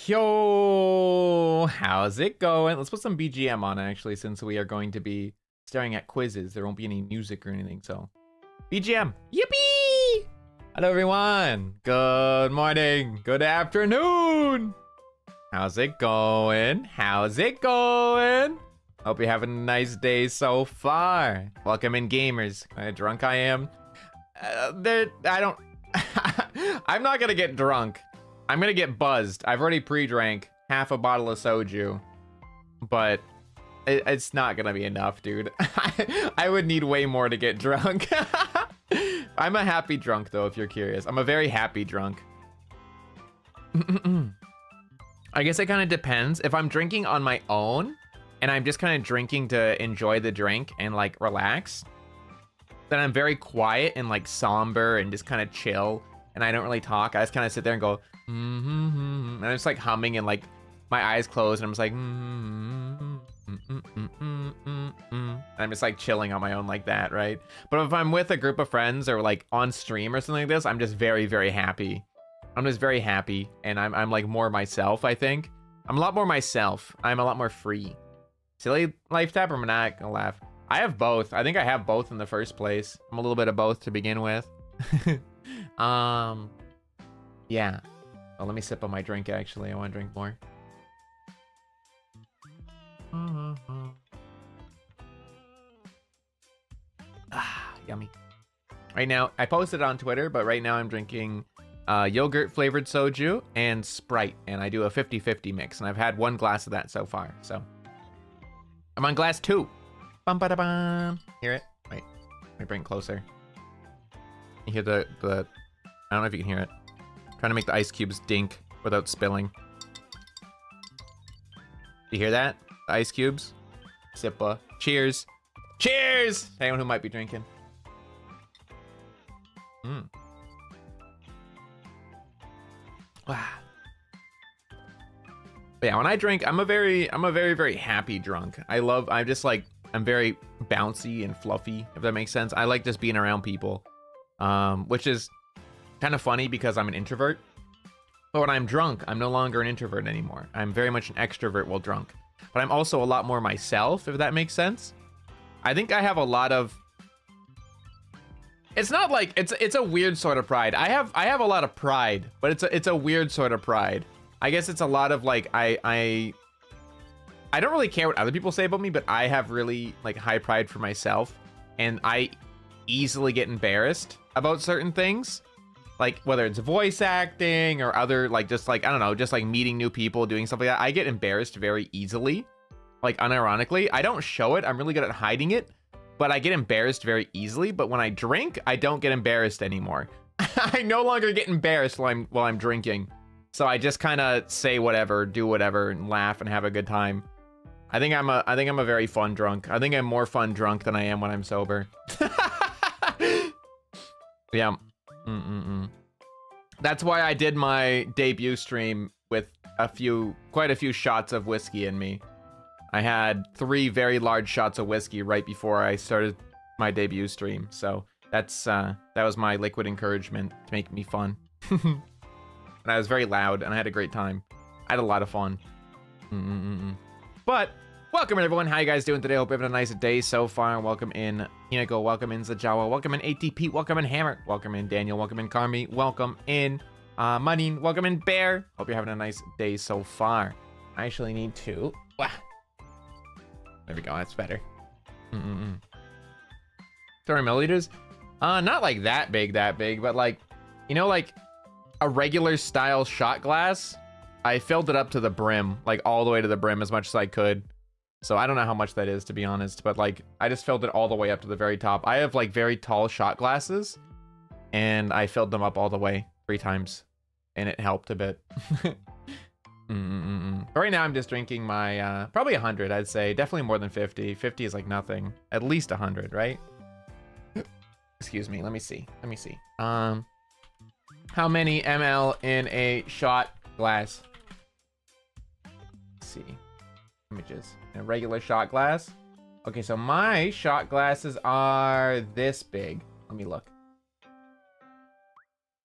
Yo, how's it going? Let's put some BGM on actually, since we are going to be staring at quizzes. There won't be any music or anything, so BGM. Yippee! Hello everyone. Good morning. Good afternoon. How's it going? How's it going? Hope you're having a nice day so far. Welcome in, gamers. How drunk I am. I'm not gonna get drunk. I'm gonna get buzzed. I've already pre-drank half a bottle of soju, but it's not gonna be enough, dude. I would need way more to get drunk. I'm a happy drunk, though, if you're curious. I'm a very happy drunk. I guess it kind of depends. If I'm drinking on my own, and I'm just kind of drinking to enjoy the drink and, like, relax, then I'm very quiet and, like, somber and just kind of chill, and I don't really talk. I just kind of sit there and go, and I'm just like humming and like my eyes closed and I'm just like, and I'm just like chilling on my own like that, right? But if I'm with a group of friends or like on stream or something like this, I'm just very, very happy. I'm just very happy, and I'm like more myself, I think. I'm a lot more myself. I'm a lot more free. Silly life tap, or I'm not gonna laugh. I have both. I think I have both in the first place. I'm a little bit of both to begin with. Yeah. Oh, let me sip on my drink, actually. I want to drink more. Yummy. Right now, I posted it on Twitter, but right now I'm drinking yogurt flavored soju and Sprite, and I do a 50-50 mix, and I've had one glass of that so far, so I'm on glass 2. Bum ba da bum. Hear it? Wait, let me bring it closer. You hear the I don't know if you can hear it. Trying to make the ice cubes dink without spilling. You hear that? The ice cubes? Sippa. Cheers. Cheers! Anyone who might be drinking. Wow. But yeah, when I drink, I'm a very, very happy drunk. I'm very bouncy and fluffy, if that makes sense. I like just being around people. Which is kind of funny because I'm an introvert. But when I'm drunk, I'm no longer an introvert anymore. I'm very much an extrovert while drunk. But I'm also a lot more myself, if that makes sense. I think I have a lot of... It's not like... It's a weird sort of pride. I have a lot of pride, but it's a weird sort of pride. I guess it's a lot of like... I don't really care what other people say about me, but I have really like high pride for myself. And I easily get embarrassed about certain things, like whether it's voice acting or other, like just like, I don't know, just like meeting new people, doing stuff like that. I get embarrassed very easily, like unironically. I don't show it. I'm really good at hiding it, but I get embarrassed very easily. But when I drink, I don't get embarrassed anymore. I no longer get embarrassed while I'm drinking. So I just kind of say whatever, do whatever, and laugh and have a good time. I think I'm a very fun drunk. I think I'm more fun drunk than I am when I'm sober. Yeah. That's why I did my debut stream with quite a few shots of whiskey in me. I had 3 very large shots of whiskey right before I started my debut stream. So that was my liquid encouragement to make me fun. And I was very loud and I had a great time. I had a lot of fun. But welcome everyone. How you guys doing today? Hope you're having a nice day so far. Welcome in Hinako. Welcome in Zajawa. Welcome in ATP. Welcome in Hammer. Welcome in Daniel. Welcome in Carmi. Welcome in Mudding. Welcome in Bear. Hope you're having a nice day so far. I actually need to. Wow. There we go. That's better. 30 milliliters. Not like that big, but like, you know, like a regular style shot glass. I filled it up to the brim, like all the way to the brim as much as I could. So I don't know how much that is, to be honest, but like I just filled it all the way up to the very top. I have like very tall shot glasses and I filled them up all the way 3 times and it helped a bit. But right now I'm just drinking my probably 100, I'd say. Definitely more than 50. 50 is like nothing. At least 100, right? Excuse me. Let me see. How many ml in a shot glass? Let's see. Images. A regular shot glass. Okay, so my shot glasses are this big. Let me look.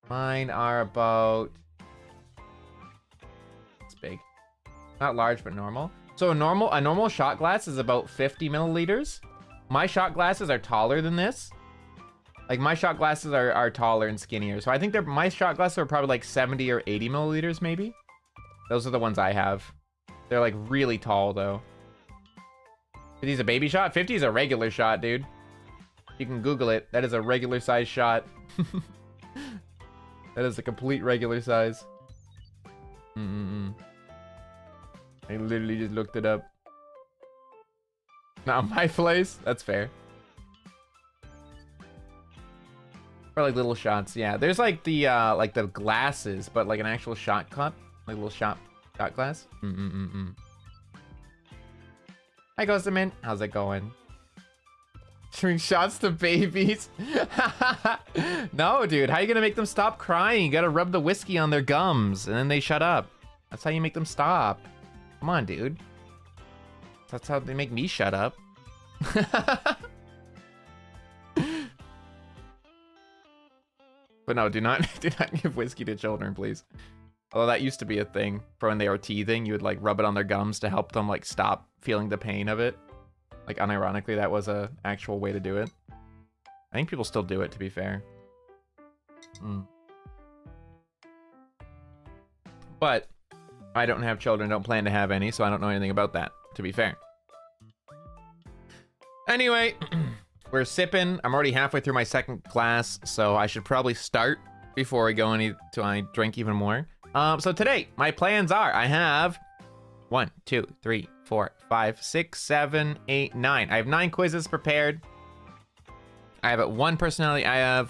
Mine are about this big. Not large, but normal. So a normal shot glass is about 50 milliliters. My shot glasses are taller than this. Like my shot glasses are taller and skinnier. So I think my shot glasses are probably like 70 or 80 milliliters maybe. Those are the ones I have. They're like really tall though. 50 is a baby shot? 50 is a regular shot, dude. You can Google it. That is a regular size shot. That is a complete regular size. I literally just looked it up. Not my place. That's fair. Or like little shots. Yeah, there's like the glasses, but like an actual shot cup, like a little shot glass. Hi, Ghostamin. How's it going? Shooting shots to babies. No, dude. How are you gonna make them stop crying? You gotta rub the whiskey on their gums, and then they shut up. That's how you make them stop. Come on, dude. That's how they make me shut up. But no, do not give whiskey to children, please. Although that used to be a thing for when they were teething. You would like rub it on their gums to help them like stop feeling the pain of it. Like unironically, that was a actual way to do it. I think people still do it, to be fair. But I don't have children, don't plan to have any, so I don't know anything about that, to be fair. Anyway, we're sipping. I'm already halfway through my second glass, so I should probably start before I go till I drink even more. So today, my plans are, I have 1, 2, 3, 4, 5, 6, 7, 8, 9. I have 9 quizzes prepared. I have 1 personality. I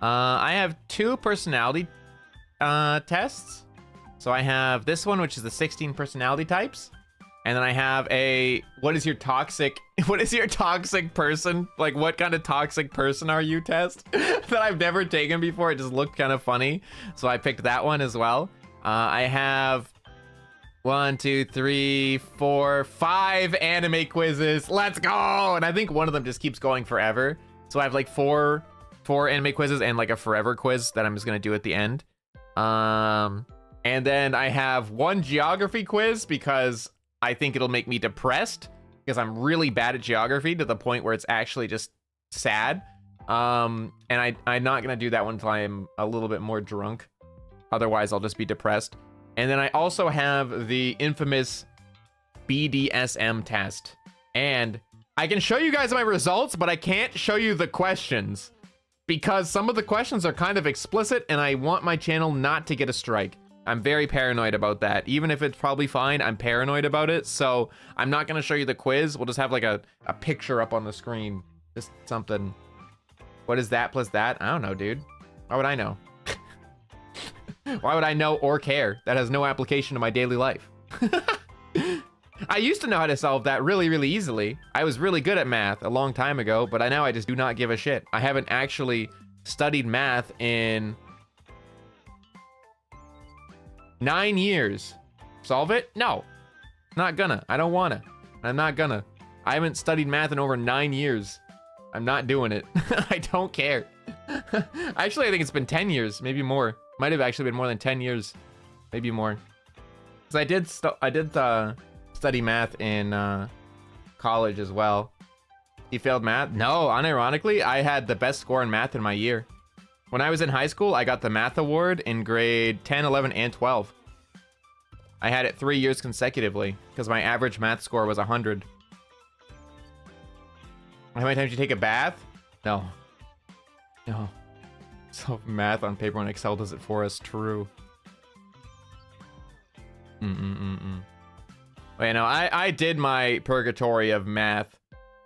have 2 personality tests. So I have this one, which is the 16 personality types. And then I have what is your toxic person? Like, what kind of toxic person are you test that I've never taken before. It just looked kind of funny. So I picked that one as well. I have 1, 2, 3, 4, 5 anime quizzes. Let's go. And I think one of them just keeps going forever. So I have like four anime quizzes and like a forever quiz that I'm just going to do at the end. And then I have 1 geography quiz because I think it'll make me depressed because I'm really bad at geography to the point where it's actually just sad. And I'm not going to do that one until I'm a little bit more drunk. Otherwise, I'll just be depressed. And then I also have the infamous BDSM test. And I can show you guys my results, but I can't show you the questions because some of the questions are kind of explicit and I want my channel not to get a strike. I'm very paranoid about that. Even if it's probably fine, I'm paranoid about it. So I'm not going to show you the quiz. We'll just have like a picture up on the screen. Just something. What is that plus that? I don't know, dude. Why would I know? Why would I know or care? That has no application to my daily life. I used to know how to solve that really, really easily. I was really good at math a long time ago, but now I just do not give a shit. I haven't actually studied math in 9 years. Solve it? No. Not gonna. I don't wanna. I'm not gonna. I haven't studied math in over 9 years. I'm not doing it. I don't care. Actually, I think it's been 10 years, maybe more. Might have actually been more than 10 years, maybe more. Because I did study math in college as well. You failed math? No, unironically, I had the best score in math in my year. When I was in high school, I got the math award in grade 10, 11, and 12. I had it 3 years consecutively because my average math score was 100. How many times did you take a bath? No. No. So math on paper and Excel does it for us. True. Wait, no, I did my purgatory of math.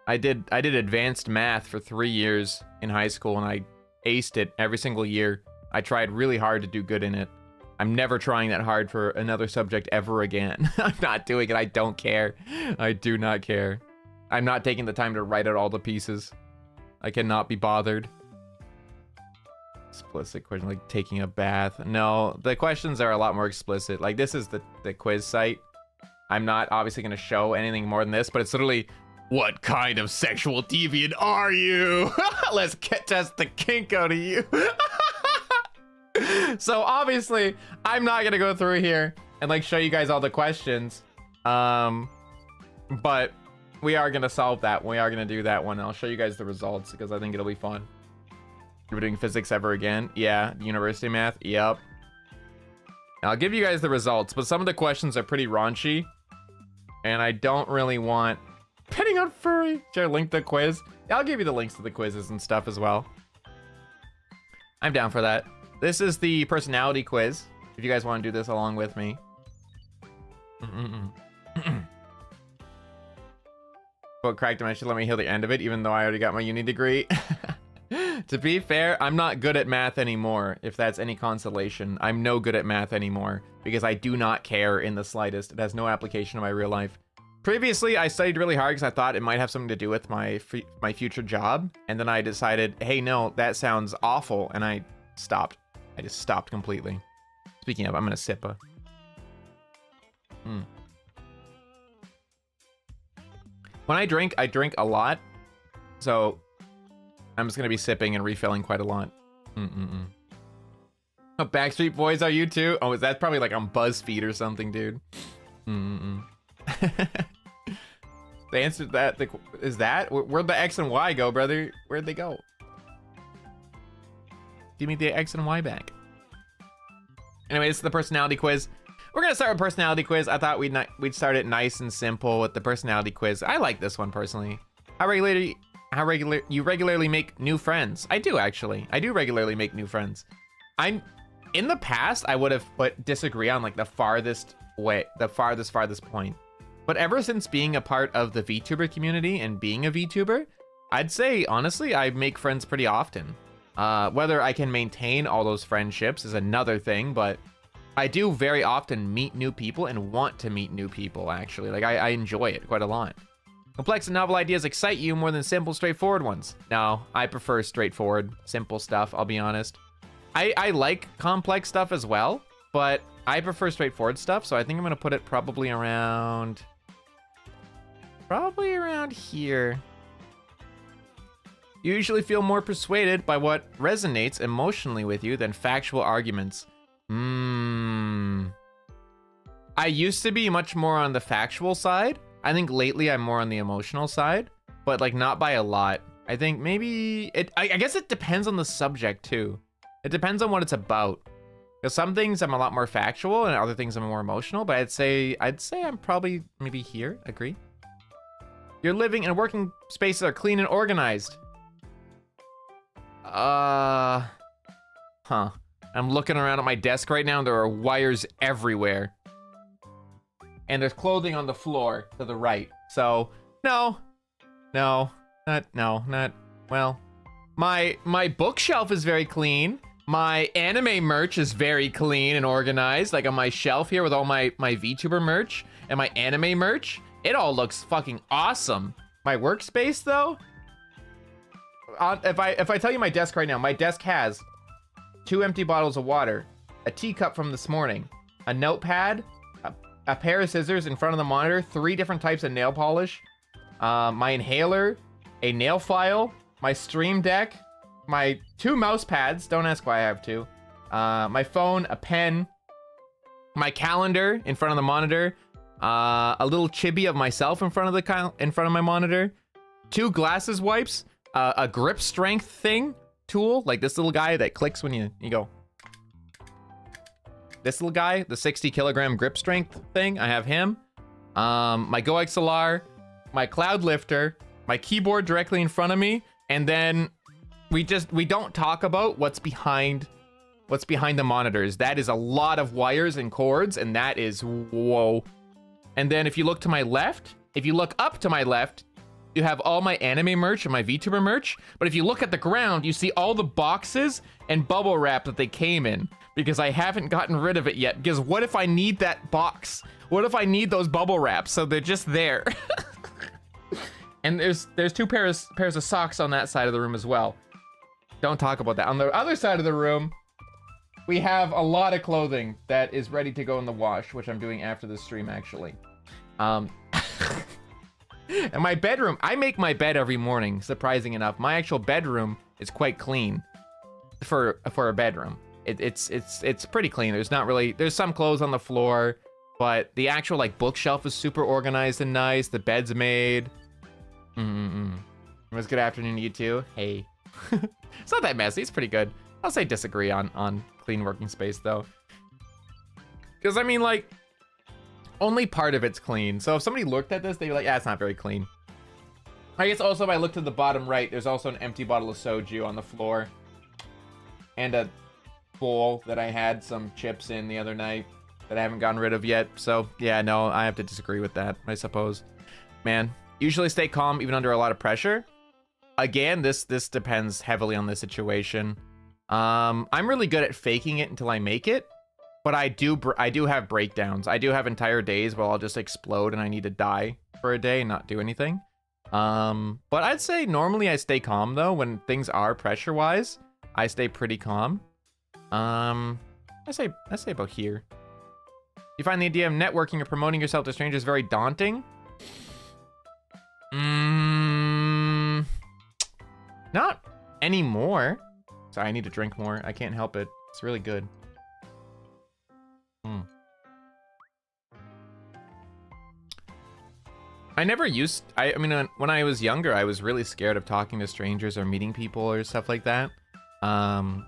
I did advanced math for 3 years in high school and I aced it every single year. I tried really hard to do good in it. I'm never trying that hard for another subject ever again. I'm not doing it. I don't care. I do not care. I'm not taking the time to write out all the pieces. I cannot be bothered. Explicit question, like taking a bath. No, the questions are a lot more explicit. Like this is the quiz site. I'm not obviously going to show anything more than this, but it's literally, what kind of sexual deviant are you? Let's test the kink out of you. So obviously, I'm not going to go through here and like show you guys all the questions. But we are gonna solve that. We are gonna do that one. I'll show you guys the results because I think it'll be fun. You're doing physics ever again? Yeah. University math? Yep. I'll give you guys the results, but some of the questions are pretty raunchy, and I don't really want. Depending on furry. Should I link the quiz? Yeah, I'll give you the links to the quizzes and stuff as well. I'm down for that. This is the personality quiz. If you guys want to do this along with me. But cracked him. I should let me hear the end of it, even though I already got my uni degree. To be fair, I'm not good at math anymore, if that's any consolation. I'm no good at math anymore, because I do not care in the slightest. It has no application in my real life. Previously, I studied really hard because I thought it might have something to do with my future job. And then I decided, hey, no, that sounds awful. And I stopped. I just stopped completely. Speaking of, I'm gonna Sippa. When I drink a lot. So I'm just gonna be sipping and refilling quite a lot. Oh, Backstreet Boys are you too? Oh, is that probably like on BuzzFeed or something, dude? They answered that. Is that? Where'd the X and Y go, brother? Where'd they go? Give me the X and Y back. Anyway, this is the personality quiz. We're gonna start with personality quiz. I thought we'd start it nice and simple with the personality quiz. I like this one personally. How you regularly make new friends? I do actually. I do regularly make new friends. In the past, I would have put disagree on like the farthest point. But ever since being a part of the VTuber community and being a VTuber, I'd say honestly, I make friends pretty often. Whether I can maintain all those friendships is another thing, but I do very often meet new people and want to meet new people actually. Like I enjoy it quite a lot. Complex and novel ideas excite you more than simple, straightforward ones. No, I prefer straightforward, simple stuff, I'll be honest. I like complex stuff as well, but I prefer straightforward stuff, so I think I'm gonna put it probably around here. You usually feel more persuaded by what resonates emotionally with you than factual arguments. I used to be much more on the factual side. I think lately I'm more on the emotional side, but like not by a lot. I think maybe I guess it depends on the subject too. It depends on what it's about. Because some things I'm a lot more factual and other things I'm more emotional, but I'd say I'm probably maybe here. Agree? Your living and working spaces are clean and organized. I'm looking around at my desk right now and there are wires everywhere. And there's clothing on the floor to the right. So, well, my bookshelf is very clean. My anime merch is very clean and organized. Like on my shelf here with all my VTuber merch and my anime merch. It all looks fucking awesome. My workspace though, if I tell you my desk right now, my desk has 2 empty bottles of water, a teacup from this morning, a notepad, a pair of scissors in front of the monitor, 3 different types of nail polish, my inhaler, a nail file, my stream deck, my 2 mouse pads, don't ask why I have 2, my phone, a pen, my calendar in front of the monitor, a little chibi of myself in front of my monitor, 2 glasses wipes, a grip strength tool, like this little guy that clicks when you go. This little guy, the 60 kilogram grip strength thing, I have him. My Go XLR, my cloud lifter, my keyboard directly in front of me, and then we don't talk about what's behind the monitors. That is a lot of wires and cords, and that is whoa. And then if you look to my left, if you look up to my left, you have all my anime merch and my VTuber merch. But if you look at the ground, you see all the boxes and bubble wrap that they came in, because I haven't gotten rid of it yet. Because what if I need that box? What if I need those bubble wraps? So they're just there. And there's 2 pairs of socks on that side of the room as well. Don't talk about that. On the other side of the room, we have a lot of clothing that is ready to go in the wash, which I'm doing after the stream actually. And my bedroom, I make my bed every morning, surprising enough. My actual bedroom is quite clean for a bedroom. it's pretty clean. There's some clothes on the floor, but the actual like bookshelf is super organized and nice. The bed's made. It was good afternoon to you too. Hey. It's not that messy. It's pretty good. I'll say disagree on clean working space though. Because I mean, like, only part of it's clean. So if somebody looked at this, they'd be like, yeah, it's not very clean. I guess also if I look to the bottom right, there's also an empty bottle of soju on the floor. And a bowl that I had some chips in the other night that I haven't gotten rid of yet. So yeah, no, I have to disagree with that, I suppose. Man, usually stay calm even under a lot of pressure. Again, this depends heavily on the situation. I'm really good at faking it until I make it. But I do have breakdowns. I do have entire days where I'll just explode and I need to die for a day and not do anything. But I'd say normally I stay calm though. When things are pressure-wise, I stay pretty calm. I say about here. You find the idea of networking or promoting yourself to strangers very daunting? Not anymore. Sorry, I need to drink more. I can't help it. It's really good. I mean, when I was younger, I was really scared of talking to strangers or meeting people or stuff like that. But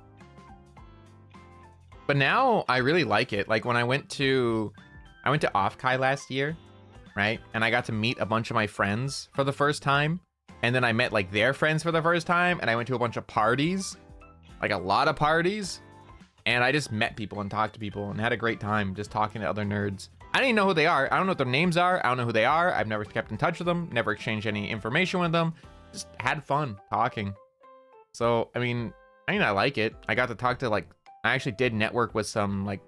now I really like it. Like when I went to Offkai last year, right? And I got to meet a bunch of my friends for the first time. And then I met like their friends for the first time. And I went to a bunch of parties, like a lot of parties. And I just met people and talked to people and had a great time just talking to other nerds. I don't even know who they are. I don't know what their names are. I don't know who they are. I've never kept in touch with them. Never exchanged any information with them. Just had fun talking. So, I mean, I like it. I got to talk to like, I actually did network with some like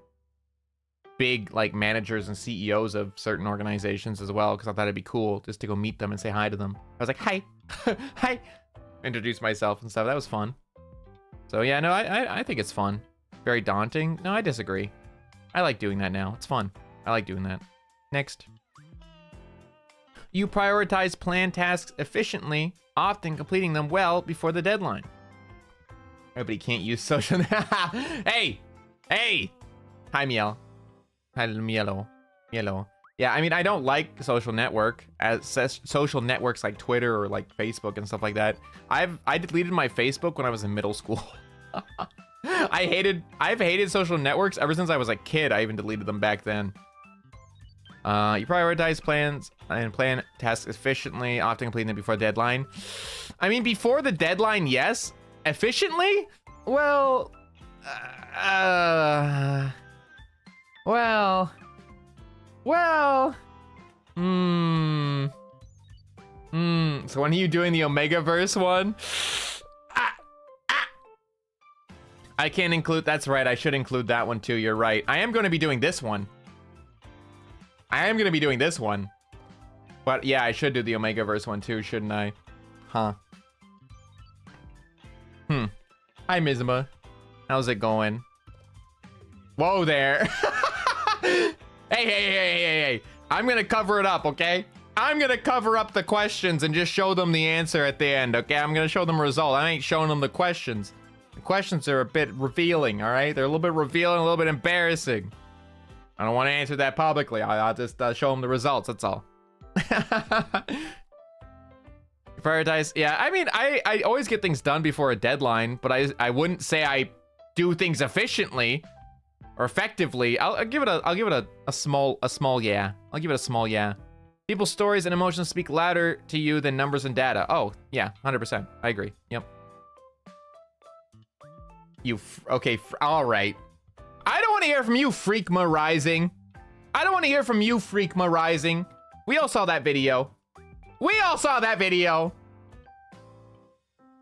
big like managers and CEOs of certain organizations as well. Cause I thought it'd be cool just to go meet them and say hi to them. I was like, hi, hi, introduce myself and stuff. That was fun. So yeah, no, I think it's fun. Very daunting. No, I disagree. I like doing that now. It's fun. I like doing that. Next. You prioritize planned tasks efficiently, often completing them well before the deadline. Everybody can't use social... Hey! Hey! Hi, Miel. Hi, Mielo. Mielo. Yeah, I mean, I don't like social networks like Twitter or like Facebook and stuff like that. I deleted my Facebook when I was in middle school. I've hated social networks ever since I was a kid. I even deleted them back then. You prioritize plans and plan tasks efficiently, often completing them before the deadline. I mean, before the deadline, yes. Efficiently? Well, well. So when are you doing the Omegaverse one? I can't include, that's right, I should include that one too, you're right. I am going to be doing this one. But yeah, I should do the Omegaverse one too, shouldn't I? Huh. Hi, Mizma. How's it going? Whoa there. Hey. I'm going to cover it up, okay? I'm going to cover up the questions and just show them the answer at the end, okay? I'm going to show them a result. I ain't showing them the questions. The questions are a bit revealing, all right? They're a little bit revealing, a little bit embarrassing. I don't want to answer that publicly. I'll just show them the results, that's all. Prioritize. Yeah, I mean, I always get things done before a deadline, but I wouldn't say I do things efficiently or effectively. I'll give it a small yeah. I'll give it a small yeah. People's stories and emotions speak louder to you than numbers and data. Oh, yeah, 100%. I agree. Yep. Okay, all right. I don't want to hear from you, Freakma Rising. I don't want to hear from you, Freakma Rising. We all saw that video.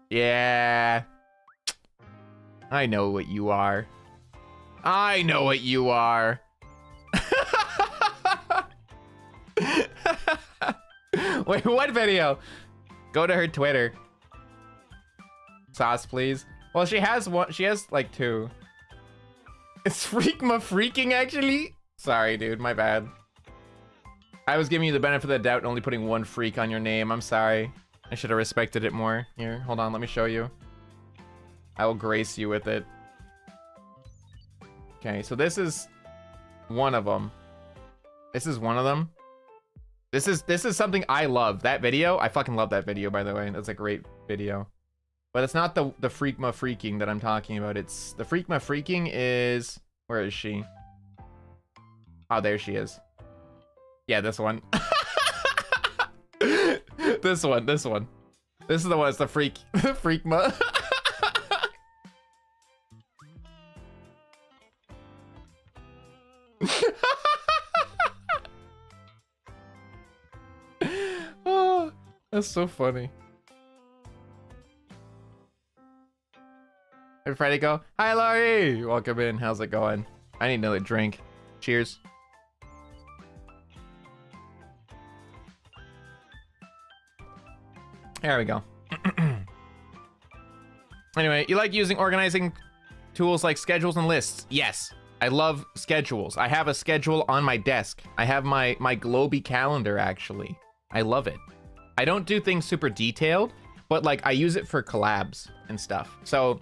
Yeah. I know what you are. Wait, what video? Go to her Twitter. Sauce, please. Well, she has one. She has like two. It's Freakma freaking, actually? Sorry, dude. My bad. I was giving you the benefit of the doubt and only putting one freak on your name. I'm sorry. I should have respected it more. Here, hold on. Let me show you. I will grace you with it. Okay, so this is one of them. This is one of them. This is something I love. That video, I fucking love that video, by the way. That's a great video. But it's not the freakma freaking that I'm talking about. It's the freakma freaking is, where is she? Oh, there she is. Yeah, this one. This one. This is the one. It's the freakma. Oh, that's so funny. Every Friday go, hi Laurie, welcome in, how's it going? I need another drink. Cheers. There we go. Anyway, you like using organizing tools like schedules and lists? Yes, I love schedules. I have a schedule on my desk. I have my globie calendar, actually. I love it. I don't do things super detailed, but like I use it for collabs and stuff. So,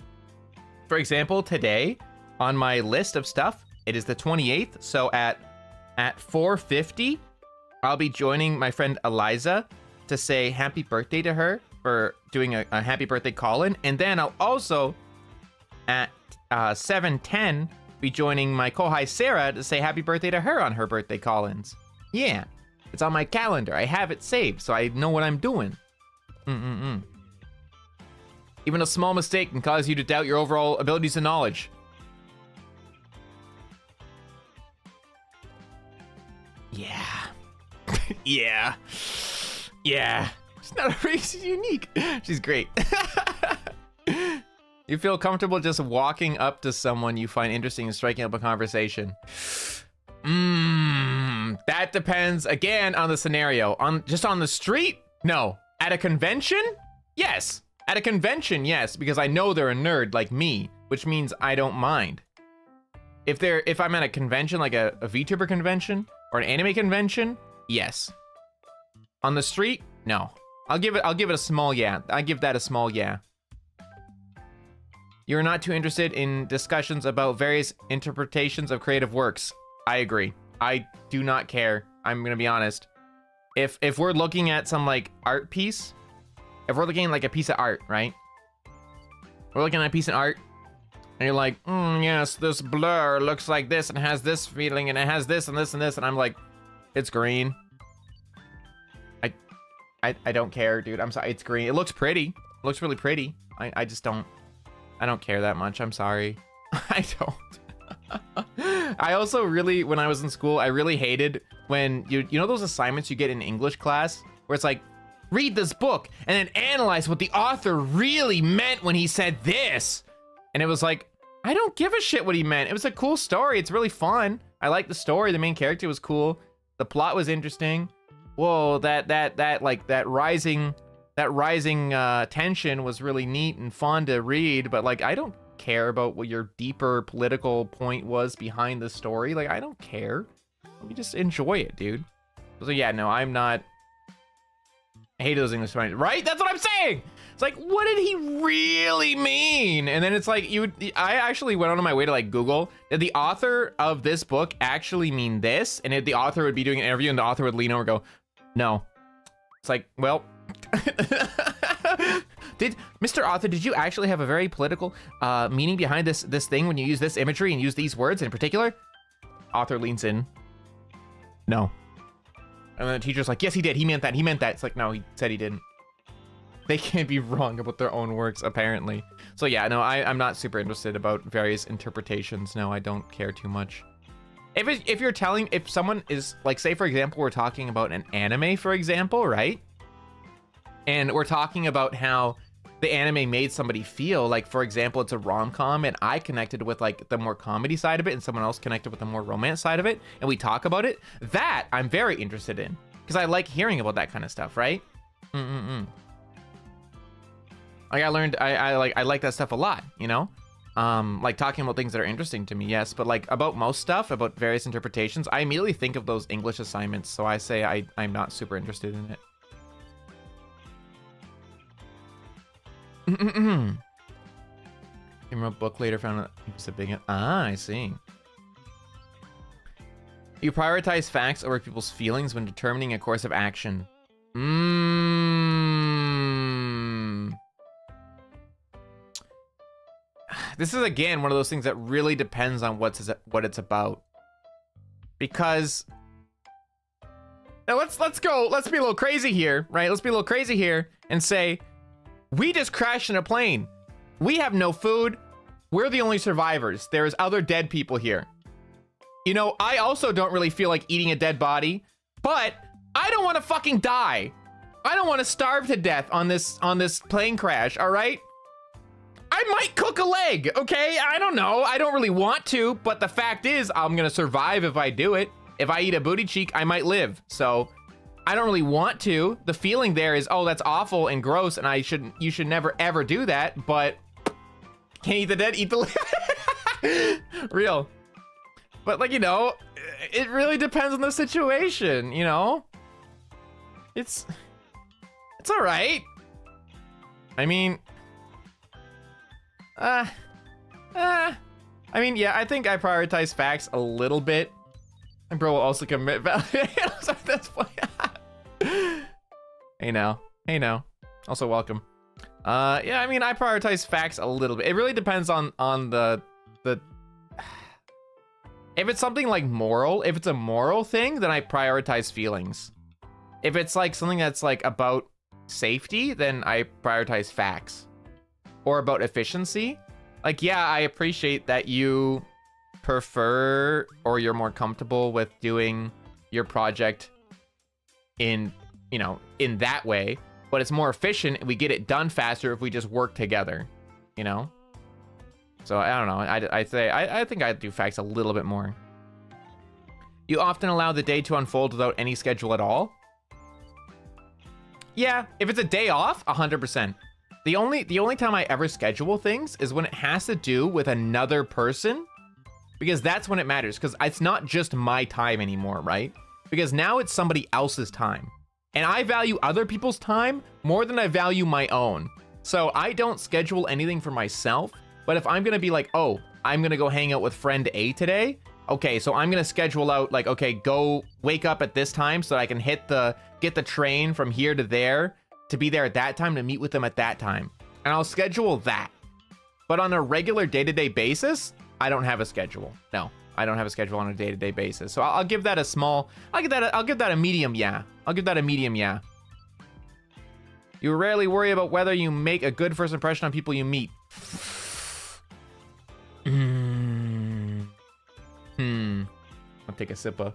for example, today on my list of stuff, it is the 28th. So at 4:50, I'll be joining my friend Eliza to say happy birthday to her for doing a happy birthday call-in. And then I'll also, at 7:10, be joining my kohai Sarah to say happy birthday to her on her birthday call-ins. Yeah, it's on my calendar. I have it saved, so I know what I'm doing. Even a small mistake can cause you to doubt your overall abilities and knowledge. Yeah. Yeah. Yeah. She's not a race, she's unique. She's great. You feel comfortable just walking up to someone you find interesting and striking up a conversation. That depends again on the scenario. Just on the street? No. At a convention? Yes. At a convention, yes, because I know they're a nerd like me, which means I don't mind. If I'm at a convention, like a VTuber convention or an anime convention, yes. On the street, no. I'll give it a small yeah. I give that a small yeah. You're not too interested in discussions about various interpretations of creative works. I agree. I do not care. I'm gonna be honest. If we're looking at some like art piece, if we're looking at like a piece of art, right? We're looking at a piece of art, and you're like, yes, this blur looks like this and has this feeling and it has this and this and this, and I'm like, it's green. I don't care, dude. I'm sorry. It's green. It looks pretty. It looks really pretty. I just don't. I don't care that much. I'm sorry. I don't. I also really, when I was in school, I really hated when you know those assignments you get in English class where it's like, read this book and then analyze what the author really meant when he said this. And it was like, I don't give a shit what he meant. It was a cool story. It's really fun. I liked the story. The main character was cool. The plot was interesting. Whoa, that rising tension was really neat and fun to read, but like I don't care about what your deeper political point was behind the story. Like I don't care. Let me just enjoy it, dude. So yeah, no, I'm not. I hate those English writers, right? That's what I'm saying. It's like, what did he really mean? And then it's like, I actually went on my way to like Google, did the author of this book actually mean this? And if the author would be doing an interview and the author would lean over and go, no. It's like, well, did Mr. Author, did you actually have a very political meaning behind this thing when you use this imagery and use these words in particular? Author leans in, no. And then the teacher's like, yes, he did. He meant that. He meant that. It's like, no, he said he didn't. They can't be wrong about their own works, apparently. So yeah, no, I'm not super interested about various interpretations. No, I don't care too much. If someone is like, say for example, we're talking about an anime, for example, right? And we're talking about how the anime made somebody feel, like for example, it's a rom-com and I connected with like the more comedy side of it and someone else connected with the more romance side of it, and we talk about it, that I'm very interested in because I like hearing about that kind of stuff, right? Like I learned, I like that stuff a lot, you know? Like talking about things that are interesting to me, yes, but like about most stuff, about various interpretations, I immediately think of those English assignments, so I say I'm not super interested in it. Came from a book later, found out he was a big. Ah, I see. You prioritize facts over people's feelings when determining a course of action. This is again one of those things that really depends on what it's about. Because now let's be a little crazy here, right? Let's be a little crazy here and say we just crashed in a plane. We have no food. We're the only survivors. There's other dead people here. You know, I also don't really feel like eating a dead body, but I don't want to fucking die. I don't want to starve to death on this plane crash, all right? I might cook a leg, okay? I don't know. I don't really want to, but the fact is I'm going to survive if I do it. If I eat a booty cheek, I might live. So I don't really want to. The feeling there is, oh, that's awful and gross, and you should never ever do that, but can't eat the dead, eat the living. Real. But like, you know, it really depends on the situation, you know? It's all right. I mean, I mean, yeah, I think I prioritize facts a little bit. And bro will also commit value. At this point. Hey now. Also welcome. Yeah, I mean, I prioritize facts a little bit. It really depends on the if it's something like moral, if it's a moral thing, then I prioritize feelings. If it's like something that's like about safety, then I prioritize facts. Or about efficiency. Like, yeah, I appreciate that you prefer or you're more comfortable with doing your project in, you know, in that way, but it's more efficient. We get it done faster if we just work together, you know? So I don't know. I think I do facts a little bit more. You often allow the day to unfold without any schedule at all. Yeah, if it's a day off, 100%. The only time I ever schedule things is when it has to do with another person, because that's when it matters, because it's not just my time anymore, right? Because now it's somebody else's time. And I value other people's time more than I value my own. So I don't schedule anything for myself, but if I'm gonna be like, oh, I'm gonna go hang out with friend A today, okay, so I'm gonna schedule out like, okay, go wake up at this time so that I can get the train from here to there to be there at that time to meet with them at that time. And I'll schedule that. But on a regular day-to-day basis, I don't have a schedule. No, I don't have a schedule on a day-to-day basis. So I'll give that a small, I'll give that a medium, yeah. I'll give that a medium, yeah. You rarely worry about whether you make a good first impression on people you meet. I'll take a Sippa.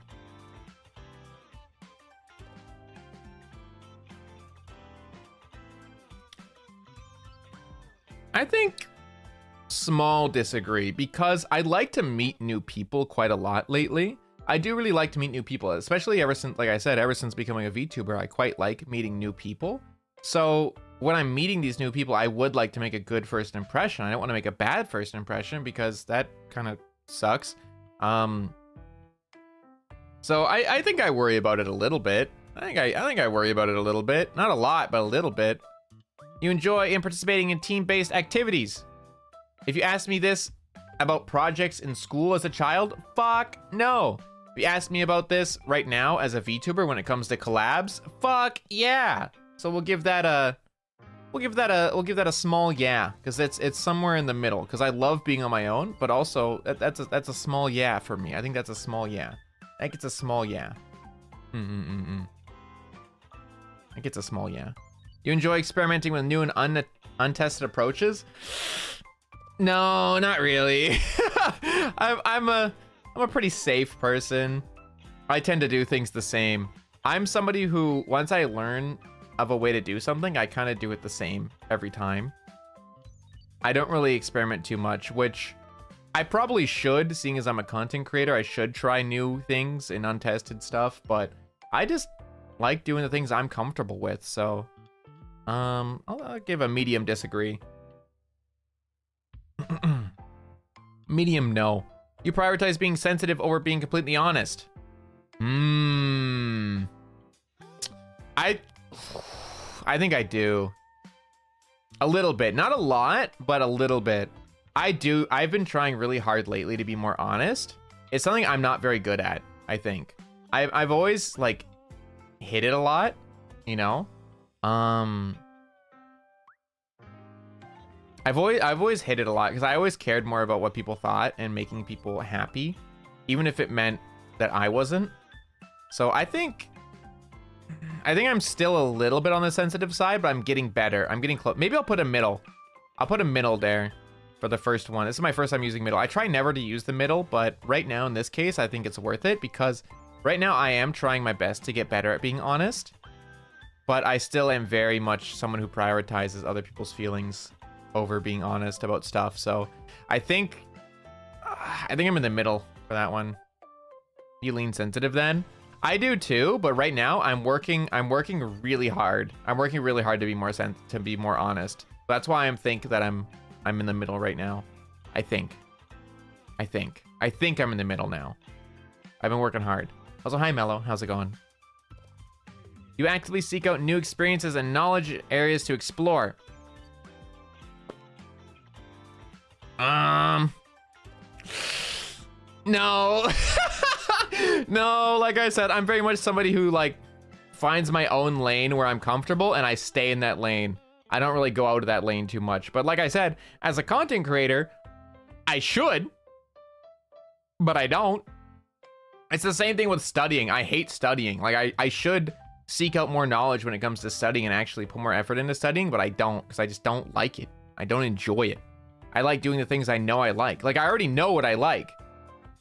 I think small disagree, because I like to meet new people quite a lot lately. I do really like to meet new people, especially ever since, like I said, ever since becoming a VTuber, I quite like meeting new people. So when I'm meeting these new people, I would like to make a good first impression. I don't want to make a bad first impression because that kind of sucks. So I think I worry about it a little bit. I think I worry about it a little bit. Not a lot, but a little bit. You enjoy participating in team-based activities. If you ask me this about projects in school as a child, fuck no. If you ask me about this right now as a VTuber when it comes to collabs, fuck yeah. So we'll give that a small yeah, because it's somewhere in the middle. Because I love being on my own, but also that's a small yeah for me. I think that's a small yeah. I think it's a small yeah. I think it's a small yeah. You enjoy experimenting with new and untested approaches? No, not really. I'm a pretty safe person. I tend to do things the same. I'm somebody who, once I learn of a way to do something, I kind of do it the same every time. I don't really experiment too much, which I probably should, seeing as I'm a content creator. I should try new things and untested stuff, but I just like doing the things I'm comfortable with, so I'll give a medium disagree. Medium no. You prioritize being sensitive over being completely honest. I think I do. A little bit. Not a lot, but a little bit. I do. I've been trying really hard lately to be more honest. It's something I'm not very good at. I think. I've always like hit it a lot, you know. I've always hit it a lot because I always cared more about what people thought and making people happy, even if it meant that I wasn't. So I think I'm still a little bit on the sensitive side, but I'm getting better. I'm getting close. Maybe I'll put a middle. I'll put a middle there for the first one. This is my first time using middle. I try never to use the middle, but right now in this case, I think it's worth it because right now I am trying my best to get better at being honest, but I still am very much someone who prioritizes other people's feelings over being honest about stuff. So I think I'm in the middle for that one. You lean sensitive then? I do too, but right now I'm working really hard. I'm working really hard to be more honest. That's why I think that I'm in the middle right now. I think I'm in the middle now. I've been working hard. Also, hi Mello, how's it going? You actively seek out new experiences and knowledge areas to explore. No. No, like I said, I'm very much somebody who like finds my own lane where I'm comfortable and I stay in that lane. I don't really go out of that lane too much. But like I said, as a content creator, I should, but I don't. It's the same thing with studying. I hate studying. Like I should seek out more knowledge when it comes to studying and actually put more effort into studying, but I don't because I just don't like it. I don't enjoy it. I like doing the things I know I like. Like I already know what I like.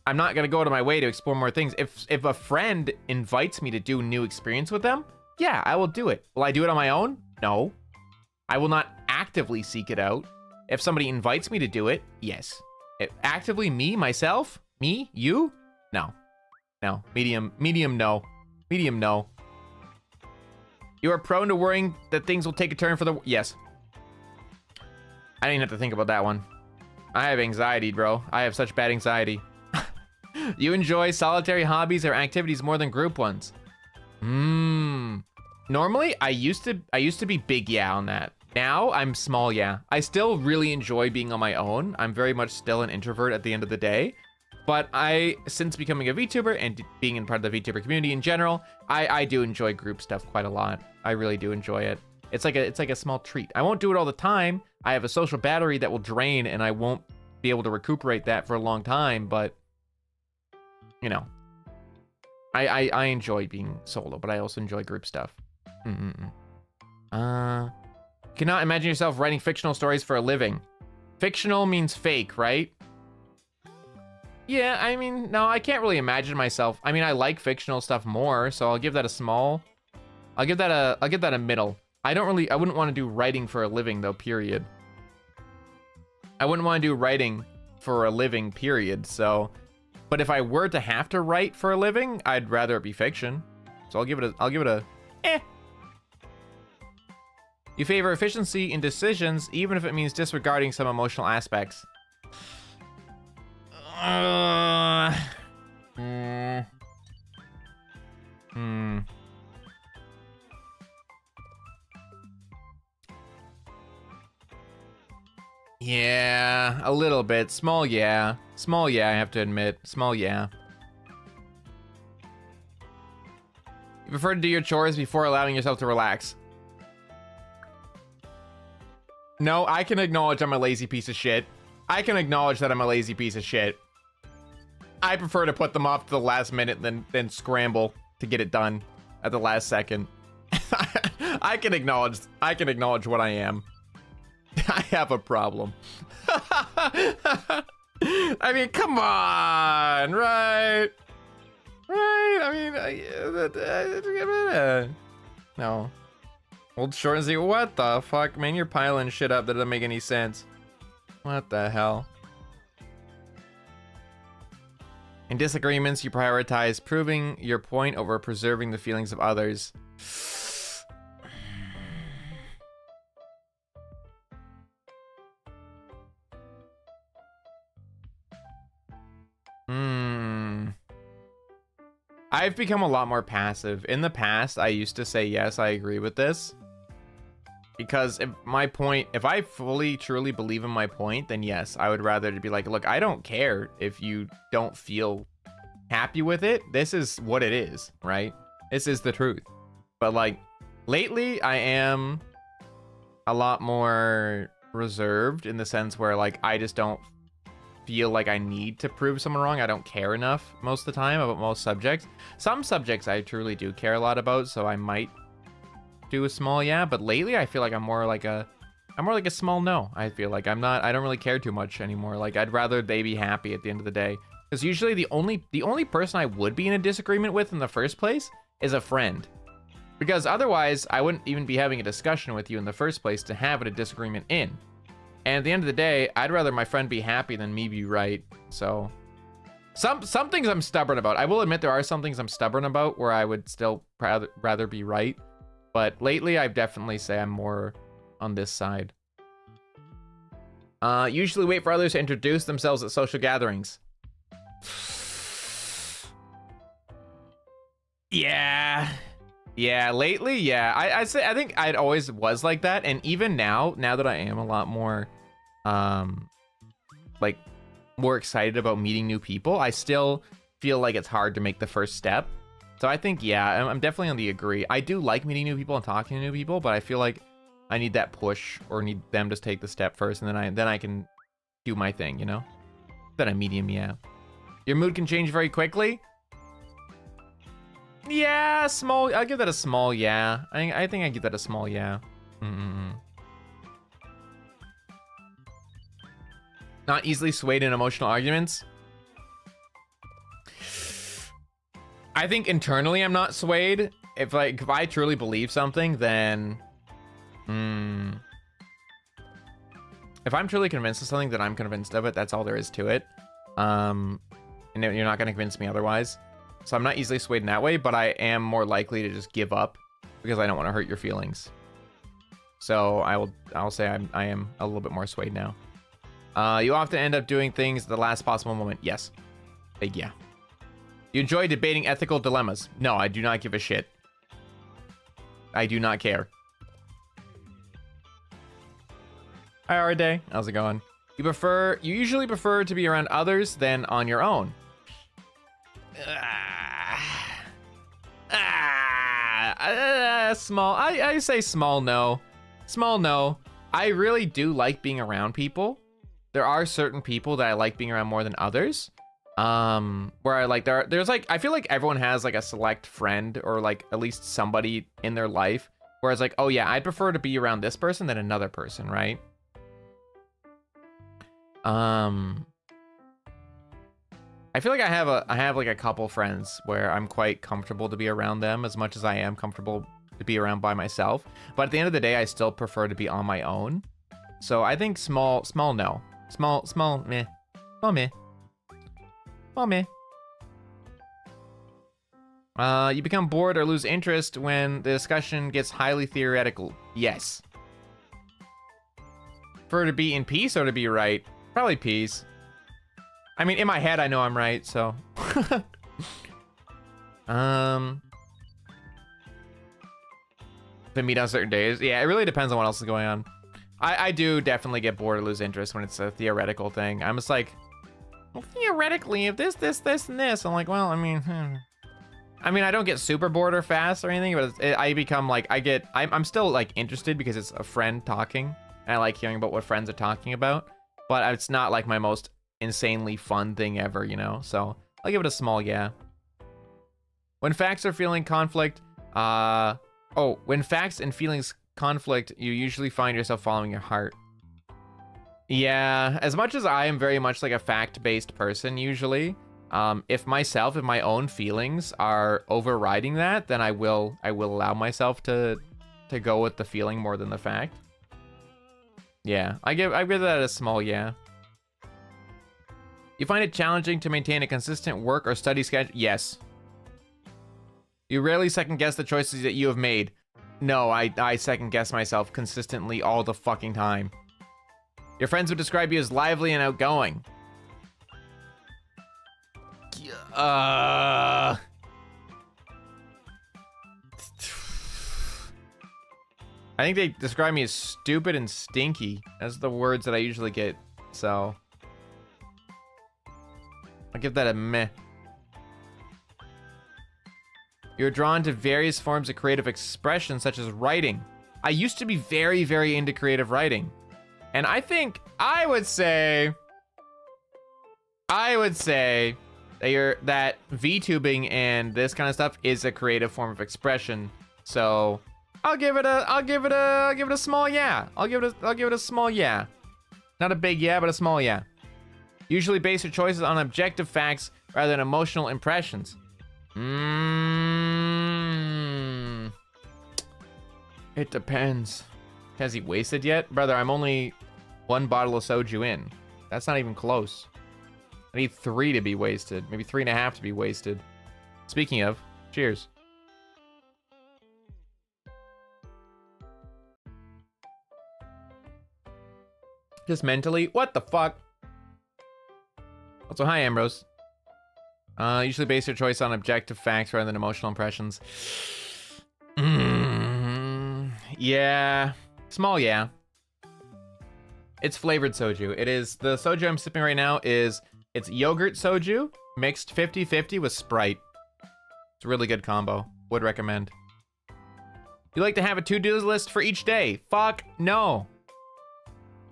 I'm not gonna go out of my way to explore more things. If a friend invites me to do a new experience with them, yeah, I will do it. Will I do it on my own? No. I will not actively seek it out. If somebody invites me to do it, yes. Actively me, myself, me, you? No. No. Medium, no. Medium, no. You are prone to worrying that things will take a turn for the... Yes. I didn't have to think about that one. I have anxiety, bro. I have such bad anxiety. You enjoy solitary hobbies or activities more than group ones? Normally, I used to be big yeah on that. Now, I'm small yeah. I still really enjoy being on my own. I'm very much still an introvert at the end of the day. But since becoming a VTuber and being in part of the VTuber community in general, I do enjoy group stuff quite a lot. I really do enjoy it. It's like a small treat. I won't do it all the time. I have a social battery that will drain and I won't be able to recuperate that for a long time, but you know, I enjoy being solo, but I also enjoy group stuff. Cannot imagine yourself writing fictional stories for a living. Fictional means fake, right? Yeah, I mean, no, I can't really imagine myself. I mean, I like fictional stuff more, so I'll give that a small. I'll give that a middle. I wouldn't want to do writing for a living though, period. I wouldn't want to do writing for a living, period, so. But if I were to have to write for a living, I'd rather it be fiction. So I'll give it a eh. You favor efficiency in decisions, even if it means disregarding some emotional aspects. Yeah, a little bit. Small yeah. Small yeah, I have to admit. Small yeah. You prefer to do your chores before allowing yourself to relax? No, I can acknowledge I'm a lazy piece of shit. I can acknowledge that I'm a lazy piece of shit. I prefer to put them off to the last minute than scramble to get it done at the last second. I can acknowledge what I am. I have a problem. I mean, come on, right? Right? I mean, no. Hold short and see, what the fuck? Man, you're piling shit up that doesn't make any sense. What the hell? In disagreements, you prioritize proving your point over preserving the feelings of others. I've become a lot more passive. In the past, I used to say, yes, I agree with this. Because if I fully, truly believe in my point, then yes, I would rather to be like, look, I don't care if you don't feel happy with it, this is what it is, right? This is the truth. But like lately I am a lot more reserved in the sense where like I just don't feel like I need to prove someone wrong. I don't care enough most of the time about most subjects. Some subjects I truly do care a lot about, so I might do a small yeah, but lately I feel like I'm more like a small no. I feel like I don't really care too much anymore. Like I'd rather they be happy at the end of the day. Because usually the only person I would be in a disagreement with in the first place is a friend. Because otherwise I wouldn't even be having a discussion with you in the first place to have a disagreement in. And at the end of the day, I'd rather my friend be happy than me be right. So some things I'm stubborn about. I will admit there are some things I'm stubborn about where I would still rather be right. But lately I definitely say I'm more on this side. Usually wait for others to introduce themselves at social gatherings. Yeah, lately, yeah. I think I'd always was like that, and even now that I am a lot more like more excited about meeting new people, I still feel like it's hard to make the first step. So I think, yeah, I'm definitely on the agree. I do like meeting new people and talking to new people, but I feel like I need that push or need them to take the step first, and then I can do my thing, you know? Then a medium, yeah. Your mood can change very quickly. Yeah, small. I'll give that a small yeah. I think I give that a small yeah. Not easily swayed in emotional arguments. I think internally I'm not swayed. If I truly believe something, then if I'm truly convinced of something, then I'm convinced of it. That's all there is to it. And you're not gonna convince me otherwise. So I'm not easily swayed in that way, but I am more likely to just give up because I don't want to hurt your feelings. So I'll say I am a little bit more swayed now. You often end up doing things at the last possible moment. Yes. Yeah. You enjoy debating ethical dilemmas. No, I do not give a shit. I do not care. Hi, Arday. How's it going? You usually prefer to be around others than on your own. Small. I say small no. Small no. I really do like being around people. There are certain people that I like being around more than others. Where I like there's like I feel like everyone has like a select friend or like at least somebody in their life where it's like, oh yeah, I'd prefer to be around this person than another person, right? I feel like I have like a couple friends where I'm quite comfortable to be around them as much as I am comfortable to be around by myself. But at the end of the day, I still prefer to be on my own. So I think small no. Small meh. Small meh. Small meh. You become bored or lose interest when the discussion gets highly theoretical. Yes. Prefer to be in peace or to be right? Probably peace. I mean, in my head, I know I'm right, so. To meet on certain days. Yeah, it really depends on what else is going on. I do definitely get bored or lose interest when it's a theoretical thing. I'm just like, well, theoretically, if this, and this, I'm like, well, I mean, I don't get super bored or fast or anything, but I become like, I'm still like interested because it's a friend talking, and I like hearing about what friends are talking about, but it's not like my most insanely fun thing ever, you know? So I'll give it a small yeah. When facts are feeling conflict, when facts and feelings conflict, you usually find yourself following your heart. Yeah, as much as I am very much like a fact-based person usually, if my own feelings are overriding that, then I will allow myself to go with the feeling more than the fact. Yeah, I give that a small yeah. You find it challenging to maintain a consistent work or study schedule? Yes. You rarely second guess the choices that you have made. No, I second guess myself consistently all the fucking time. Your friends would describe you as lively and outgoing. I think they describe me as stupid and stinky. That's the words that I usually get, so I'll give that a meh. You're drawn to various forms of creative expression, such as writing. I used to be very, very into creative writing. And I think I would say that VTubing and this kind of stuff is a creative form of expression. So I'll give it a small yeah. I'll give it a small yeah. Not a big yeah, but a small yeah. Usually base your choices on objective facts rather than emotional impressions. It depends. Has he wasted yet? Brother, I'm only 1 bottle of soju in. That's not even close. I need 3 to be wasted. Maybe 3.5 to be wasted. Speaking of, cheers. Just mentally, what the fuck? Also, hi, Ambrose. Usually base your choice on objective facts rather than emotional impressions. Yeah. Small yeah. It's flavored soju. It is, the soju I'm sipping right now is, it's yogurt soju mixed 50-50 with Sprite. It's a really good combo. Would recommend. You like to have a to-do list for each day? Fuck no.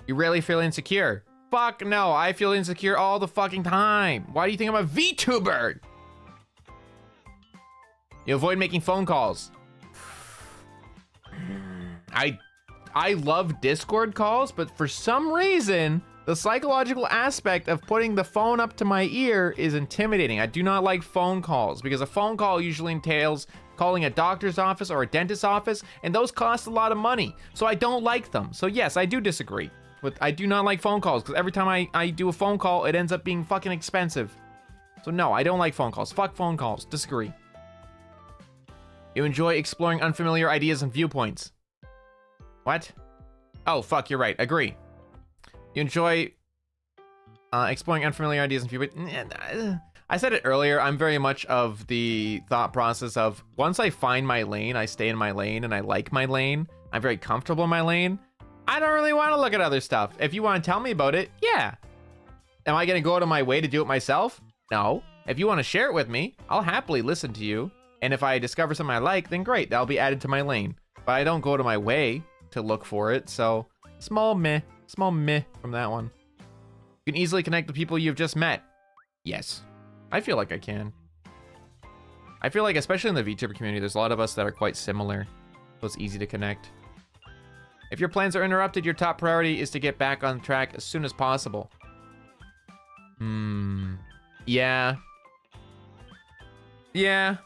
You rarely feel insecure? Fuck no, I feel insecure all the fucking time. Why do you think I'm a VTuber? You avoid making phone calls. I love Discord calls, but for some reason, the psychological aspect of putting the phone up to my ear is intimidating. I do not like phone calls because a phone call usually entails calling a doctor's office or a dentist's office, and those cost a lot of money. So I don't like them. So yes, I do disagree. But I do not like phone calls because every time I do a phone call, it ends up being fucking expensive. So no, I don't like phone calls. Fuck phone calls. Disagree. You enjoy exploring unfamiliar ideas and viewpoints. What? Oh, fuck, you're right. Agree. You enjoy exploring unfamiliar ideas and viewpoints. I said it earlier, I'm very much of the thought process of once I find my lane, I stay in my lane and I like my lane. I'm very comfortable in my lane. I don't really want to look at other stuff. If you want to tell me about it, yeah. Am I going to go out of my way to do it myself? No. If you want to share it with me, I'll happily listen to you. And if I discover something I like, then great, that'll be added to my lane. But I don't go to my way to look for it, so small meh from that one. You can easily connect with people you've just met. Yes, I feel like I can. I feel like, especially in the VTuber community, there's a lot of us that are quite similar, so it's easy to connect. If your plans are interrupted, your top priority is to get back on track as soon as possible. Yeah. Yeah.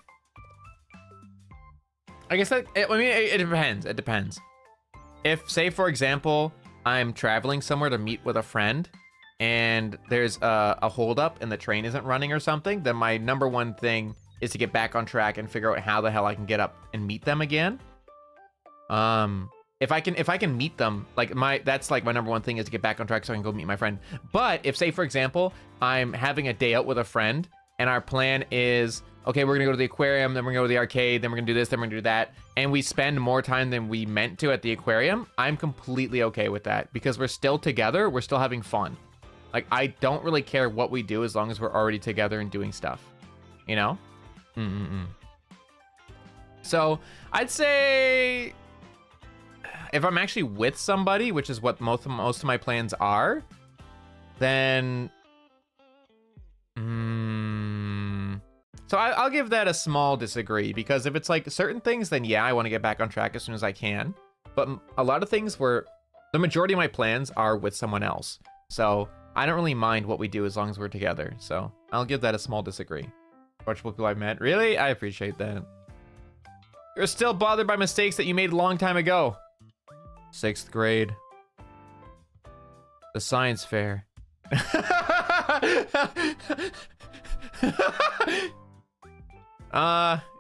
I guess that, I mean, it depends. It depends. If, say, for example, I'm traveling somewhere to meet with a friend and there's a holdup and the train isn't running or something, then my number one thing is to get back on track and figure out how the hell I can get up and meet them again. If I can meet them, like that's like my number one thing is to get back on track so I can go meet my friend. But if, say, for example, I'm having a day out with a friend and our plan is, okay, we're gonna go to the aquarium, then we're gonna go to the arcade, then we're gonna do this, then we're gonna do that, and we spend more time than we meant to at the aquarium, I'm completely okay with that because we're still together, we're still having fun. Like, I don't really care what we do as long as we're already together and doing stuff, you know? So I'd say if I'm actually with somebody, which is what most of my plans are, then so I'll give that a small disagree, because if it's like certain things, then yeah, I want to get back on track as soon as I can. But a lot of things where the majority of my plans are with someone else. So I don't really mind what we do as long as we're together. So I'll give that a small disagree. Watchable people I've met. Really? I appreciate that. You're still bothered by mistakes that you made a long time ago. 6th grade. The science fair.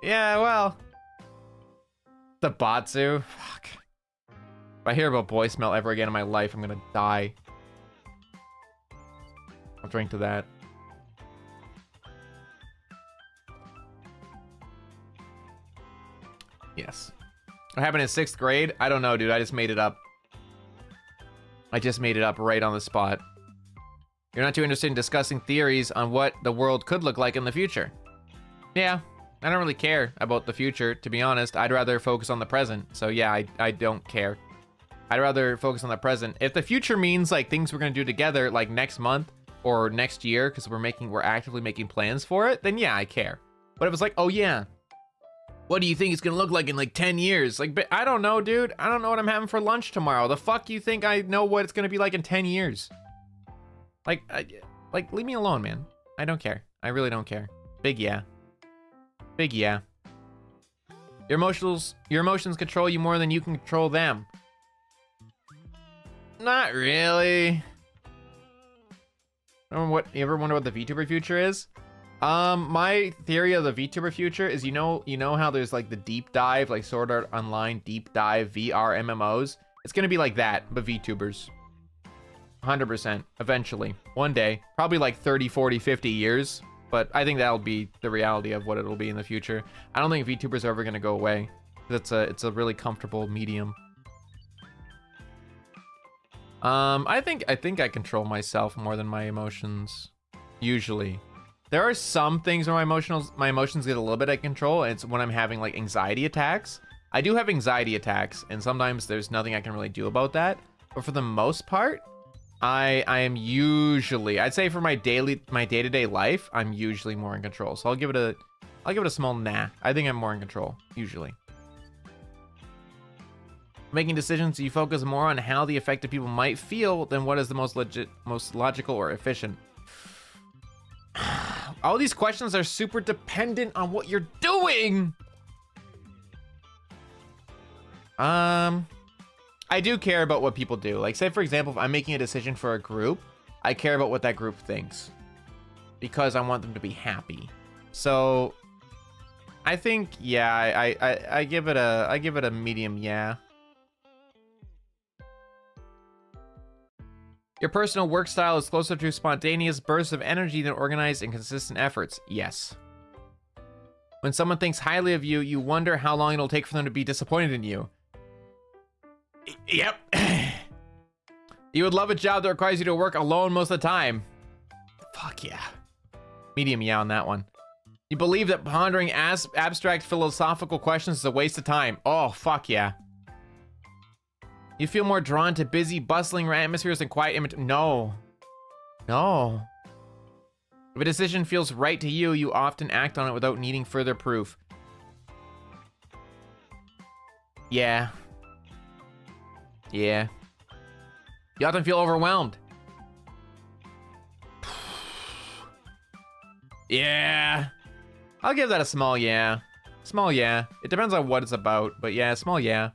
Yeah, well. The Batsu. Fuck. If I hear about boy smell ever again in my life, I'm gonna die. I'll drink to that. Yes. What happened in 6th grade? I don't know, dude. I just made it up. I just made it up right on the spot. You're not too interested in discussing theories on what the world could look like in the future. Yeah. I don't really care about the future, to be honest. I'd rather focus on the present. So yeah, I don't care. I'd rather focus on the present. If the future means like things we're gonna do together like next month or next year, because we're actively making plans for it, then yeah, I care. But if it's like, oh yeah, what do you think it's gonna look like in like 10 years? Like, but I don't know, dude. I don't know what I'm having for lunch tomorrow. The fuck you think I know what it's gonna be like in 10 years? Like, leave me alone, man. I don't care. I really don't care. Big yeah. Big yeah. Your emotions control you more than you can control them. Not really. You ever wonder what the VTuber future is? My theory of the VTuber future is, you know how there's like the deep dive, like Sword Art Online deep dive VR MMOs? It's gonna be like that, but VTubers. 100%, eventually. One day. Probably like 30, 40, 50 years. But I think that'll be the reality of what it'll be in the future. I don't think VTubers are ever gonna go away. It's a really comfortable medium. I think I control myself more than my emotions. Usually. There are some things where my emotions get a little bit out of control, and it's when I'm having like anxiety attacks. I do have anxiety attacks, and sometimes there's nothing I can really do about that. But for the most part, I am usually, I'd say for my day-to-day life, I'm usually more in control. So I'll give it a small nah. I think I'm more in control, usually. Making decisions, you focus more on how the affected people might feel than what is the most logical or efficient. All these questions are super dependent on what you're doing. I do care about what people do. Like, say for example, if I'm making a decision for a group, I care about what that group thinks because I want them to be happy. So I think, yeah, I give it a medium yeah. Your personal work style is closer to spontaneous bursts of energy than organized and consistent efforts. Yes. When someone thinks highly of you, you wonder how long it'll take for them to be disappointed in you. Yep. You would love a job that requires you to work alone most of the time. Fuck yeah. Medium yeah on that one. You believe that pondering abstract philosophical questions is a waste of time. Oh, fuck yeah. You feel more drawn to busy, bustling atmospheres than quiet No. No. If a decision feels right to you, you often act on it without needing further proof. Yeah. Yeah. You often feel overwhelmed. Yeah. I'll give that a small yeah. Small yeah. It depends on what it's about, but yeah, small yeah.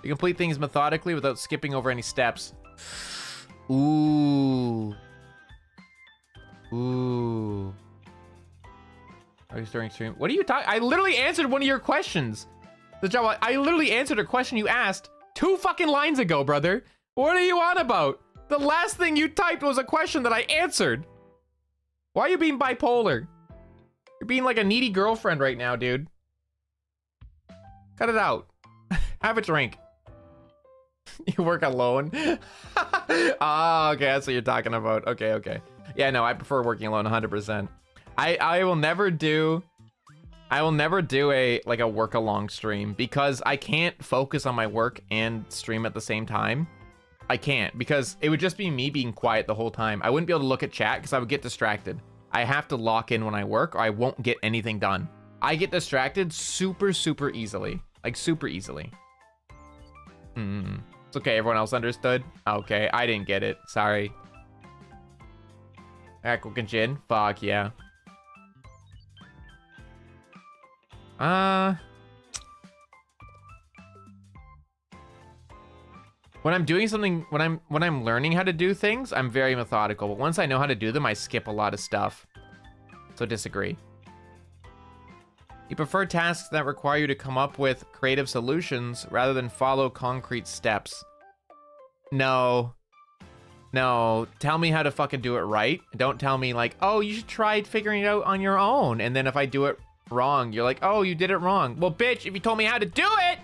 You complete things methodically without skipping over any steps. Ooh. Ooh. Are you starting stream? What are you talking? I literally answered one of your questions. The job. I literally answered a question you asked 2 fucking lines ago, brother. What are you on about? The last thing you typed was a question that I answered. Why are you being bipolar? You're being like a needy girlfriend right now, dude. Cut it out. Have a drink. You work alone? Oh, okay, that's what you're talking about. Okay. Yeah, no, I prefer working alone 100%. I will never do a work along stream because I can't focus on my work and stream at the same time. I can't, because it would just be me being quiet the whole time. I wouldn't be able to look at chat because I would get distracted. I have to lock in when I work or I won't get anything done. I get distracted super easily. Like super easily. It's okay, everyone else understood? Okay, I didn't get it. Sorry. Aquakin, fuck yeah. When I'm doing something, when I'm learning how to do things, I'm very methodical. But once I know how to do them, I skip a lot of stuff. So disagree. You prefer tasks that require you to come up with creative solutions rather than follow concrete steps. No. No, tell me how to fucking do it right. Don't tell me like, oh, you should try figuring it out on your own. And then if I do it wrong, you're like, oh, you did it wrong. Well, bitch, if you told me how to do it,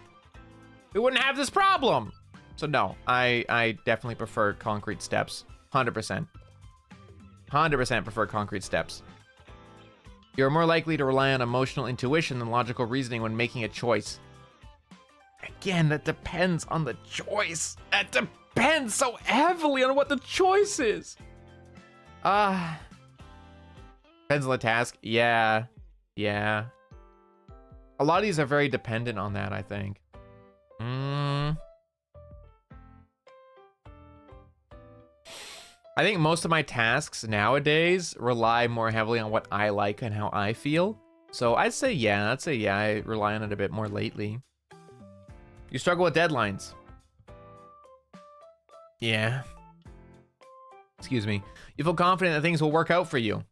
we wouldn't have this problem. So no, I definitely prefer concrete steps. 100%. 100% prefer concrete steps. You're more likely to rely on emotional intuition than logical reasoning when making a choice. Again, that depends on the choice. That depends so heavily on what the choice is. Depends on the task. Yeah. Yeah. A lot of these are very dependent on that, I think. I think most of my tasks nowadays rely more heavily on what I like and how I feel. So I'd say yeah, I rely on it a bit more lately. You struggle with deadlines. Yeah. Excuse me. You feel confident that things will work out for you.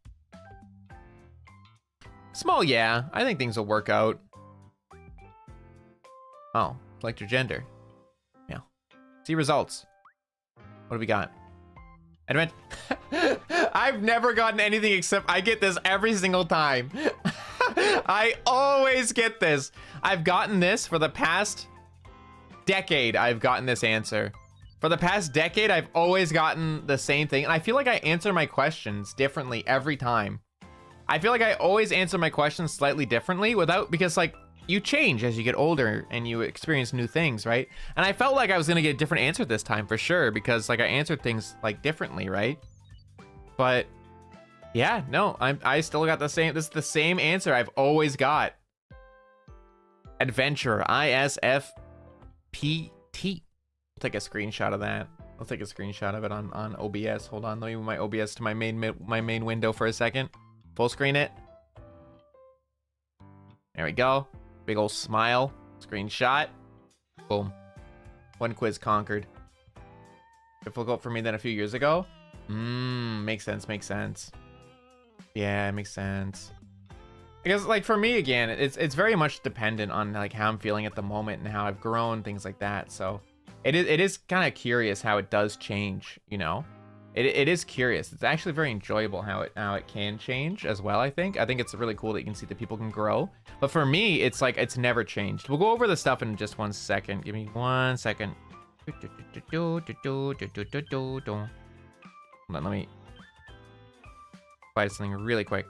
Small, yeah. I think things will work out. Oh, select your gender. Yeah. See results. What do we got? Advent. I've never gotten anything except I get this every single time. I always get this. I've gotten this for the past decade. I've gotten this answer. For the past decade, I've always gotten the same thing. And I feel like I answer my questions differently every time. I feel like I always answer my questions slightly differently because like you change as you get older and you experience new things, right? And I felt like I was gonna get a different answer this time for sure because like I answered things like differently, right? But yeah, no, I still got the same. This is the same answer I've always got. Adventurer, ISFPT. I'll take a screenshot of that. I'll take a screenshot of it on OBS. Hold on, let me move my OBS to my main window for a second. Full screen it. There we go. Big old smile. Screenshot. Boom. One quiz conquered. Difficult for me than a few years ago. Makes sense, makes sense. Yeah, it makes sense. Because like for me again, it's very much dependent on like how I'm feeling at the moment and how I've grown, things like that. So it is kind of curious how it does change, you know? It is curious. It's actually very enjoyable how it can change as well, I think. I think it's really cool that you can see that people can grow. But for me, it's like it's never changed. We'll go over the stuff in just 1 second. Give me 1 second. Hold on, let me find something really quick.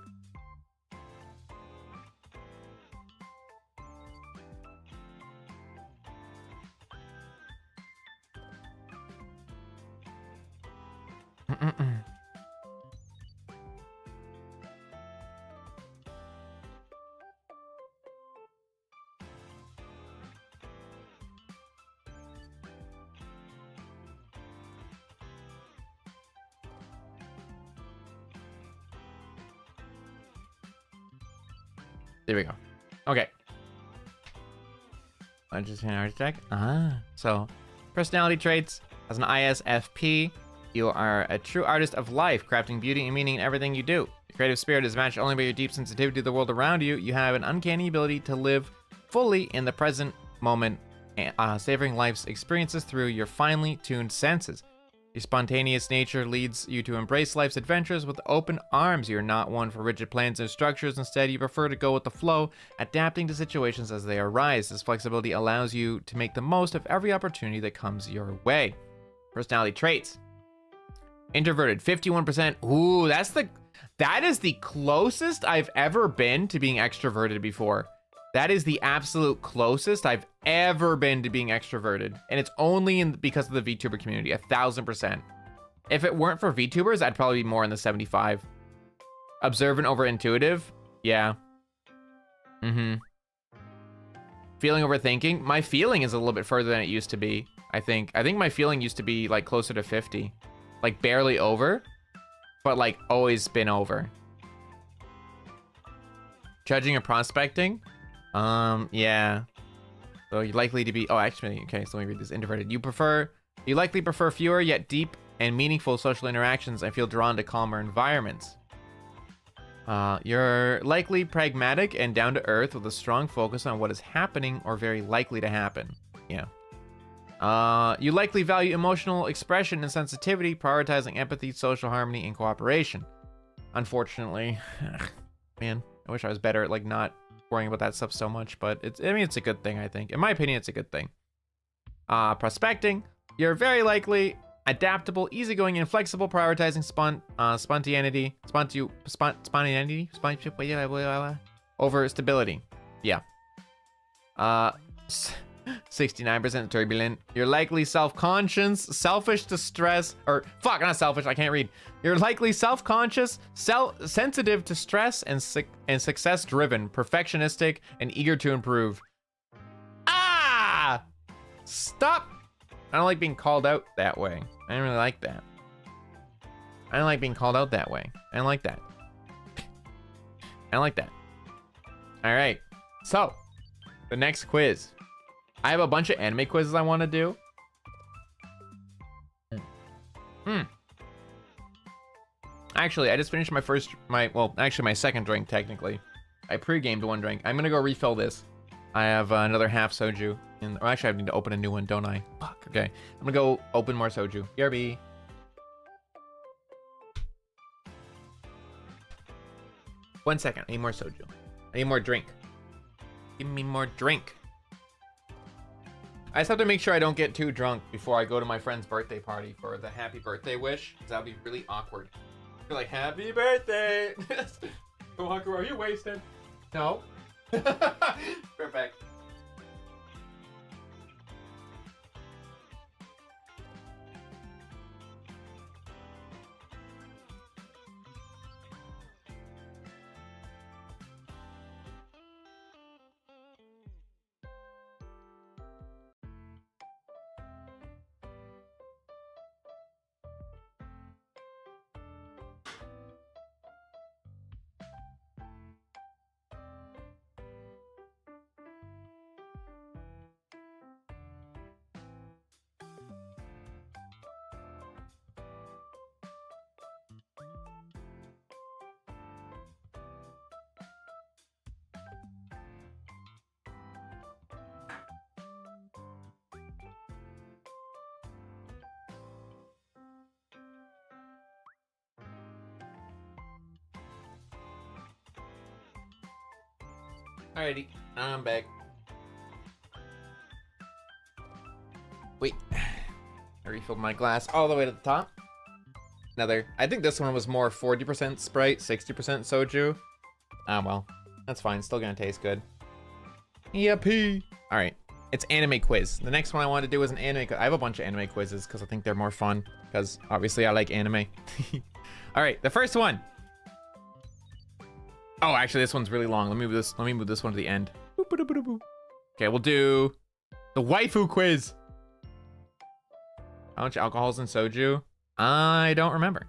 There we go. Okay. Interesting architect. So personality traits. As an ISFP, you are a true artist of life, crafting beauty and meaning in everything you do. Your creative spirit is matched only by your deep sensitivity to the world around you. You have an uncanny ability to live fully in the present moment, savoring life's experiences through your finely tuned senses. Your spontaneous nature leads you to embrace life's adventures with open arms. You're not one for rigid plans and structures. Instead, you prefer to go with the flow, adapting to situations as they arise. This flexibility allows you to make the most of every opportunity that comes your way. Personality traits. Introverted, 51%. Ooh, that is the closest I've ever been to being extroverted before. That is the absolute closest I've ever been to being extroverted. And it's only because of the VTuber community, 1000%. If it weren't for VTubers, I'd probably be more in the 75. Observant over intuitive, yeah. Feeling over thinking. My feeling is a little bit further than it used to be, I think. I think my feeling used to be like closer to 50. Like barely over, but like always been over. Judging or prospecting? Yeah. So you're likely to be, actually, okay, so let me read this. Introverted. You likely prefer fewer yet deep and meaningful social interactions and feel drawn to calmer environments. You're likely pragmatic and down to earth with a strong focus on what is happening or very likely to happen. Yeah. You likely value emotional expression and sensitivity, prioritizing empathy, social harmony, and cooperation. Unfortunately, man, I wish I was better at like not worrying about that stuff so much, but it's a good thing, I think. In my opinion, it's a good thing. Prospecting. You're very likely Adaptable, easygoing, and flexible, prioritizing spontaneity over stability. Yeah. 69% turbulent. You're likely self-conscious, selfish to stress, or fuck, not selfish, I can't read. You're likely self-conscious, sensitive to stress, and success-driven, perfectionistic, and eager to improve. Ah! Stop! I don't like being called out that way. I don't really like that. I don't like being called out that way. I don't like that. I don't like that. All right, so the next quiz. I have a bunch of anime quizzes I want to do. Actually, I just finished my my second drink, technically. I pre-gamed one drink. I'm gonna go refill this. I have another half soju. Or actually, I need to open a new one, don't I? Fuck, okay. I'm gonna go open more soju. BRB. One second, I need more soju. I need more drink. Give me more drink. I just have to make sure I don't get too drunk before I go to my friend's birthday party for the happy birthday wish. Because that would be really awkward. You're like, happy birthday! Kohaku, are you wasted? No. Perfect. Alrighty, I'm back. Wait, I refilled my glass all the way to the top. Another, I think this one was more 40% Sprite, 60% soju. Ah, well, that's fine, still gonna taste good. Yippee! Alright, it's anime quiz. The next one I want to do is an anime quiz. I have a bunch of anime quizzes because I think they're more fun, because obviously I like anime. Alright, the first one. Oh, actually, this one's really long. Let me move this one to the end. Okay, we'll do the waifu quiz. How much alcohol is in soju? I don't remember.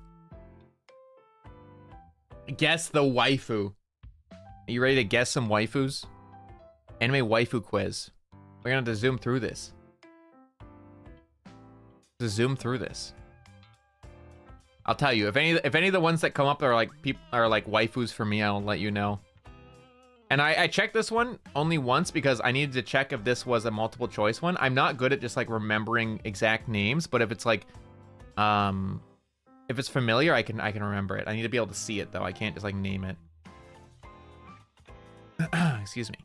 Guess the waifu. Are you ready to guess some waifus? Anime waifu quiz. We're gonna have to zoom through this. I'll tell you, if any of the ones that come up are like waifus for me, I'll let you know. And I checked this one only once because I needed to check if this was a multiple choice one. I'm not good at just like remembering exact names, but if it's like if it's familiar, I can remember it. I need to be able to see it though. I can't just like name it. Excuse me.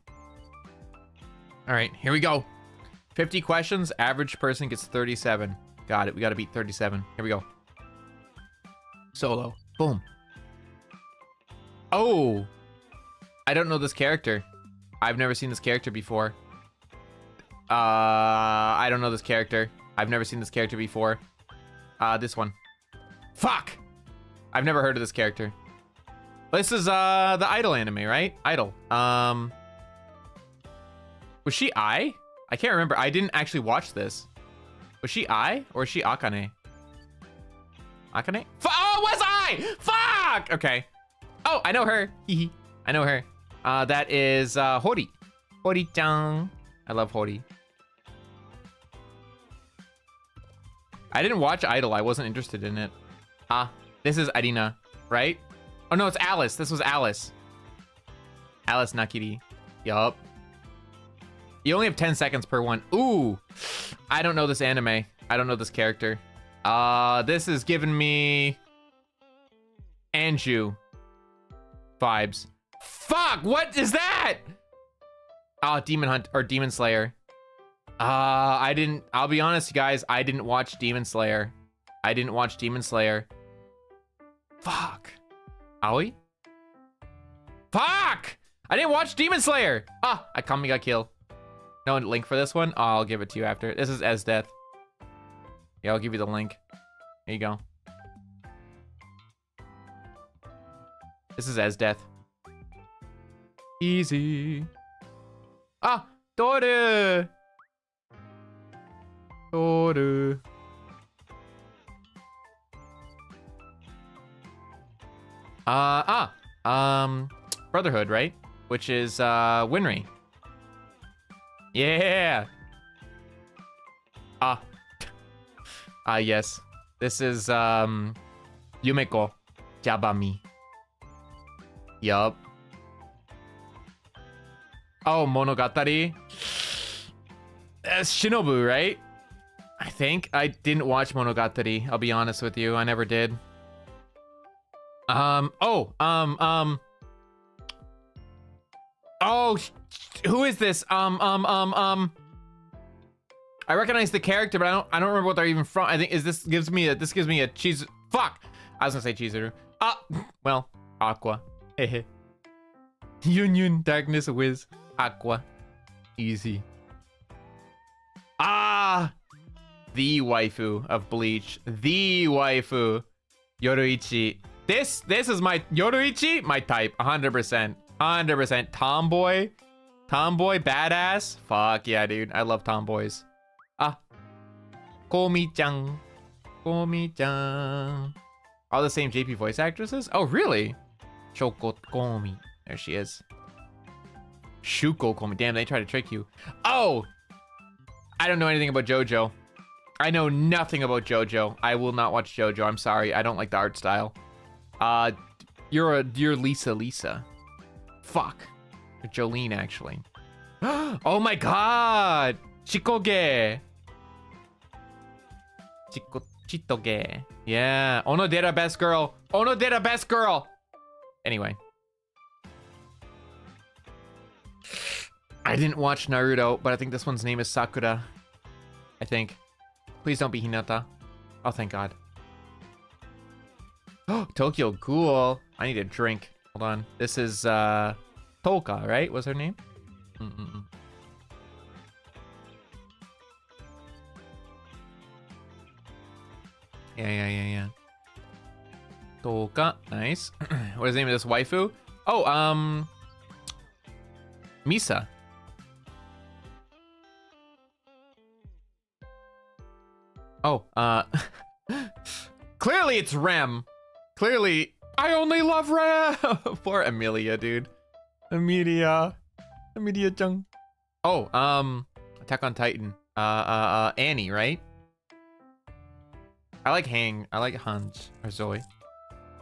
All right, here we go. 50 questions, average person gets 37. Got it, we gotta beat 37. Here we go. Solo. Boom. Oh, I don't know this character. I've never seen this character before. I don't know this character. I've never seen this character before. This one. Fuck! I've never heard of this character. This is the Idol anime, right? Idol. Was she I can't remember. I didn't actually watch this. Was she I or is she Akane? Akane? Oh, was I? Fuck! Okay. Oh, I know her. I know her. That is Hori. Hori-chan. I love Hori. I didn't watch Idol. I wasn't interested in it. This is Arina, right? Oh no, it's Alice. This was Alice. Alice Nakiri. Yup. You only have 10 seconds per one. Ooh. I don't know this anime. I don't know this character. This is giving me Anju vibes. Fuck, what is that? Demon Hunt or Demon Slayer. I'll be honest, you guys, I didn't watch Demon Slayer. I didn't watch Demon Slayer. Fuck. Aoi? Fuck! I didn't watch Demon Slayer! Ah, I Kami got killed. No link for this one? Oh, I'll give it to you after. This is Death. Yeah, I'll give you the link. There you go. This is Death. Easy. Ah! Toru! Toru. Brotherhood, right? Which is, Winry. Yeah! Yes. This is, Yumeko Jabami. Yup. Oh, Monogatari. That's Shinobu, right? I think. I didn't watch Monogatari. I'll be honest with you. I never did. Oh, who is this? I recognize the character, but I don't remember what they're even from. I think this gives me a cheese. Fuck! I was gonna say Chizuru. Well, Aqua. Hehe. Union, Darkness, Wiz, Aqua. Easy. The waifu of Bleach. The waifu. Yoruichi. This is my Yoruichi, my type. 100%. 100%. Tomboy. Tomboy, badass. Fuck yeah, dude. I love tomboys. Komi-chan. Komi-chan. All the same JP voice actresses? Oh, really? Shoko Komi. There she is. Shuko Komi. Damn, they try to trick you. Oh! I don't know anything about JoJo. I know nothing about JoJo. I will not watch JoJo. I'm sorry. I don't like the art style. You're Lisa. Fuck. You're Jolene, actually. Oh my god! Chikoge. Chitoge. Yeah. Onodera best girl. Onodera best girl. Anyway. I didn't watch Naruto, but I think this one's name is Sakura. I think. Please don't be Hinata. Oh, thank God. Oh, Tokyo Ghoul. I need a drink. Hold on. This is, Toka, right? What's her name? Yeah. Toka. Nice. What is the name of this waifu? Oh, Misa. Oh, clearly it's Rem. Clearly, I only love Rem. Poor Amelia, dude. Amelia-chung. Oh, Attack on Titan. Annie, right? I like Hang. I like Hans or Zoe.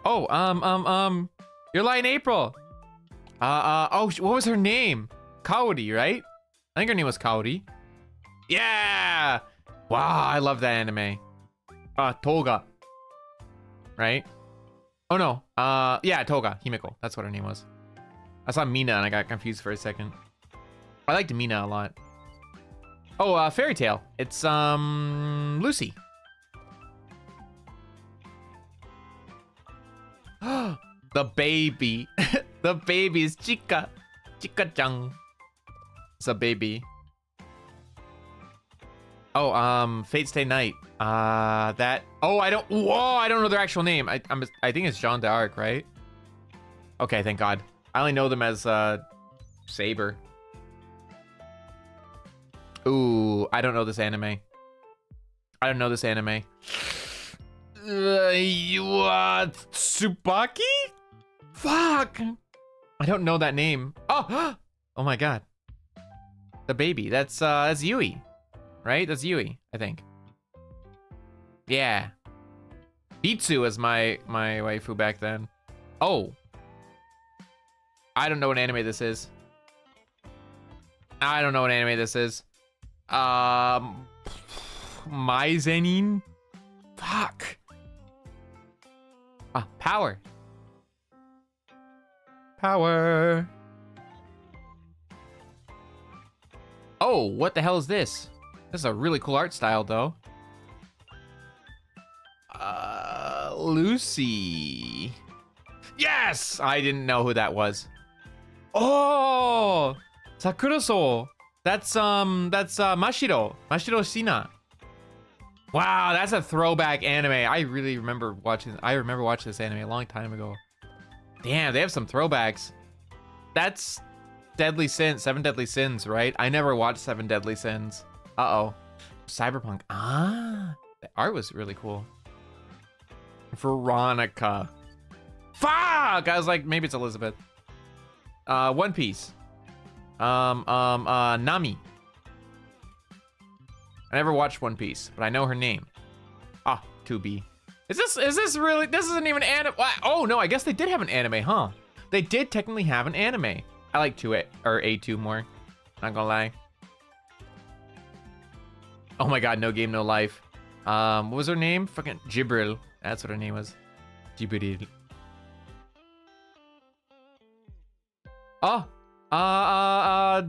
Oh, Your Lie in April. Oh, what was her name? Kaori, right? I think her name was Kaori. Yeah. Wow, I love that anime. Toga. Right? Oh no. Yeah, Toga. Himeko. That's what her name was. I saw Mina and I got confused for a second. I liked Mina a lot. Oh, Fairy Tail. It's, Lucy. The baby. The baby is Chika. Chika-chan. It's a baby. Oh, Fate Stay Night. That. Oh, I don't know their actual name. I think it's Jeanne d'Arc, right? Okay, thank God. I only know them as Saber. Ooh, I don't know this anime. Tsubaki? Fuck. I don't know that name. Oh, oh my God. The baby. That's Yui. Right? That's Yui, I think. Yeah. Bitsu was my waifu back then. Oh. I don't know what anime this is. Maizenin? Fuck. Power. Oh, what the hell is this? This is a really cool art style, though. Lucy. Yes! I didn't know who that was. Oh! Sakura-so. That's Mashiro. Mashiro Shina. Wow, that's a throwback anime. I remember watching this anime a long time ago. Damn, they have some throwbacks. That's Deadly Sins, 7 Deadly Sins, right? I never watched 7 Deadly Sins. Uh-oh. Cyberpunk. Ah, the art was really cool. Veronica. Fuck! I was like, maybe it's Elizabeth. One Piece. Nami. I never watched One Piece, but I know her name. Ah, 2B. Is this really, this isn't even anime. Oh no, I guess they did have an anime, huh? They did technically have an anime. I like A2 more, not gonna lie. Oh my God, No Game, No Life. What was her name? Fucking Jibril. That's what her name was. Jibril. Oh,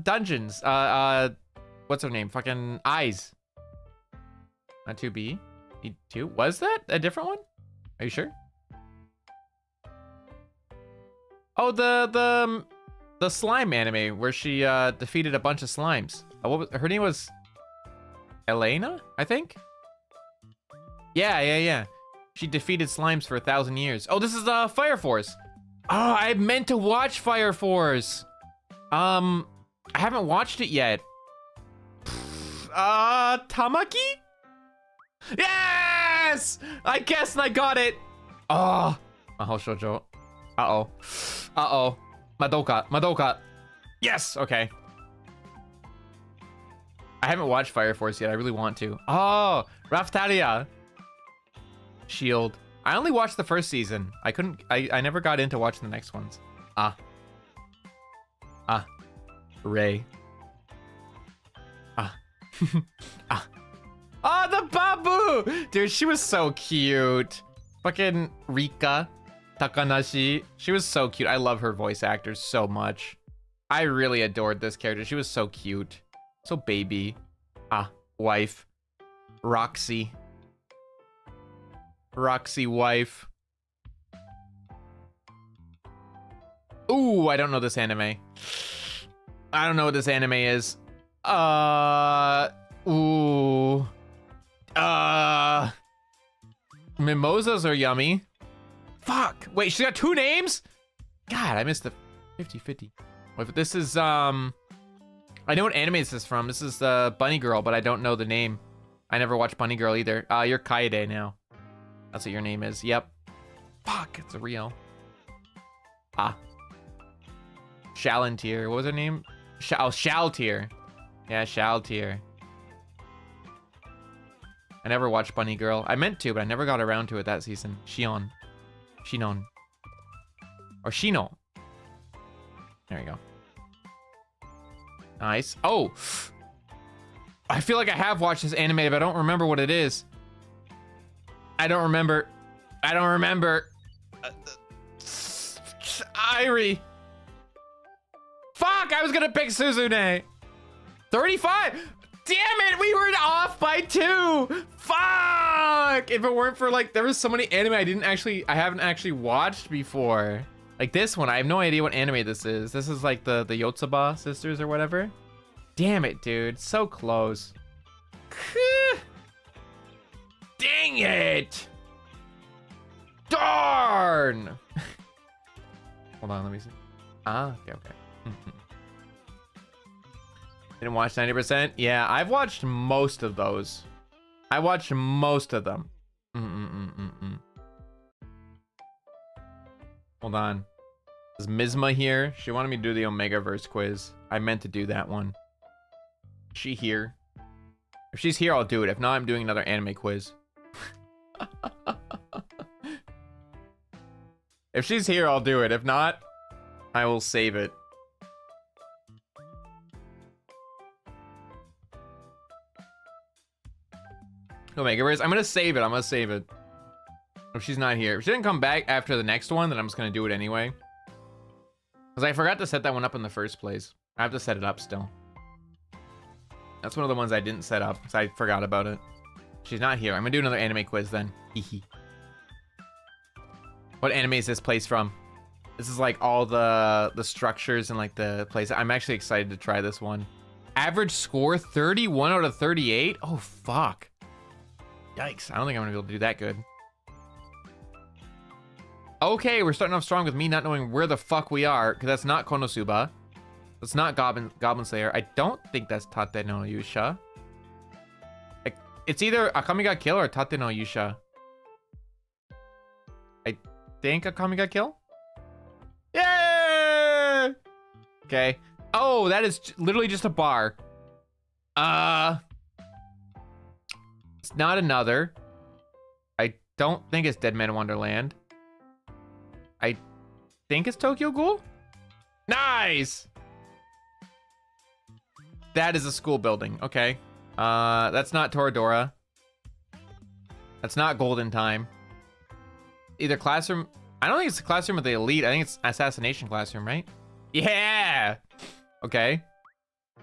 Dungeons. What's her name? Fucking Eyes. Not 2B. E2. Was that a different one? Are you sure? Oh, the slime anime where she defeated a bunch of slimes. What was her name? Was Elena, I think. Yeah. She defeated slimes for 1,000 years. Oh, this is Fire Force. Oh, I meant to watch Fire Force. I haven't watched it yet. Tamaki? Yes! I guessed and I got it. Oh, Mahou Shoujo. Uh-oh. Madoka. Yes, okay. I haven't watched Fire Force yet. I really want to. Oh, Raftalia. Shield. I only watched the first season. I never got into watching the next ones. Ray. Oh, the Babu! Dude, she was so cute. Fucking Rika Takanashi. She was so cute. I love her voice actors so much. I really adored this character. She was so cute. So baby. Wife. Roxy. Roxy wife. Ooh, I don't know this anime. I don't know what this anime is. Ooh. Mimosas are yummy. Fuck. Wait, she got 2 names? God, I missed the 50-50. Wait, but this is, I know what anime this is from. This is Bunny Girl, but I don't know the name. I never watched Bunny Girl either. You're Kaede now. That's what your name is. Yep. Fuck, it's a Rio. Shalantier. What was her name? Shaltier. Yeah, Shaltier. I never watched Bunny Girl. I meant to, but I never got around to it that season. Shinon. Or Shino. There you go. Nice. Oh! I feel like I have watched this anime, but I don't remember what it is. I don't remember. Irie. Fuck, I was gonna pick Suzune. 35? Damn it, we were off by 2. Fuck! If it weren't for like, there was so many anime I haven't actually watched before. Like this one, I have no idea what anime this is. This is like the Yotsuba sisters or whatever. Damn it, dude, so close. Dang it! Darn! Hold on, let me see. Okay. Didn't watch 90%? Yeah, I've watched most of those. I watched most of them. Hold on. Is Mizma here? She wanted me to do the Omegaverse quiz. I meant to do that one. Is she here? If she's here, I'll do it. If not, I'm doing another anime quiz. If she's here, I'll do it. If not, I will save it. Omegaverse. I'm gonna save it. If she's not here. If she didn't come back after the next one, then I'm just gonna do it anyway. Because I forgot to set that one up in the first place. I have to set it up still. That's one of the ones I didn't set up because I forgot about it. She's not here. I'm gonna do another anime quiz then. What anime is this place from? This is like all the structures and like the place. I'm actually excited to try this one. Average score 31 out of 38. Oh fuck. Yikes. I don't think I'm gonna be able to do that good. Okay, we're starting off strong with me not knowing where the fuck we are, because that's not Konosuba. That's not Goblin Slayer. I don't think that's Tate no Yusha. It's either Akami ga Kill or Tate no Yusha. I think Akami ga Kill? Yeah! Okay. Oh, that is literally just a bar. It's not another. I don't think it's Dead Man Wonderland. I think it's Tokyo Ghoul. Nice! That is a school building. Okay. That's not Toradora. That's not Golden Time. Either classroom. I don't think it's the classroom of the elite. I think it's assassination classroom, right? Yeah! Okay.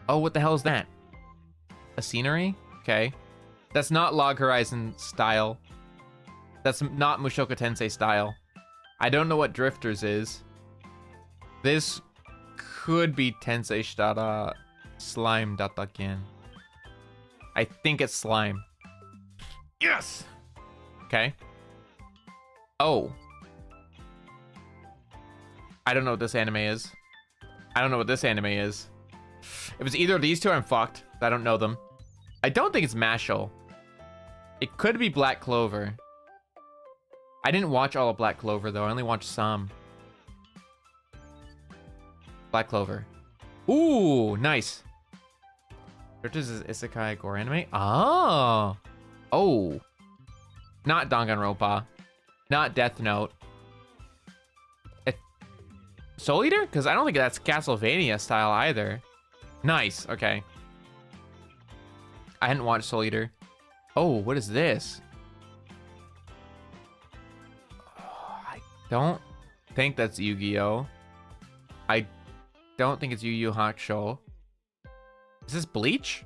Oh, what the hell is that? A scenery? Okay. That's not Log Horizon style. That's not Mushoku Tensei style. I don't know what Drifters is. This could be Tensei Shitara Slime Dataken. I think it's Slime. Yes! Okay. Oh. I don't know what this anime is. I don't know what this anime is. If it's either of these two, I'm fucked. I don't know them. I don't think it's Mashle. It could be Black Clover. I didn't watch all of Black Clover, though. I only watched some. Black Clover. Ooh, nice. Drifters is Isekai Gore anime? Oh. Oh. Not Danganronpa. Not Death Note. Soul Eater? Because I don't think that's Castlevania style either. Nice. Okay. I hadn't watched Soul Eater. Oh, what is this? I don't think that's Yu-Gi-Oh! I don't think it's Yu Yu Hakusho. Is this Bleach?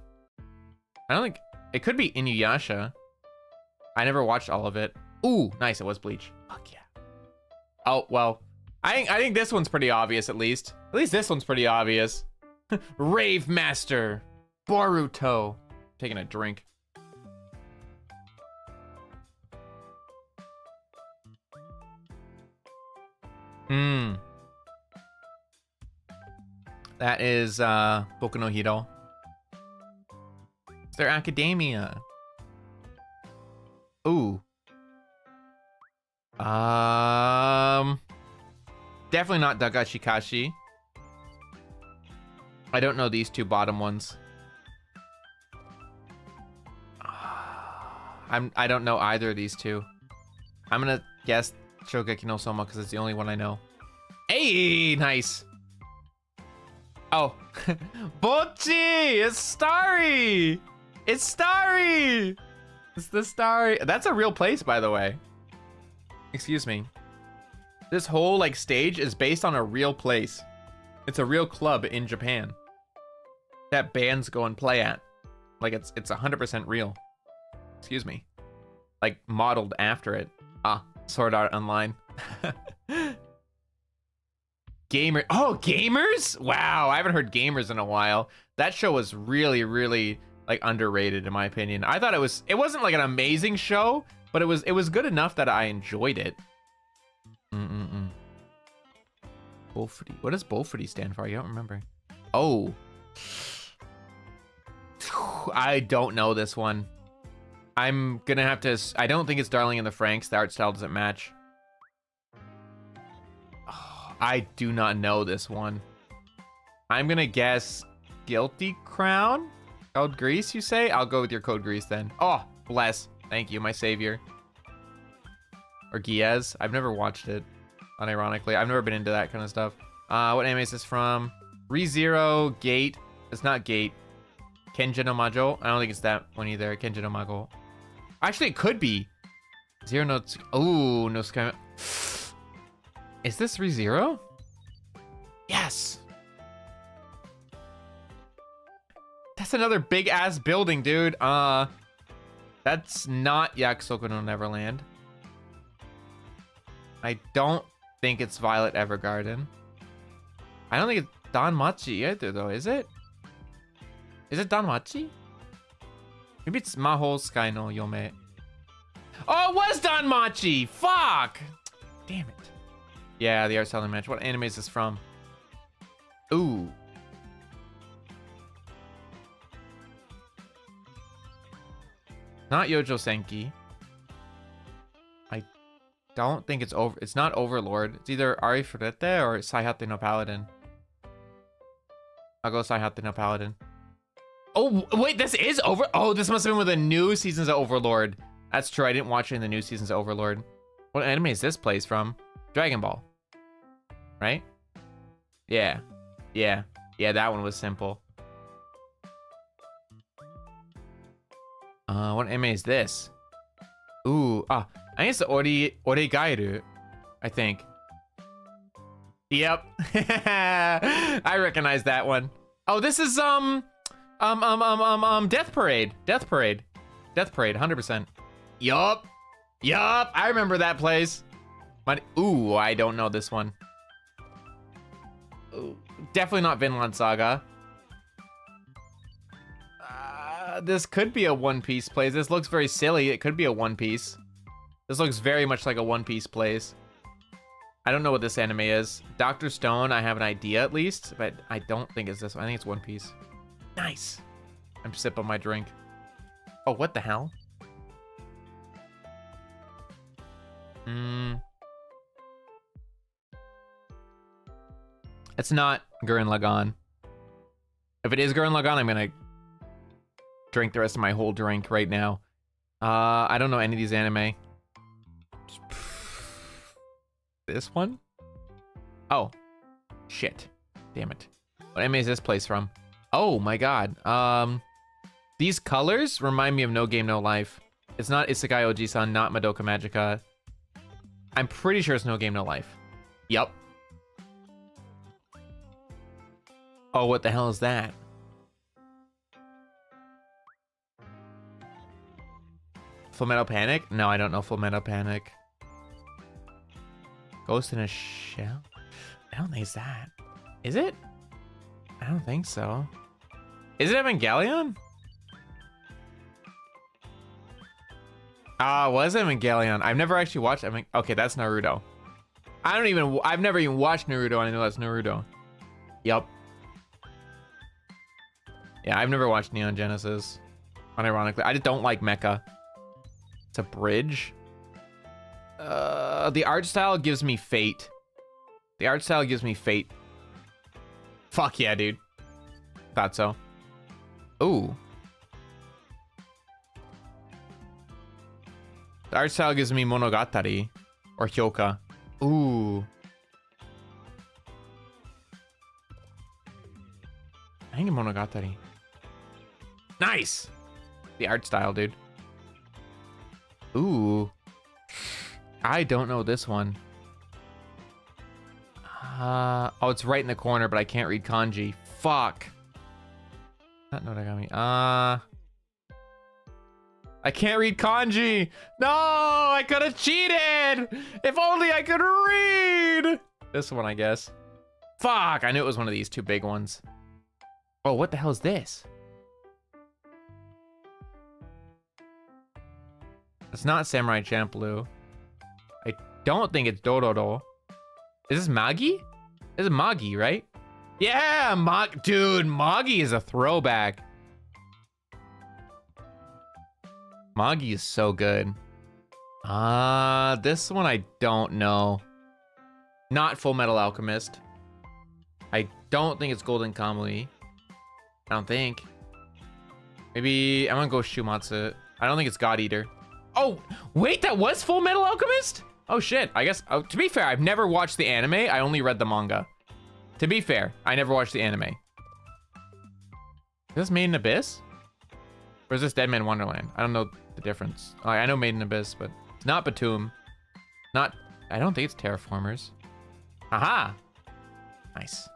I don't think... It could be Inuyasha. I never watched all of it. Ooh, nice. It was Bleach. Fuck yeah. Oh, well. I think this one's pretty obvious, at least. At least this one's pretty obvious. Rave Master. Boruto. Taking a drink. That is Boku no Hero. It's their academia. Ooh. Definitely not Dagashi Kashi. I don't know these two bottom ones. I don't know either of these two. I'm gonna guess Shogeki no Soma because it's the only one I know. Hey, nice. Oh, Bocchi! It's Starry! It's Starry! It's the Starry. That's a real place, by the way. Excuse me. This whole like stage is based on a real place. It's a real club in Japan that bands go and play at. Like it's 100% real. Excuse me. Like modeled after it. Ah, Sword Art Online. Gamer. Oh, Gamers? Wow, I haven't heard Gamers in a while. That show was really, really like underrated in my opinion. I thought it wasn't like an amazing show, but it was good enough that I enjoyed it. Bolfrey. What does Bolfrey stand for? I don't remember. Oh. I don't know this one. I'm gonna have to... I don't think it's Darling in the Franxx. The art style doesn't match. Oh, I do not know this one. I'm gonna guess Guilty Crown? Code Grease, you say? I'll go with your Code Grease then. Oh, bless. Thank you, my savior. Or Giaz. I've never watched it. Unironically, I've never been into that kind of stuff. What anime is this from? ReZero, Gate. It's not Gate. Kenja no Majo. I don't think it's that one either. Kenja no Mago. Actually, it could be. Zero no... Oh, no Sky... Is this ReZero? Yes! That's another big-ass building, dude. That's not Yakusoku no Neverland. I don't think it's Violet Evergarden. I don't think it's Danmachi either, though, is it? Is it Danmachi? Maybe it's Maho Sky no Yome. Oh, it was Danmachi! Fuck! Damn it. Yeah, the art style match. What anime is this from? Ooh. Not Yojo Senki. I don't think it's over. It's not Overlord. It's either Ari Furete or Saihate no Paladin. I'll go Saihate no Paladin. Oh, wait, this is over. Oh, this must have been with the new seasons of Overlord. That's true. I didn't watch it in the new seasons of Overlord. What anime is this place from? Dragon Ball. Right? Yeah. Yeah. Yeah, that one was simple. What anime is this? Ooh, I think it's the Origairu, I think. Yep. I recognize that one. Oh, this is Death Parade. Death Parade, 100%. Yup. I remember that place. Ooh, I don't know this one. Ooh, definitely not Vinland Saga. This could be a One Piece place. This looks very silly. It could be a One Piece. This looks very much like a One Piece place. I don't know what this anime is. Dr. Stone, I have an idea at least, but I don't think it's this one. I think it's One Piece. Nice. I'm sipping my drink. Oh, what the hell? It's not Gurren Lagann. If it is Gurren Lagann, I'm gonna drink the rest of my whole drink right now. I don't know any of these anime. This one? Oh, shit. Damn it. What anime is this place from? Oh my god. These colors remind me of No Game No Life. It's not Isekai Oji-san, not Madoka Magica. I'm pretty sure it's No Game No Life. Yup. Oh, what the hell is that? Fullmetal Panic? No, I don't know Fullmetal Panic. Ghost in a Shell? I don't think it's that. Is it? I don't think so. Is it Evangelion? Was Evangelion? I've never actually watched okay, that's Naruto. I've never even watched Naruto and I know that's Naruto. Yup. Yeah, I've never watched Neon Genesis. Unironically, I just don't like mecha. It's a bridge. The art style gives me Fate. The art style gives me Fate. Fuck yeah, dude. Thought so. Ooh. The art style gives me Monogatari or Hyoka. Ooh. I think Monogatari. Nice. The art style, dude. Ooh. I don't know this one. Oh, it's right in the corner, but I can't read kanji. Fuck. Not Noragami. I can't read kanji. No, I could have cheated. If only I could read. This one, I guess. Fuck, I knew it was one of these two big ones. Oh, what the hell is this? It's not Samurai Champloo. I don't think it's Dororo. Is this Magi? This is Magi, right? Yeah, dude, Magi is a throwback. Magi is so good. This one I don't know. Not Full Metal Alchemist. I don't think it's Golden Kamuy. I don't think. Maybe I'm gonna go Shumatsu. I don't think it's God Eater. Oh, wait, that was Full Metal Alchemist? Oh shit, I guess, to be fair, I've never watched the anime. I only read the manga. To be fair, I never watched the anime. Is this Made in Abyss? Or is this Dead Man Wonderland? I don't know the difference. I know Made in Abyss, but it's not Batum. I don't think it's Terraformers. Aha! Nice.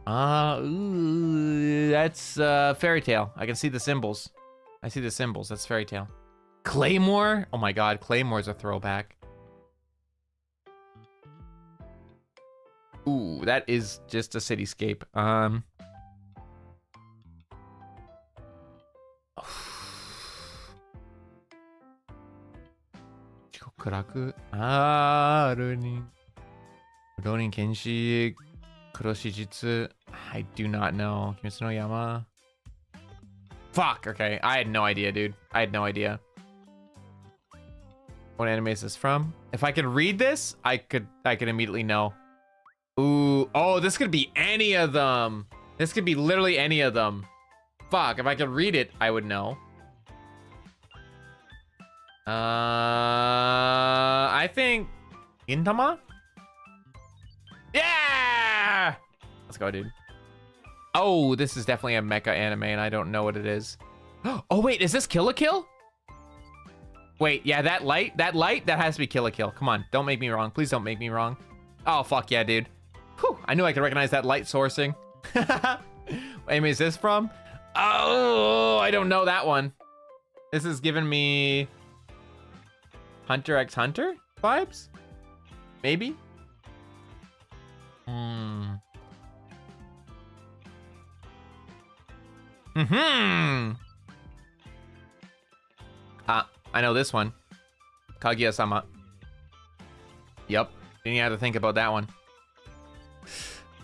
Ooh, that's Fairy Tail. I can see the symbols. I see the symbols. That's Fairy Tail. Claymore? Oh my god, Claymore's a throwback. Ooh, that is just a cityscape. Kohaku. Ronin Kenshi. Kuroshijutsu. I do not know. Kimetsu no Yama. Fuck. Okay, I had no idea, dude. I had no idea. What anime is this from? If I could read this, I could immediately know. Ooh, oh, this could be any of them. This could be literally any of them. Fuck, if I could read it, I would know. I think Gintama? Yeah! Let's go, dude. Oh, this is definitely a mecha anime and I don't know what it is. Oh, wait, is this Kill la Kill? Wait, yeah, that light, that has to be Kill la Kill. Come on, don't make me wrong. Please don't make me wrong. Oh, fuck yeah, dude. Whew, I knew I could recognize that light sourcing. What anime is this from? Oh, I don't know that one. This is giving me Hunter x Hunter vibes? Maybe? I know this one. Kaguya-sama. Yup. Didn't even have to think about that one.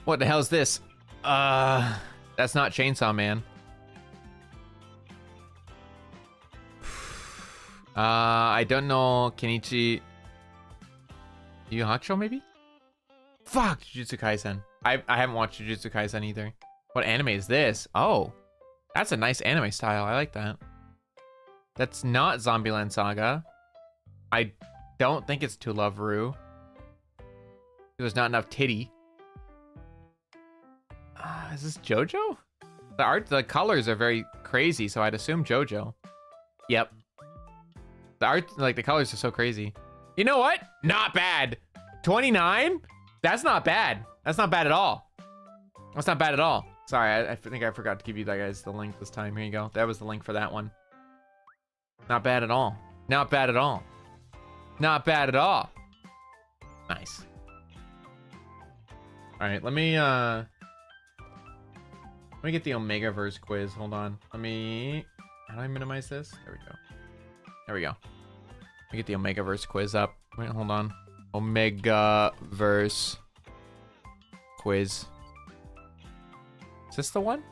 What the hell is this? That's not Chainsaw Man. I don't know. Kenichi Yu Yu Hakusho, maybe? Fuck! Jujutsu Kaisen. I haven't watched Jujutsu Kaisen either. What anime is this? Oh. That's a nice anime style. I like that. That's not Zombieland Saga. I don't think it's To Love Ru. There's not enough titty. Is this JoJo? The colors are very crazy, so I'd assume JoJo. Yep. The art, like the colors are so crazy. You know what? Not bad. 29? That's not bad. That's not bad at all. That's not bad at all. Sorry, I think I forgot to give you guys the link this time. Here you go. That was the link for that one. Not bad at all. Not bad at all. Not bad at all. Nice. All right, let me get the Omegaverse quiz. Hold on. How do I minimize this? There we go. There we go. Let me get the Omegaverse quiz up. Wait, hold on. Omegaverse quiz. Is this the one?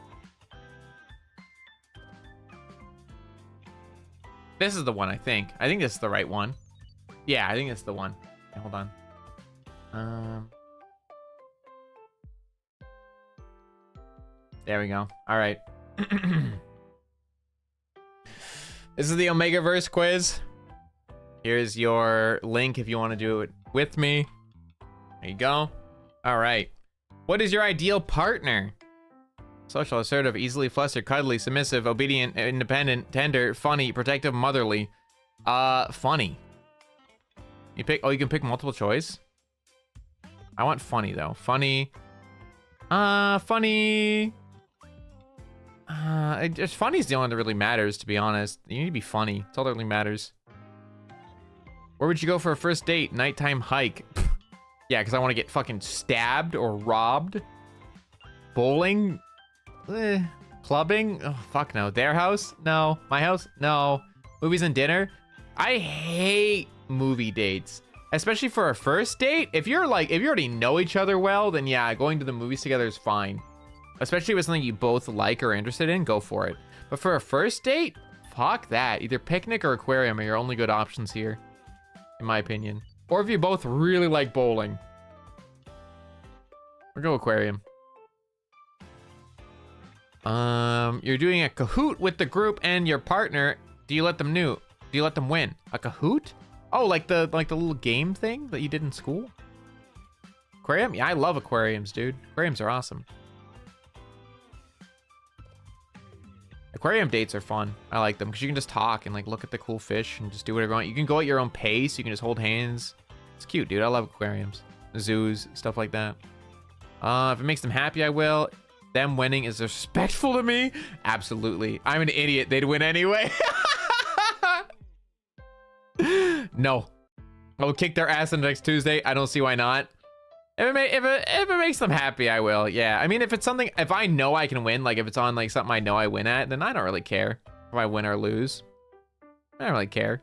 This is the one, I think. I think this is the right one. Yeah, I think it's the one. Okay, hold on. There we go. All right. This is the Omegaverse quiz. Here's your link if you want to do it with me. There you go. All right. What is your ideal partner? Social, assertive, easily flustered, cuddly, submissive, obedient, independent, tender, funny, protective, motherly. Funny. You pick. Oh, you can pick multiple choice. I want funny though. Funny. Funny. Just funny is the only one that really matters, to be honest. You need to be funny. That's all that really matters. Where would you go for a first date? Nighttime hike. Yeah, because I want to get fucking stabbed or robbed. Bowling. Clubbing? Oh, fuck no. Their house? No. My house? No. Movies and dinner? I hate movie dates. Especially for a first date. If you already know each other well, then yeah, going to the movies together is fine. Especially if it's something you both like or are interested in, go for it. But for a first date, fuck that. Either picnic or aquarium are your only good options here, in my opinion. Or if you both really like bowling, or go aquarium. You're doing a Kahoot with the group and your partner. Do you let them know? Do you let them win? A Kahoot? Oh, like the little game thing that you did in school? Aquarium? Yeah, I love aquariums, dude. Aquariums are awesome. Aquarium dates are fun. I like them because you can just talk and like look at the cool fish and just do whatever you want. You can go at your own pace. You can just hold hands. It's cute, dude. I love aquariums, zoos, stuff like that. If it makes them happy, I will. Them winning is respectful to me. Absolutely. I'm an idiot. They'd win anyway. No. I will kick their ass on next Tuesday. I don't see why not. If it makes them happy, I will. Yeah, I mean, if it's something, if I know I can win, like if it's on like something I know I win at, then I don't really care if I win or lose. I don't really care.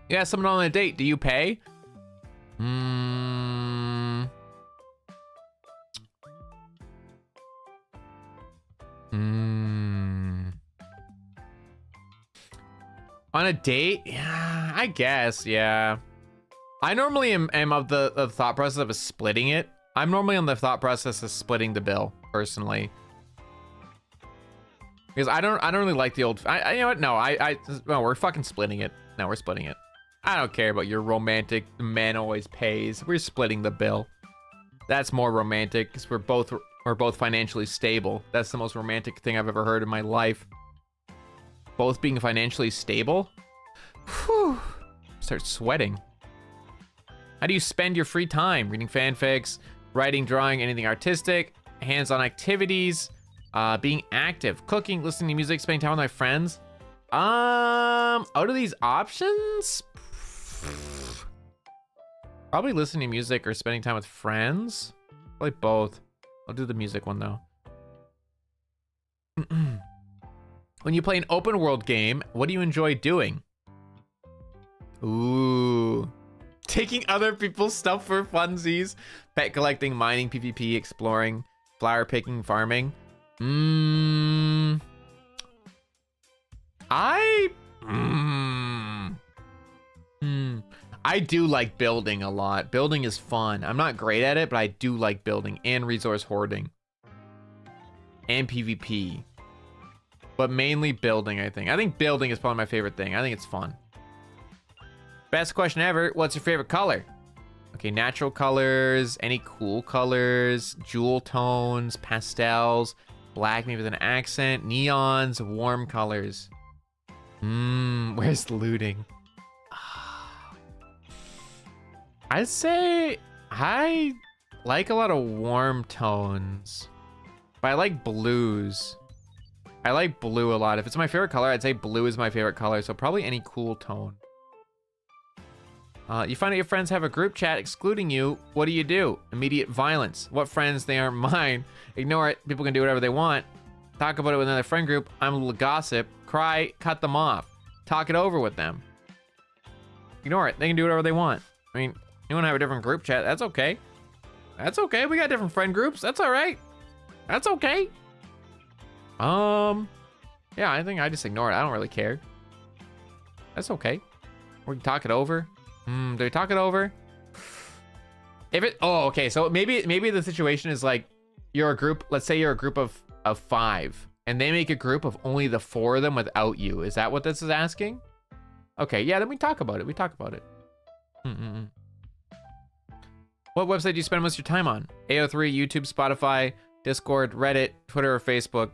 You ask someone on a date, do you pay? On a date? Yeah, I guess, yeah. I normally am of the thought process of splitting it. I'm normally on the thought process of splitting the bill, personally. Because I don't really like the old, you know what? No, we're fucking splitting it. No, we're splitting it. I don't care about your romantic, the man always pays. We're splitting the bill. That's more romantic because we're both financially stable. That's the most romantic thing I've ever heard in my life. Both being financially stable? Whew. Start sweating. How do you spend your free time? Reading fanfics, writing, drawing, anything artistic, hands-on activities, being active, cooking, listening to music, spending time with my friends. Out of these options, probably listening to music or spending time with friends. Probably both. I'll do the music one though. When you play an open world game, what do you enjoy doing? Ooh. Taking other people's stuff for funsies. Pet collecting, mining, PvP, exploring, flower picking, farming. I do like building a lot. Building is fun. I'm not great at it, but I do like building and resource hoarding. And PvP. But mainly building, I think. I think building is probably my favorite thing. I think it's fun. Best question ever. What's your favorite color? Okay, natural colors, any cool colors, jewel tones, pastels, black maybe with an accent, neons, warm colors. Where's looting? I'd say I like a lot of warm tones, but I like blues. I like blue a lot. If it's my favorite color, I'd say blue is my favorite color, so probably any cool tone. You find out your friends have a group chat excluding you. What do? Immediate violence. What friends? They aren't mine. Ignore it. People can do whatever they want. Talk about it with another friend group. I'm a little gossip. Cry. Cut them off. Talk it over with them. Ignore it. They can do whatever they want. I mean, you want to have a different group chat? That's okay. That's okay. We got different friend groups. That's all right. That's okay. Yeah, I think I just ignore it. I don't really care. That's okay. We can talk it over. Do we talk it over? If it, oh, okay. So maybe the situation is like you're a group. Let's say you're a group of 5, and they make a group of only the 4 of them without you. Is that what this is asking? Okay, yeah. Then we talk about it. We talk about it. What website do you spend most of your time on? AO3, YouTube, Spotify, Discord, Reddit, Twitter, or Facebook,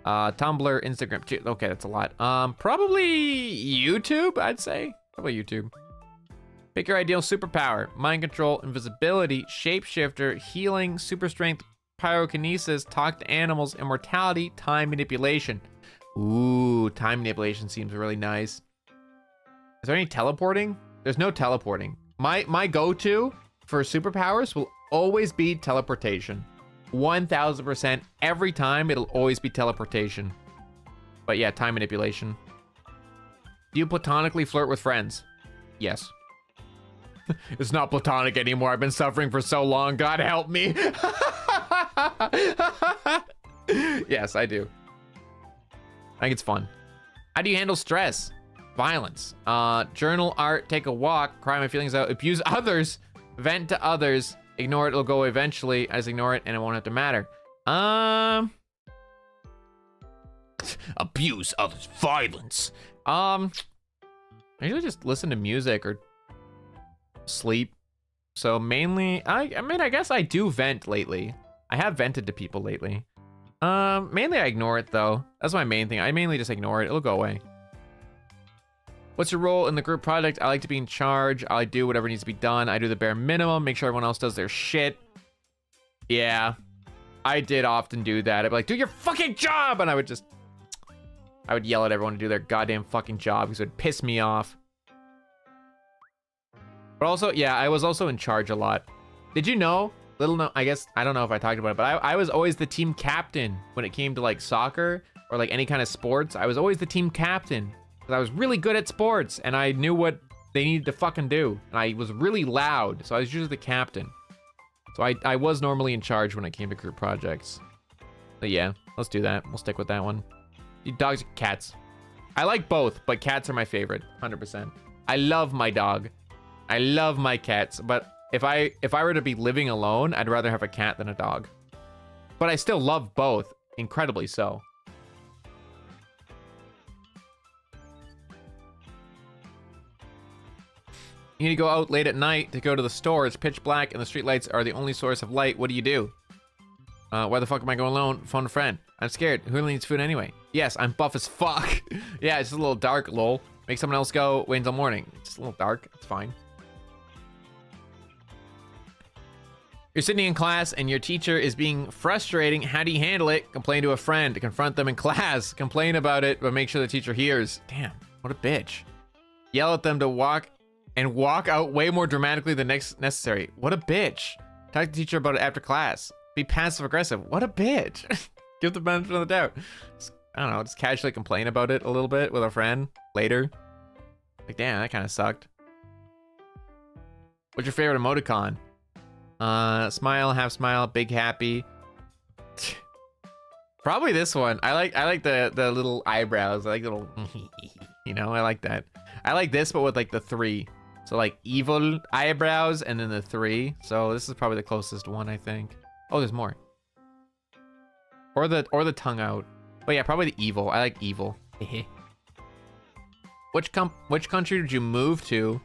Tumblr, Instagram. Okay, that's a lot. Probably YouTube. I'd say probably YouTube. Pick your ideal superpower. Mind control, invisibility, shapeshifter, healing, super strength, pyrokinesis, talk to animals, immortality, time manipulation. Ooh, time manipulation seems really nice. Is there any teleporting? There's no teleporting. My go-to for superpowers will always be teleportation. 1000% every time it'll always be teleportation. But yeah, time manipulation. Do you platonically flirt with friends? Yes. It's not platonic anymore. I've been suffering for so long. God help me. Yes, I do. I think it's fun. How do you handle stress? Violence. Journal, art, take a walk, cry my feelings out, abuse others, vent to others, ignore it, it'll go eventually. I just ignore it and it won't have to matter. Abuse others, violence. I usually just listen to music or sleep. So mainly, I mean, I guess I do vent lately. I have vented to people lately. Mainly I ignore it though. That's my main thing. I mainly just ignore it. It'll go away. What's your role in the group project? I like to be in charge. I do whatever needs to be done. I do the bare minimum. Make sure everyone else does their shit. Yeah, I did often do that. I'd be like, do your fucking job! And I would yell at everyone to do their goddamn fucking job because it would piss me off. But also, yeah, I was also in charge a lot. Did you know? I guess, I don't know if I talked about it, but I was always the team captain when it came to like soccer or like any kind of sports. I was always the team captain because I was really good at sports and I knew what they needed to fucking do. And I was really loud, so I was usually the captain. So I was normally in charge when it came to group projects. But yeah, let's do that. We'll stick with that one. Dogs, cats. I like both, but cats are my favorite, 100%. I love my dog. I love my cats, but if I were to be living alone, I'd rather have a cat than a dog. But I still love both, incredibly so. You need to go out late at night to go to the store. It's pitch black and the streetlights are the only source of light. What do you do? Why the fuck am I going alone? Phone a friend. I'm scared. Who needs food anyway? Yes, I'm buff as fuck. Yeah, it's just a little dark, lol. Make someone else go. Wait until morning. It's just a little dark. It's fine. You're sitting in class and your teacher is being frustrating. How do you handle it? Complain to a friend. Confront them in class. Complain about it, but make sure the teacher hears. Damn, what a bitch. Yell at them to walk out way more dramatically than necessary. What a bitch. Talk to the teacher about it after class. Be passive aggressive. What a bitch. Give the benefit of the doubt. I don't know, just casually complain about it a little bit with a friend later. Like, damn, that kind of sucked. What's your favorite emoticon? Smile, half smile, big happy. Probably this one. I like the little eyebrows. I like little, you know, I like that. I like this, but with like the 3. So like evil eyebrows and then the 3. So this is probably the closest one, I think. Oh, there's more. Or the tongue out. But yeah, probably the evil. I like evil. Which country did you move to?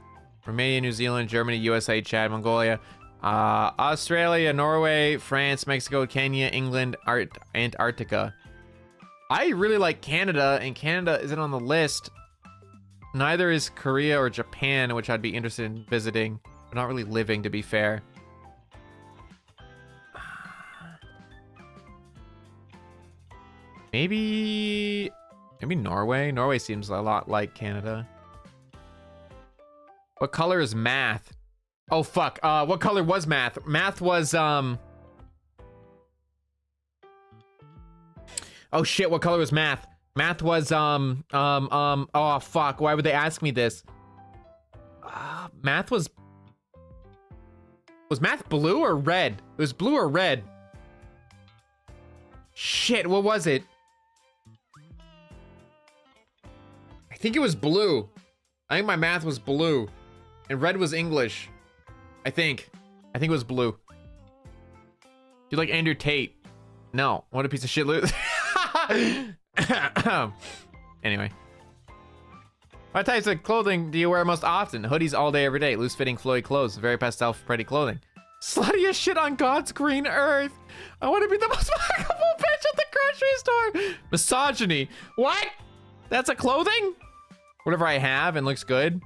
Romania, New Zealand, Germany, USA, Chad, Mongolia, Australia, Norway, France, Mexico, Kenya, England, Antarctica. I really like Canada, and Canada isn't on the list. Neither is Korea or Japan, which I'd be interested in visiting, but not really living, to be fair. Maybe Norway. Norway seems a lot like Canada. What color is math? Oh fuck. What color was math? Math was Oh shit, what color was math? Math was oh fuck, why would they ask me this? Math was math blue or red? It was blue or red. Shit, what was it? I think it was blue. I think my math was blue. And red was English. I think it was blue. You like Andrew Tate? No. What a piece of shit, Luke. Anyway. What types of clothing do you wear most often? Hoodies all day, every day. Loose-fitting, flowy clothes. Very pastel, pretty clothing. Sluttiest shit on God's green earth. I want to be the most fuckable bitch at the grocery store. Misogyny. What? That's a clothing? Whatever I have and looks good.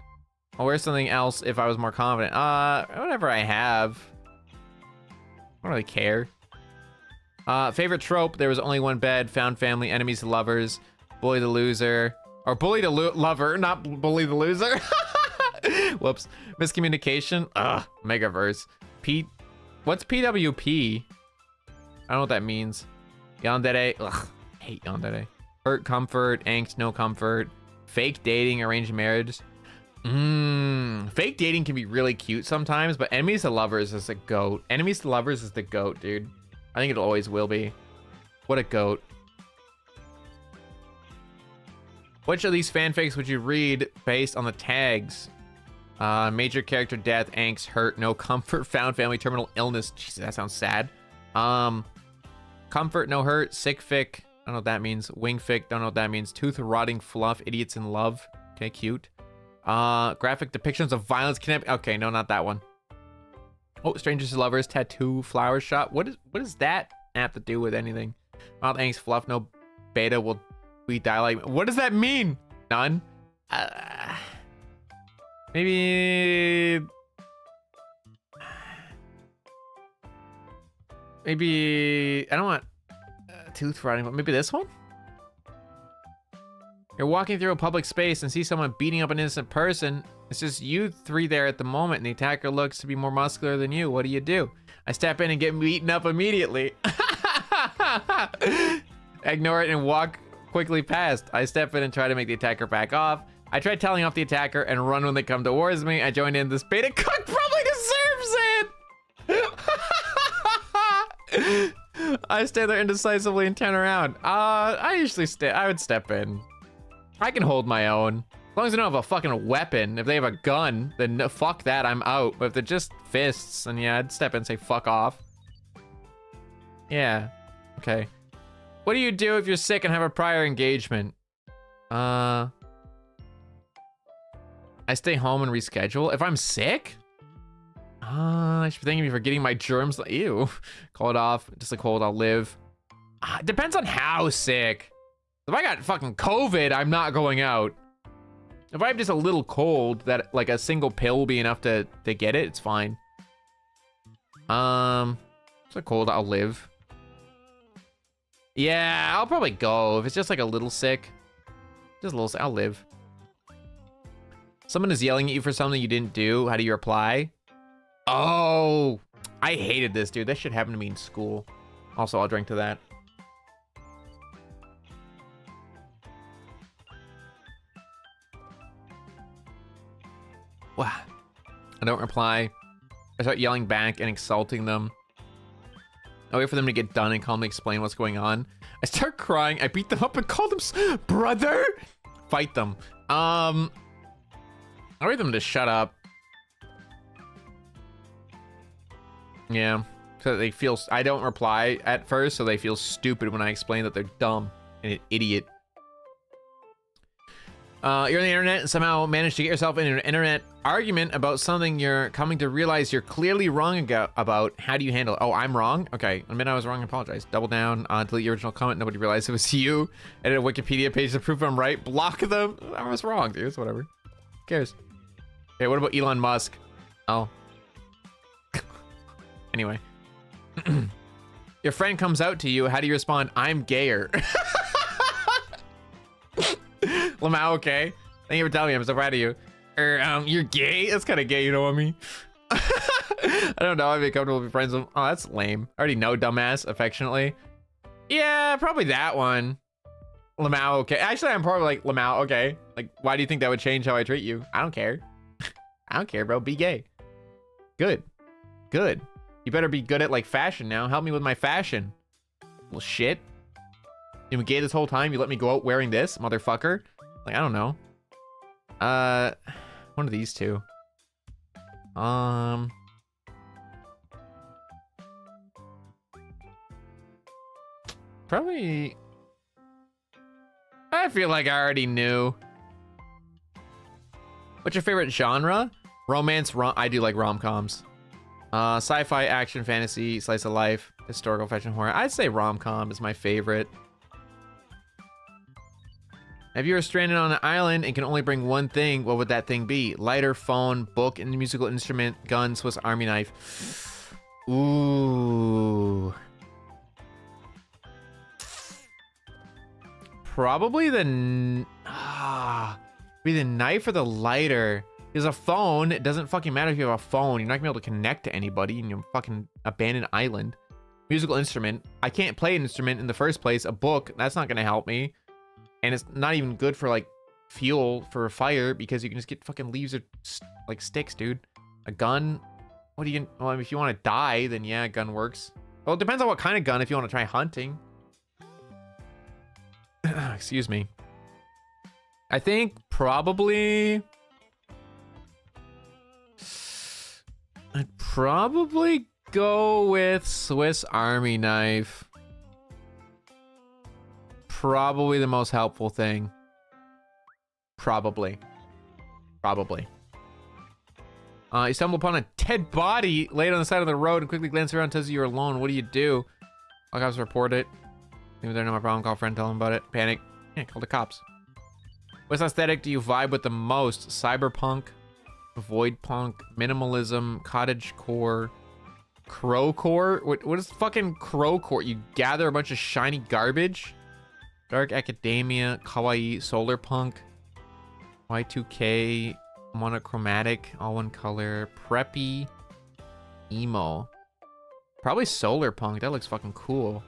I'll wear something else if I was more confident. Whatever I have. I don't really care. Favorite trope, there was only one bed, found family, enemies to lovers, bully the loser. Or bully the lover, not bully the loser. Whoops. Miscommunication. Ugh, Megaverse. What's PWP? I don't know what that means. Yandere. Ugh, hate yandere. Hurt, comfort, angst, no comfort. Fake dating, arranged marriage. Fake dating can be really cute sometimes, but enemies to lovers is the goat. Enemies to lovers is the goat, dude. I think it always will be. What a goat. Which of these fanfics would you read based on the tags? Major character death, angst, hurt, no comfort, found family, terminal illness. Jesus, that sounds sad. Comfort, no hurt, sick fic. I don't know what that means. Wing fic, don't know what that means. Tooth rotting fluff, idiots in love. Okay, cute. Graphic depictions of violence, kidnapping. Okay, no, not that one. Oh, strangers to lovers, tattoo, flower shop. What does that have to do with anything? Mild angst, fluff, no beta, will we die like... What does that mean? None. Maybe I don't want tooth rotting, but maybe this one? You're walking through a public space and see someone beating up an innocent person. It's just you three there at the moment, and the attacker looks to be more muscular than you. What do you do? I step in and get beaten up immediately. Ignore it and walk quickly past. I step in and try to make the attacker back off. I try telling off the attacker and run when they come towards me. I join in. This beta cook probably deserves it. I stay there indecisively and turn around. I would step in. I can hold my own. As long as they don't have a fucking weapon. If they have a gun, then no, fuck that, I'm out. But if they're just fists, then yeah, I'd step in and say fuck off. Yeah, okay. What do you do if you're sick and have a prior engagement? I stay home and reschedule. If I'm sick? I should be thanking me for getting my germs. Ew. Call it off. Just a cold, I'll live. Depends on how sick. If I got fucking COVID, I'm not going out. If I have just a little cold that like a single pill will be enough to get it, it's fine. It's a cold, I'll live. Yeah, I'll probably go. If it's just like a little sick, just a little sick, I'll live. Someone is yelling at you for something you didn't do. How do you reply? Oh, I hated this, dude. This shit happened to me in school. Also, I'll drink to that. Wow. I don't reply. I start yelling back and insulting them. I wait for them to get done and calmly explain what's going on. I start crying. I beat them up and call them brother. Fight them. I wait them to shut up. Yeah. So they feel, I don't reply at first, so they feel stupid when I explain that they're dumb and an idiot. You're on the internet and somehow managed to get yourself in an internet argument about something you're coming to realize you're clearly wrong about. How do you handle it? Oh, I'm wrong? Okay, admit I was wrong, I apologize. Double down, delete your original comment, nobody realized it was you. Edit a Wikipedia page to prove I'm right. Block them. I was wrong, dude, it's whatever. Who cares? Okay, what about Elon Musk? Oh. Anyway. Your friend comes out to you, how do you respond? I'm gayer. Lamau, okay. Thank you for telling me. I'm so proud of you. You're gay? That's kind of gay, you know what I mean? I don't know. I'd be comfortable with friends with. Oh, that's lame. I already know, dumbass, affectionately. Yeah, probably that one. Lamau, okay. Actually, I'm probably like, Lamau, okay. Like, why do you think that would change how I treat you? I don't care. I don't care, bro. Be gay. Good. Good. You better be good at, like, fashion now. Help me with my fashion. Well, shit. You been gay this whole time? You let me go out wearing this, motherfucker? Like, I don't know. One of these two. Probably. I feel like I already knew. What's your favorite genre? Romance. I do like rom-coms. Sci-fi, action, fantasy, slice of life, historical, fiction, horror. I'd say rom-com is my favorite. If you were stranded on an island and can only bring one thing, what would that thing be? Lighter, phone, book, and musical instrument, gun, Swiss Army knife. Ooh. Probably the knife or the lighter. Because a phone, it doesn't fucking matter if you have a phone. You're not gonna be able to connect to anybody in your fucking abandoned island. Musical instrument. I can't play an instrument in the first place. A book, that's not gonna help me. And it's not even good for, like, fuel for a fire because you can just get fucking leaves or, like, sticks, dude. A gun? What do you... Well, if you want to die, then yeah, a gun works. Well, it depends on what kind of gun if you want to try hunting. Excuse me. I think probably... I'd probably go with Swiss Army knife. Probably the most helpful thing. Probably. You stumble upon a dead body laid on the side of the road and quickly glance around, tells you you're alone. What do you do? Call cops, report it. Maybe they're not my problem. Call a friend, tell them about it. Panic. Yeah, call the cops. What aesthetic do you vibe with the most? Cyberpunk, void punk, minimalism, cottagecore, crowcore. What is fucking crowcore? You gather a bunch of shiny garbage. Dark academia, kawaii, solar punk, Y2K, monochromatic, all one color, preppy, emo. Probably solar punk. That looks fucking cool.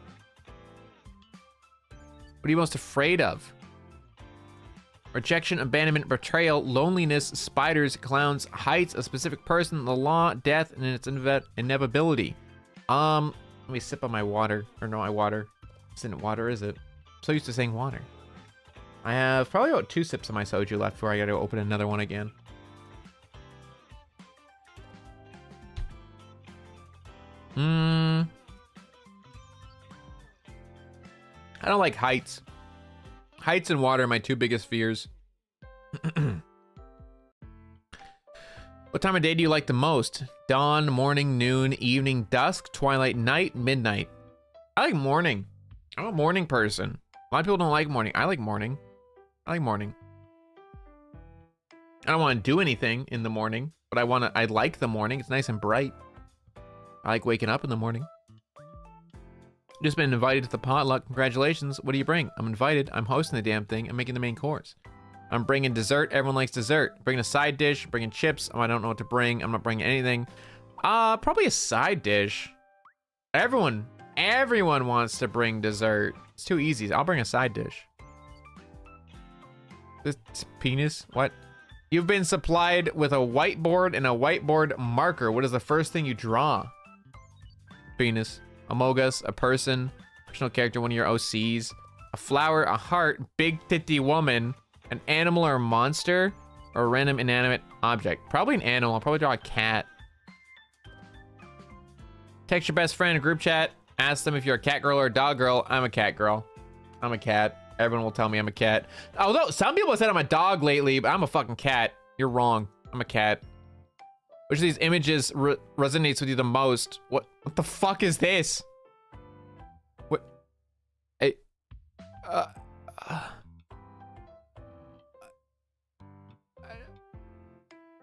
What are you most afraid of? Rejection, abandonment, betrayal, loneliness, spiders, clowns, heights, a specific person, the law, death, and its inevitability. Let me sip on my water. Or no, my water. This isn't water, is it? I'm so used to saying water. I have probably about 2 sips of my soju left before I gotta open another one again. I don't like heights. Heights and water are my 2 biggest fears. What time of day do you like the most? Dawn, morning, noon, evening, dusk, twilight, night, midnight. I like morning. I'm a morning person. A lot of people don't like morning. I like morning. I like morning. I don't want to do anything in the morning, but I like the morning. It's nice and bright. I like waking up in the morning. Just been invited to the potluck. Congratulations. What do you bring? I'm invited. I'm hosting the damn thing. I'm making the main course. I'm bringing dessert. Everyone likes dessert. Bringing a side dish. Bringing chips. Oh, I don't know what to bring. I'm not bringing anything. Probably a side dish. Everyone wants to bring dessert. It's too easy. I'll bring a side dish. This penis? What? You've been supplied with a whiteboard and a whiteboard marker. What is the first thing you draw? Penis. Amogus, a person, fictional character, one of your OCs, a flower, a heart, big titty woman, an animal or a monster, or a random inanimate object. Probably an animal. I'll probably draw a cat. Text your best friend in a group chat. Ask them if you're a cat girl or a dog girl. I'm a cat girl. I'm a cat. Everyone will tell me I'm a cat. Although some people have said I'm a dog lately, but I'm a fucking cat. You're wrong. I'm a cat. Which of these images resonates with you the most? What the fuck is this? What? Hey.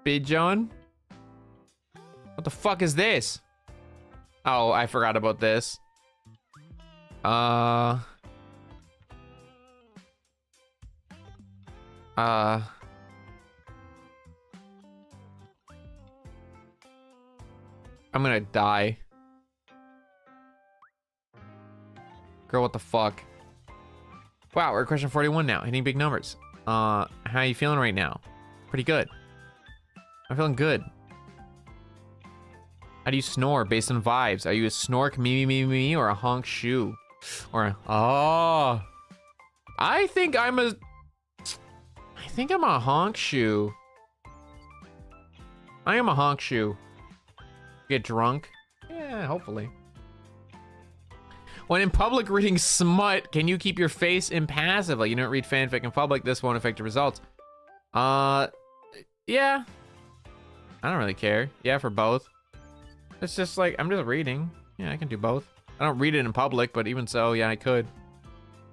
Big John? What the fuck is this? Oh, I forgot about this. I'm gonna die. Girl, what the fuck? Wow, we're at question 41 now, hitting big numbers. How are you feeling right now? Pretty good. I'm feeling good. How do you snore based on vibes? Are you a snork, me, or a honk shoe? Or a, oh. I think I'm a honk shoe. I am a honk shoe. Get drunk? Yeah, hopefully. When in public reading smut, can you keep your face impassive? Like you don't read fanfic in public, this won't affect your results. Yeah. I don't really care. Yeah, for both. It's just like, I'm just reading. Yeah, I can do both. I don't read it in public, but even so, yeah, I could.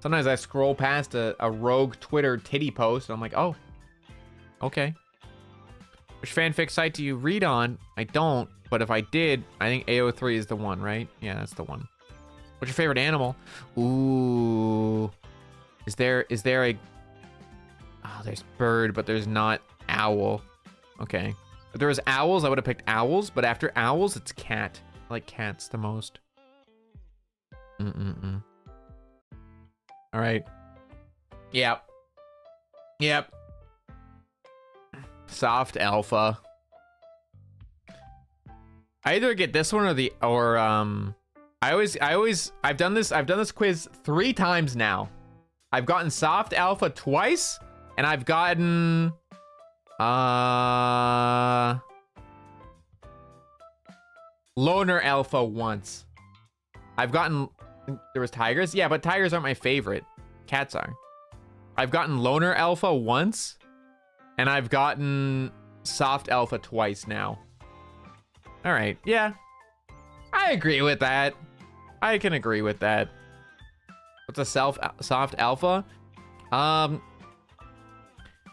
Sometimes I scroll past a rogue Twitter titty post, and I'm like, oh, okay. Which fanfic site do you read on? I don't, but if I did, I think AO3 is the one, right? Yeah, that's the one. What's your favorite animal? Ooh. Is there a... Oh, there's bird, but there's not owl. Okay. If there was owls, I would have picked owls, but after owls, it's cat. I like cats the most. All right. Yep. Soft alpha. I either get this one or I've done this quiz 3 times now. I've gotten soft alpha twice, and I've gotten loner alpha once. I've gotten, there was tigers. Yeah, but tigers aren't my favorite. Cats are. I've gotten loner alpha once, and I've gotten soft alpha twice now. All right, yeah. I agree with that. I can agree with that. What's a soft alpha?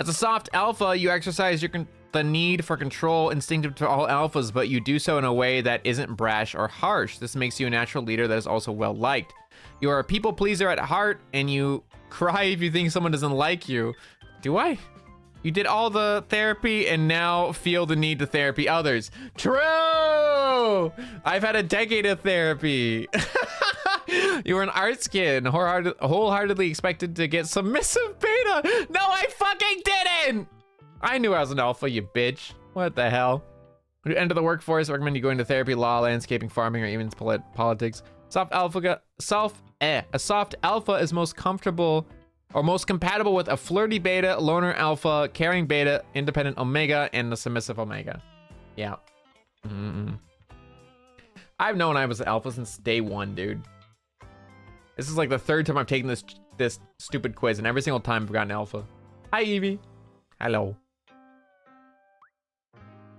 As a soft alpha, you exercise the need for control instinctive to all alphas, but you do so in a way that isn't brash or harsh. This makes you a natural leader that is also well liked. You are a people pleaser at heart, and you cry if you think someone doesn't like you. Do I? You did all the therapy and now feel the need to therapy others. True! I've had a decade of therapy. You were an art skin, wholeheartedly expected to get submissive beta. No, I fucking didn't! I knew I was an alpha, you bitch. What the hell? When you enter the workforce, I recommend you going to therapy, law, landscaping, farming, or even politics. A soft alpha is most comfortable or most compatible with a flirty beta, loner alpha, caring beta, independent omega, and the submissive omega. Yeah. I've known I was an alpha since day one, dude. This is like the third time I've taken this stupid quiz, and every single time I've gotten alpha. Hi, Evie. Hello.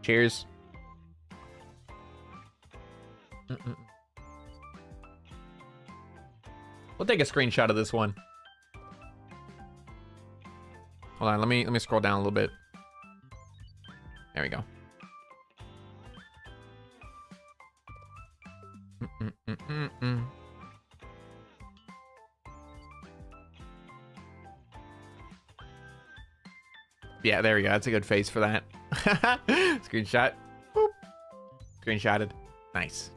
Cheers. We'll take a screenshot of this one. Hold on, let me scroll down a little bit. There we go. Yeah, there we go. That's a good face for that. Screenshot. Boop. Screenshotted. Nice.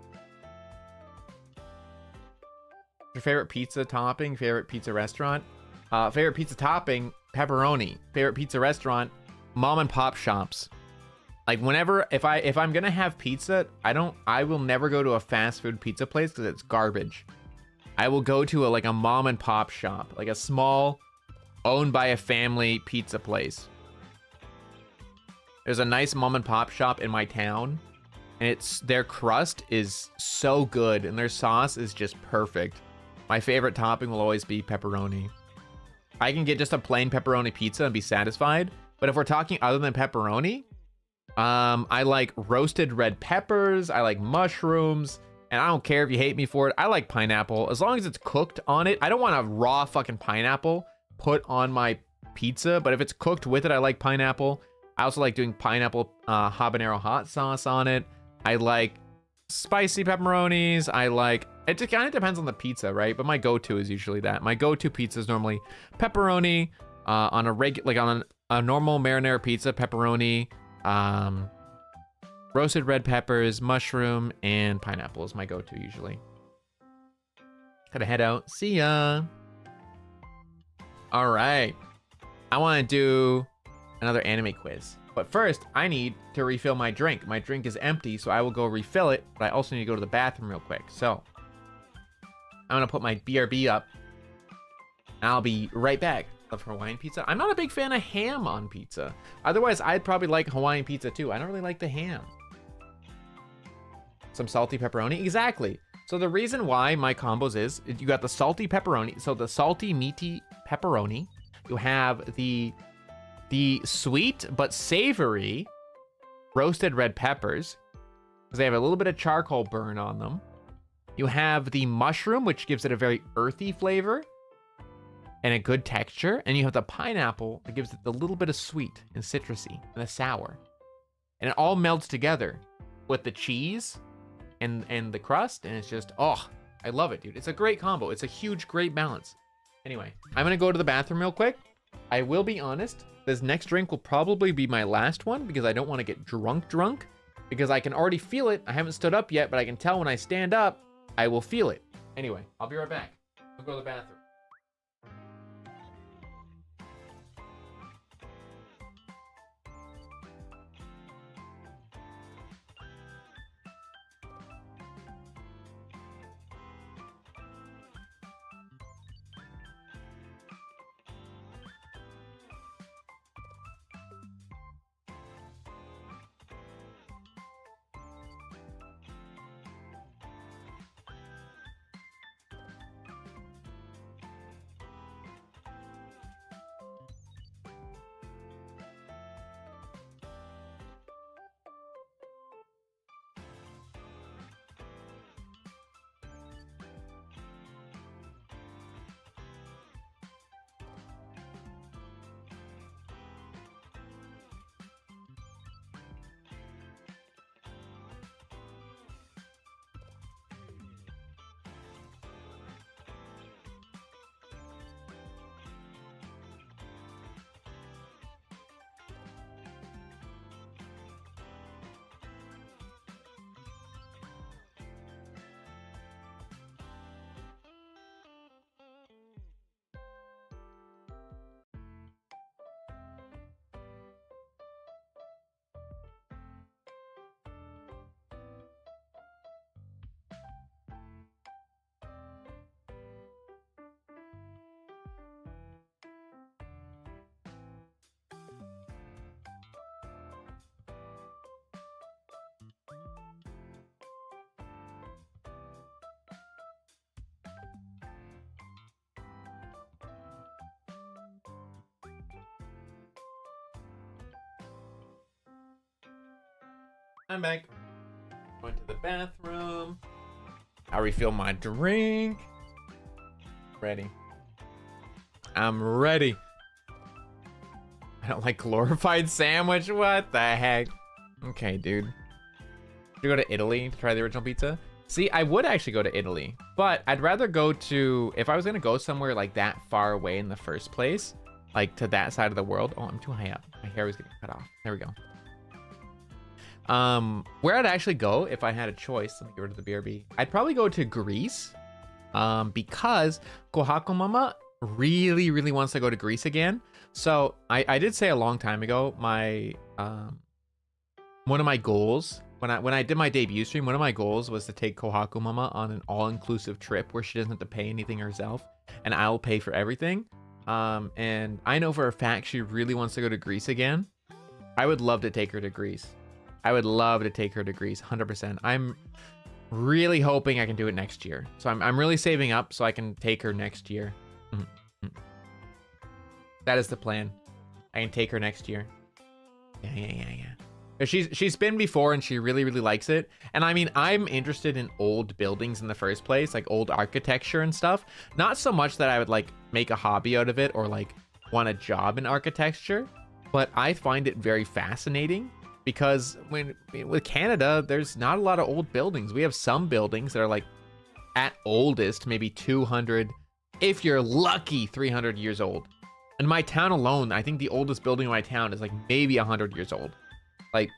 Your favorite pizza topping? Favorite pizza restaurant? Favorite pizza topping? Pepperoni. Favorite pizza restaurant? Mom and pop shops. Like whenever, if I'm gonna have pizza, I will never go to a fast food pizza place because it's garbage. I will go to like a mom and pop shop, like a small, owned by a family pizza place. There's a nice mom and pop shop in my town, and their crust is so good and their sauce is just perfect. My favorite topping will always be pepperoni. I can get just a plain pepperoni pizza and be satisfied, but if we're talking other than pepperoni, I like roasted red peppers, I like mushrooms, and I don't care if you hate me for it. I like pineapple as long as it's cooked on it. I don't want a raw fucking pineapple put on my pizza, but if it's cooked with it, I like pineapple. I also like doing pineapple habanero hot sauce on it. I like spicy pepperonis. It just kind of depends on the pizza, right? But my go-to is usually that. My go-to pizza is normally pepperoni on a normal marinara pizza, pepperoni, roasted red peppers, mushroom, and pineapple is my go-to usually. Gotta head out. See ya. All right. I want to do another anime quiz. But first, I need to refill my drink. My drink is empty, so I will go refill it, but I also need to go to the bathroom real quick. So, I'm gonna put my BRB up, and I'll be right back. Love Hawaiian pizza. I'm not a big fan of ham on pizza. Otherwise, I'd probably like Hawaiian pizza too. I don't really like the ham. Some salty pepperoni? Exactly. So the reason why my combos is, you got the salty pepperoni, so the salty meaty pepperoni. You have the sweet but savory roasted red peppers, because they have a little bit of charcoal burn on them. You have the mushroom, which gives it a very earthy flavor and a good texture. And you have the pineapple that gives it the little bit of sweet and citrusy and the sour. And it all melts together with the cheese and the crust. And it's just, oh, I love it, dude. It's a great combo. It's a huge, great balance. Anyway, I'm going to go to the bathroom real quick. I will be honest. This next drink will probably be my last one because I don't want to get drunk because I can already feel it. I haven't stood up yet, but I can tell when I stand up, I will feel it. Anyway, I'll be right back. I'll go to the bathroom. I'm back. Going to the bathroom. I refill my drink. Ready. I'm ready. I don't like glorified sandwich. What the heck? Okay, dude. Should we go to Italy to try the original pizza? See, I would actually go to Italy, but I'd rather go to, if I was gonna go somewhere like that far away in the first place, like to that side of the world. Oh, I'm too high up. My hair was getting cut off. There we go. Where I'd actually go if I had a choice, let me get rid of the BRB. I'd probably go to Greece, because Kohaku Mama really, really wants to go to Greece again. So I did say a long time ago, my one of my goals when I did my debut stream, one of my goals was to take Kohaku Mama on an all-inclusive trip where she doesn't have to pay anything herself, and I'll pay for everything. And I know for a fact she really wants to go to Greece again. I would love to take her to Greece. I would love to take her to Greece, 100%. I'm really hoping I can do it next year. So I'm really saving up so I can take her next year. That is the plan. I can take her next year. Yeah. She's been before and she really, really likes it. And I mean, I'm interested in old buildings in the first place, like old architecture and stuff. Not so much that I would like make a hobby out of it or like want a job in architecture, but I find it very fascinating. Because with Canada, there's not a lot of old buildings. We have some buildings that are like at oldest, maybe 200, if you're lucky, 300 years old. In my town alone, I think the oldest building in my town is like maybe 100 years old. Like,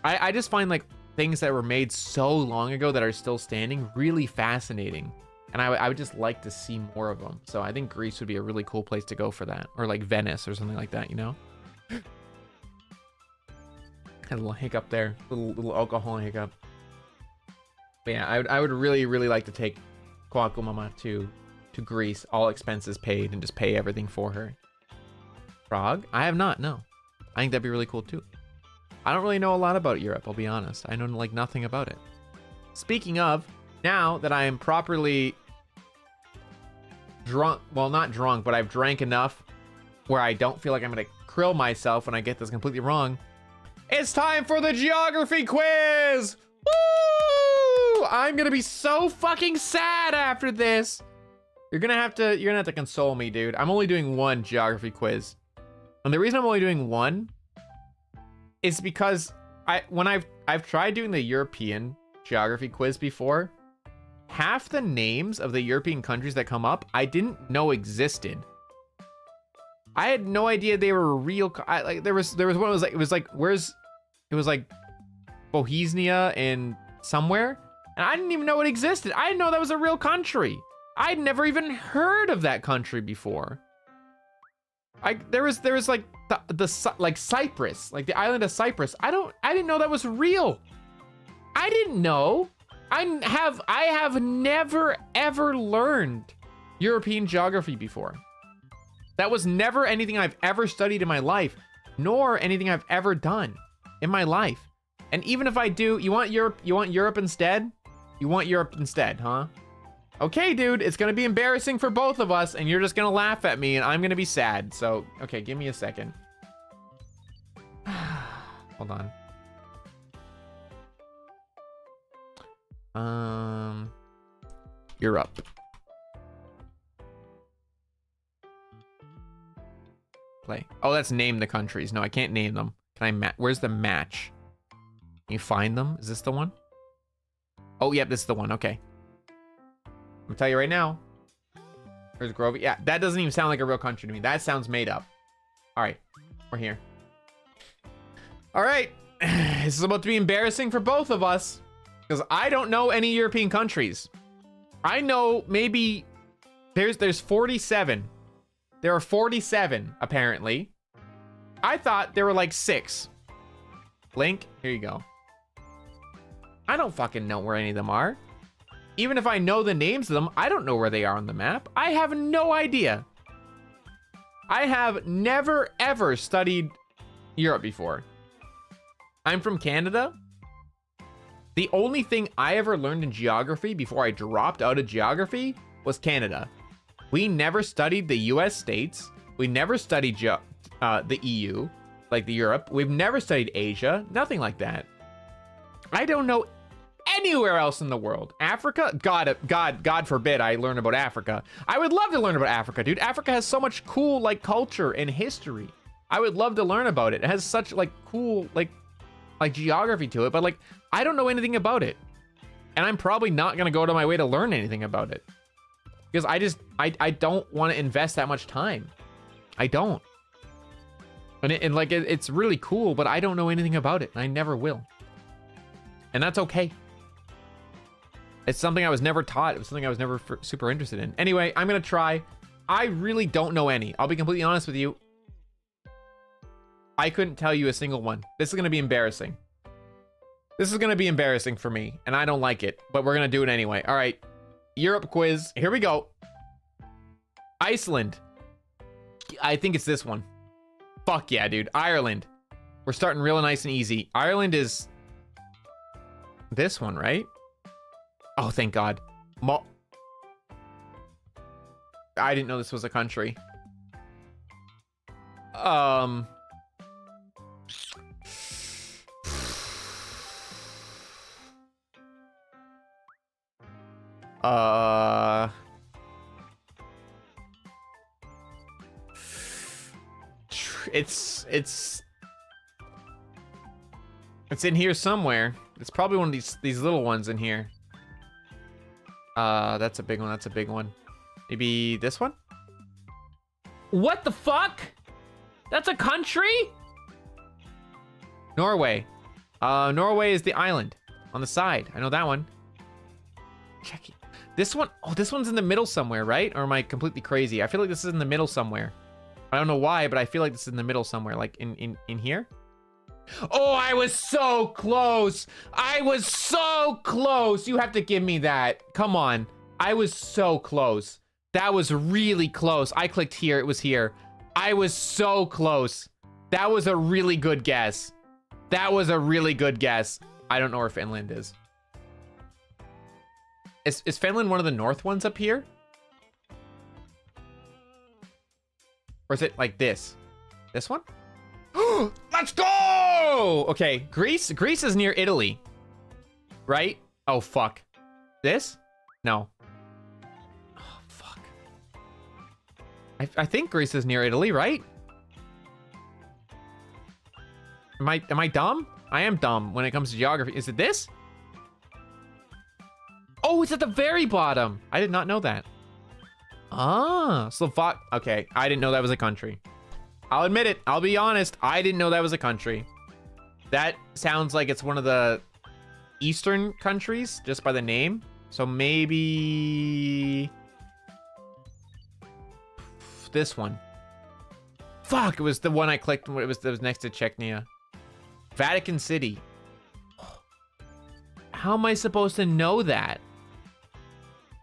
I just find like things that were made so long ago that are still standing really fascinating. And I would just like to see more of them. So I think Greece would be a really cool place to go for that. Or like Venice or something like that, you know? Had a little hiccup there, little alcohol hiccup. But yeah, I would really, really like to take Kohaku Mama to Greece, all expenses paid, and just pay everything for her. Prague? I have not, no. I think that'd be really cool too. I don't really know a lot about Europe, I'll be honest. I know like nothing about it. Speaking of, now that I am properly drunk, well, not drunk, but I've drank enough where I don't feel like I'm gonna krill myself when I get this completely wrong. It's time for the geography quiz! Woo! I'm gonna be so fucking sad after this. You're gonna have to console me, dude. I'm only doing one geography quiz. And the reason I'm only doing one is because when I've tried doing the European geography quiz before, half the names of the European countries that come up, I didn't know existed. I had no idea they were real. There was one. It was like Bohemia and somewhere, and I didn't even know it existed. I didn't know that was a real country. I'd never even heard of that country before. There was like like Cyprus, like the island of Cyprus. I didn't know that was real. I didn't know. I have never ever learned European geography before. That was never anything I've ever studied in my life, nor anything I've ever done in my life. And even if I do, you want Europe instead? You want Europe instead, huh? Okay, dude, it's gonna be embarrassing for both of us, and you're just gonna laugh at me, and I'm gonna be sad. So, okay, give me a second. Hold on. Europe. Play. Oh, that's name the countries. No, I can't name them. Can I where's the match? Can you find them? Is this the one? Oh, yep, this is the one. Okay. I'm gonna tell you right now. Where's Grove? Yeah, that doesn't even sound like a real country to me. That sounds made up. All right, we're here. All right, this is about to be embarrassing for both of us because I don't know any European countries. I know maybe there's 47. There are 47, apparently. I thought there were like 6. Link, here you go. I don't fucking know where any of them are. Even if I know the names of them, I don't know where they are on the map. I have no idea. I have never, ever studied Europe before. I'm from Canada. The only thing I ever learned in geography before I dropped out of geography was Canada. We never studied the US states. We never studied the EU, like the Europe. We've never studied Asia, nothing like that. I don't know anywhere else in the world. Africa? God forbid I learn about Africa. I would love to learn about Africa, dude. Africa has so much cool, like, culture and history. I would love to learn about it. It has such, like, cool, like geography to it, but, like, I don't know anything about it. And I'm probably not gonna go to my way to learn anything about it. Because I don't want to invest that much time. I don't. And like, it's really cool, but I don't know anything about it. And I never will. And that's okay. It's something I was never taught. It was something I was never super interested in. Anyway, I'm going to try. I really don't know any. I'll be completely honest with you. I couldn't tell you a single one. This is going to be embarrassing. This is going to be embarrassing for me, and I don't like it, but we're going to do it anyway. All right. Europe quiz. Here we go. Iceland. I think it's this one. Fuck yeah, dude. Ireland. We're starting real nice and easy. Ireland is this one, right? Oh, thank God. I didn't know this was a country. It's in here somewhere. It's probably one of these little ones in here. That's a big one. That's a big one. Maybe this one? What the fuck? That's a country? Norway. Norway is the island on the side. I know that one. Check it. This one, oh, this one's in the middle somewhere, right? Or am I completely crazy? I feel like this is in the middle somewhere. I don't know why, but I feel like this is in the middle somewhere, like in here. Oh, I was so close. I was so close. You have to give me that. Come on. I was so close. That was really close. I clicked here. It was here. I was so close. That was a really good guess. That was a really good guess. I don't know where Finland is. Is Finland one of the north ones up here? Or is it like this? This one? Let's go! Okay, Greece is near Italy. Right? Oh, fuck. This? No. Oh, fuck. I think Greece is near Italy, right? Am I dumb? I am dumb when it comes to geography. Is it this? Oh, it's at the very bottom. I did not know that. Ah, Slovak. Okay, I didn't know that was a country. I'll admit it. I'll be honest. I didn't know that was a country. That sounds like it's one of the Eastern countries, just by the name. So maybe this one. Fuck, it was the one I clicked when it was next to Chechnya. Vatican City. How am I supposed to know that?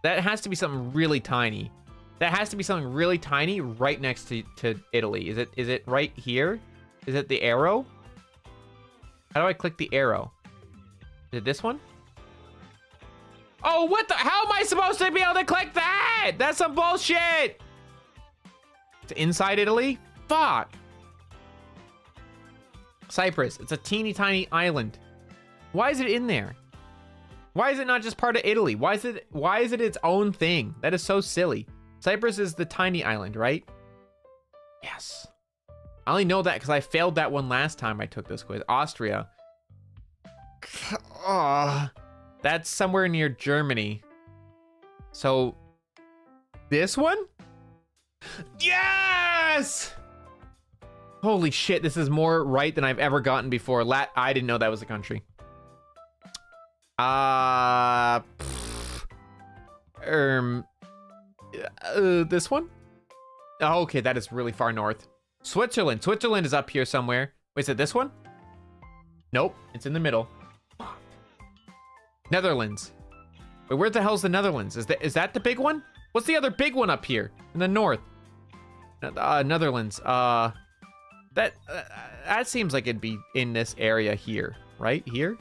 That has to be something really tiny. That has to be something really tiny right next to Italy. Is it right here? Is it the arrow? How do I click the arrow? Is it this one? Oh, what the? How am I supposed to be able to click that? That's some bullshit. It's inside Italy? Fuck. Cyprus. It's a teeny tiny island. Why is it in there? Why is it not just part of Italy? Why is it its own thing? That is so silly. Cyprus is the tiny island, right? Yes. I only know that because I failed that one last time I took this quiz. Austria. That's somewhere near Germany. So, this one? Yes! Holy shit, this is more right than I've ever gotten before. I didn't know that was a country. This one? Oh, okay, that is really far north. Switzerland. Switzerland is up here somewhere. Wait, is it this one? Nope, it's in the middle. Netherlands. Wait, where the hell's the Netherlands? Is that the big one? What's the other big one up here in the north? Netherlands. That seems like it'd be in this area here, right? Here.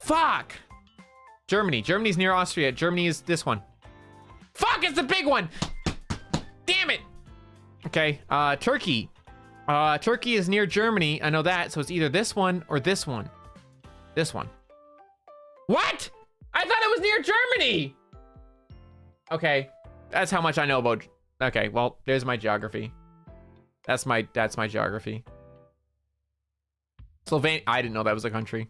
Fuck! Germany. Germany's near Austria. Germany is this one. Fuck, it's the big one! Damn it! Okay, Turkey. Turkey is near Germany. I know that, so it's either this one or this one. This one. What? I thought it was near Germany. Okay, that's how much I know about. Okay, well, there's my geography. That's my geography. Slovenia. I didn't know that was a country.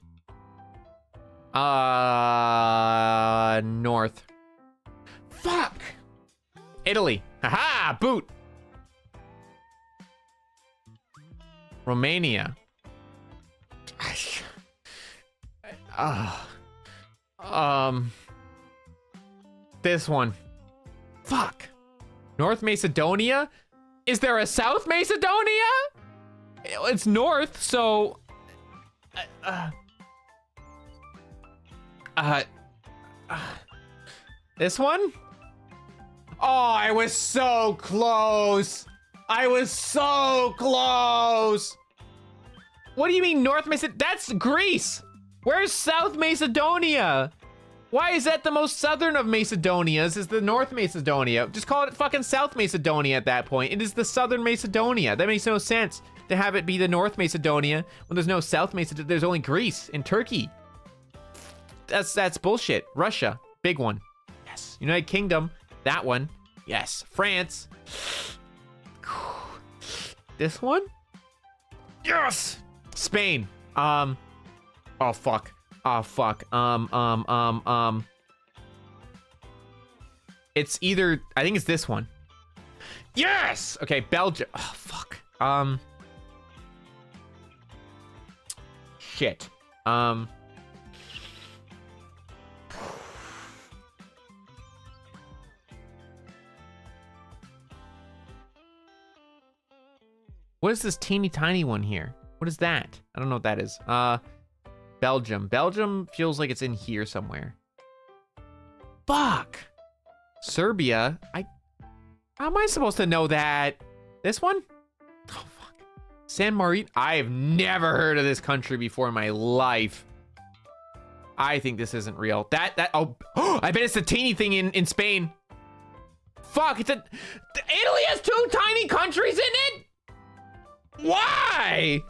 North. Fuck. Italy. Haha, boot. Romania. This one. Fuck. North Macedonia? Is there a South Macedonia? It's north, so... This one? Oh, I was so close. I was so close. What do you mean North Macedonia? That's Greece. Where's South Macedonia? Why is that the most southern of Macedonias is the North Macedonia? Just call it fucking South Macedonia at that point. It is the Southern Macedonia. That makes no sense to have it be the North Macedonia when there's no South Macedonia. There's only Greece and Turkey. That's bullshit. Russia, big one. Yes. United Kingdom, that one. Yes. France. This one? Yes. Spain. Oh fuck. Oh fuck. It's either, I think it's this one. Yes. Okay, Belgium. Oh fuck. Shit. What is this teeny tiny one here? What is that? I don't know what that is. Belgium. Belgium feels like it's in here somewhere. Fuck. Serbia. How am I supposed to know that? This one? Oh, fuck. San Marino. I have never heard of this country before in my life. I think this isn't real. Oh, I bet it's the teeny thing in Spain. Fuck, Italy has 2 tiny countries in it? Why?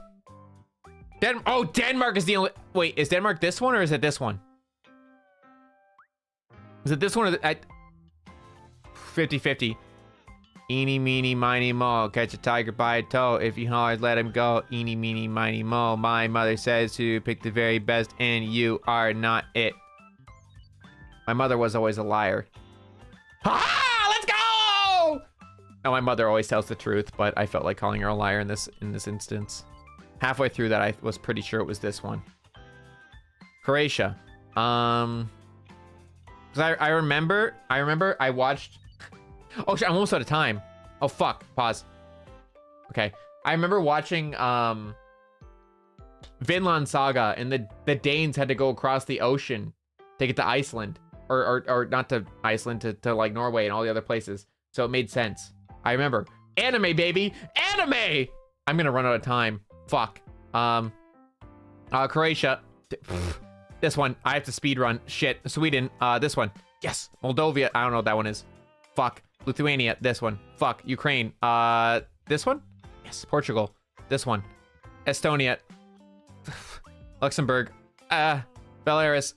Denmark is the only... Wait, is Denmark this one or is it this one? Is it this one or the... 50-50. Eeny, meeny, miny, mo. Catch a tiger by a toe. If you hard, let him go. Eeny, meeny, miny, mo. My mother says to pick the very best and you are not it. My mother was always a liar. Ha! Let's go! No, my mother always tells the truth, but I felt like calling her a liar in this instance. Halfway through that, I was pretty sure it was this one. Croatia. Because I remember I watched... Oh, shit, I'm almost out of time. Oh, fuck. Pause. Okay. I remember watching Vinland Saga, and the Danes had to go across the ocean to get to Iceland. Or not to Iceland, to like Norway and all the other places. So it made sense. I remember. Anime, baby! Anime! I'm gonna run out of time. Fuck. Croatia. This one. I have to speed run. Shit. Sweden. This one. Yes. Moldova. I don't know what that one is. Fuck. Lithuania. This one. Fuck. Ukraine. This one? Yes. Portugal. This one. Estonia. Luxembourg. Belarus.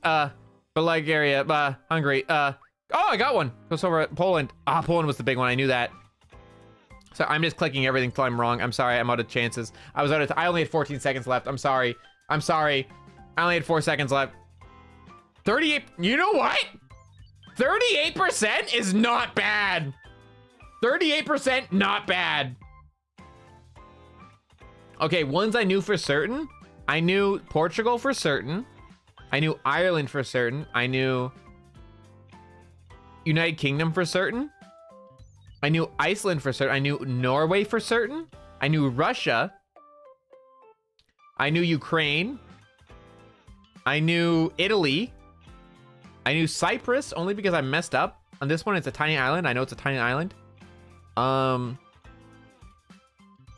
Bulgaria. Hungary. Oh, I got one. Goes over Poland. Poland was the big one. I knew that. So I'm just clicking everything till I'm wrong. I'm sorry. I'm out of chances. I only had 14 seconds left. I'm sorry. I'm sorry. I only had 4 seconds left. 38. You know what? 38% is not bad. 38% not bad. Okay, ones I knew for certain. I knew Portugal for certain. I knew Ireland for certain. I knew United Kingdom for certain. I knew Iceland for certain. I knew Norway for certain. I knew Russia. I knew Ukraine. I knew Italy. I knew Cyprus only because I messed up. On this one, it's a tiny island. I know it's a tiny island.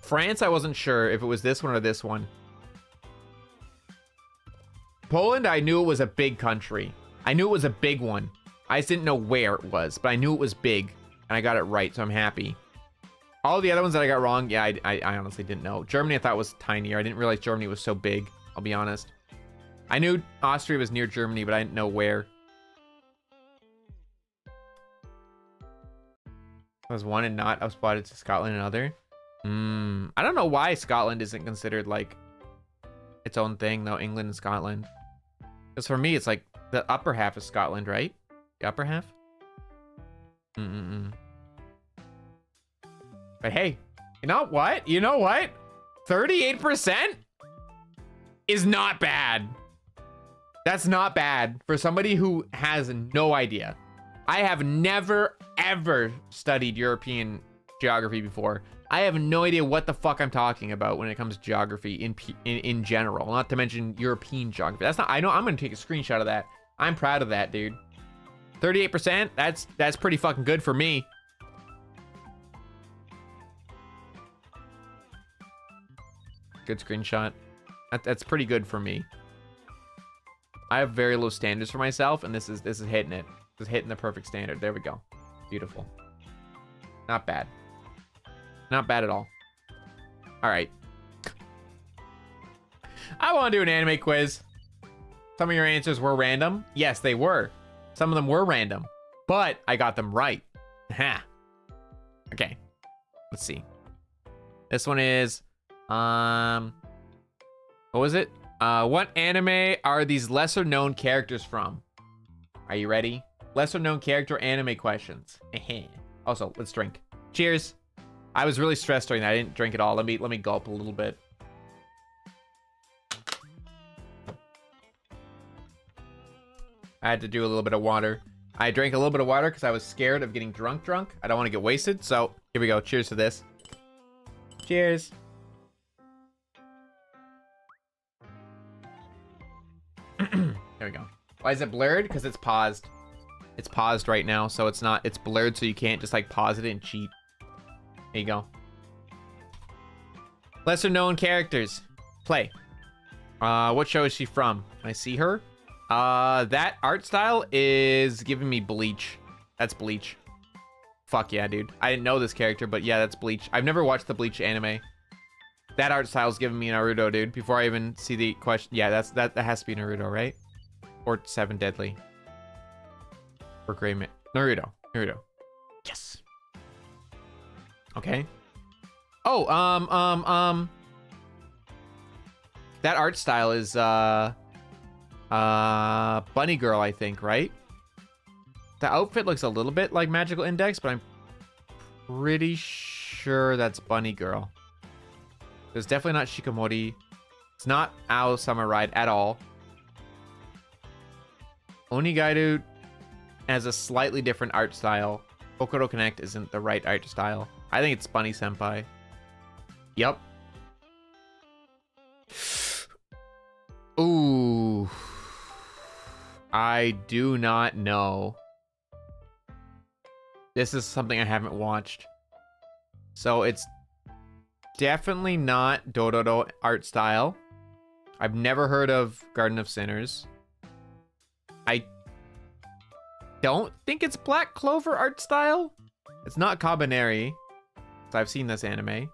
France, I wasn't sure if it was this one or this one. Poland, I knew it was a big country. I knew it was a big one. I just didn't know where it was, but I knew it was big. And I got it right, so I'm happy. All the other ones that I got wrong, yeah, I honestly didn't know. Germany I thought was tinier. I didn't realize Germany was so big, I'll be honest. I knew Austria was near Germany, but I didn't know where. I was one and not upspotted to Scotland and other. I don't know why Scotland isn't considered like its own thing though. England and Scotland. Because for me, it's like the upper half of Scotland, right? The upper half. But hey, you know what? 38% is not bad. That's not bad for somebody who has no idea. I have never ever studied European geography before. I have no idea what the fuck I'm talking about when it comes to geography in general, not to mention European geography. That's not, I know I'm gonna take a screenshot of that. I'm proud of that, dude. 38%, that's pretty fucking good for me. Good screenshot. That's pretty good for me. I have very low standards for myself, and this is hitting it. This is hitting the perfect standard. There we go. Beautiful. Not bad. Not bad at all. All right. I want to do an anime quiz. Some of your answers were random. Yes, they were. Some of them were random, but I got them right. Ha. Okay. Let's see. This one is, what was it? What anime are these lesser known characters from? Are you ready? Lesser known character anime questions. Also, let's drink. Cheers. I was really stressed during that. I didn't drink at all. Let me gulp a little bit. I had to do a little bit of water. I drank a little bit of water because I was scared of getting drunk. I don't want to get wasted. So here we go. Cheers to this. Cheers. There we go. Why is it blurred? Because it's paused. It's paused right now, so it's not. It's blurred, so you can't just like pause it and cheat. There you go. Lesser known characters. Play. What show is she from? Can I see her? That art style is giving me Bleach. That's Bleach. Fuck yeah, dude. I didn't know this character, but yeah, that's Bleach. I've never watched the Bleach anime. That art style is giving me Naruto, dude. Before I even see the question. Yeah, that has to be Naruto, right? Or Seven Deadly. Or Gray Man. Naruto. Yes. Okay. Oh, that art style is Bunny Girl, I think, right? The outfit looks a little bit like Magical Index, but I'm pretty sure that's Bunny Girl. It's definitely not Shikamori. It's not Ao Samurai at all. Onigairu has a slightly different art style. Kokoro Connect isn't the right art style. I think it's Bunny Senpai. Yep. Ooh. I do not know. This is something I haven't watched. So it's definitely not Dororo art style. I've never heard of Garden of Sinners. I don't think it's Black Clover art style. It's not Kabaneri. So I've seen this anime.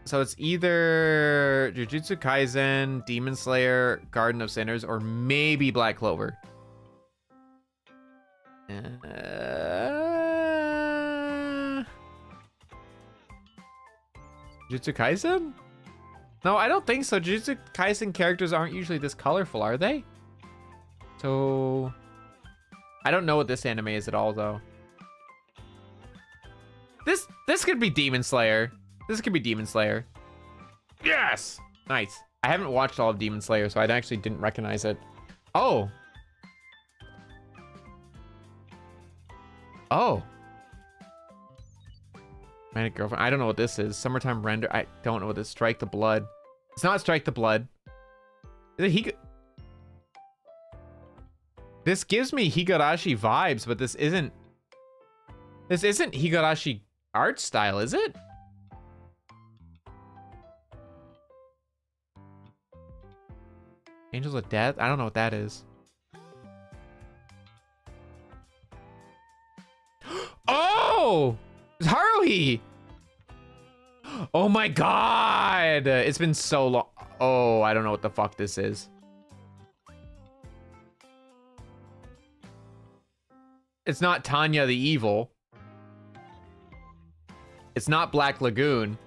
So it's either Jujutsu Kaisen, Demon Slayer, Garden of Sinners, or maybe Black Clover. Jujutsu Kaisen? No, I don't think so. Jujutsu Kaisen characters aren't usually this colorful, are they? So I don't know what this anime is at all, though. This could be Demon Slayer. This could be Demon Slayer. Yes! Nice. I haven't watched all of Demon Slayer, so I actually didn't recognize it. Oh. Oh. Romantic Girlfriend. I don't know what this is. Summertime Render. I don't know what this is. Strike the Blood. It's not Strike the Blood. Is it This gives me Higurashi vibes, but this isn't Higurashi art style, is it? Angels of Death? I don't know what that is. Oh! Is Haru Yaoi! Oh my god! It's been so long. Oh, I don't know what the fuck this is. It's not Tanya the Evil. It's not Black Lagoon.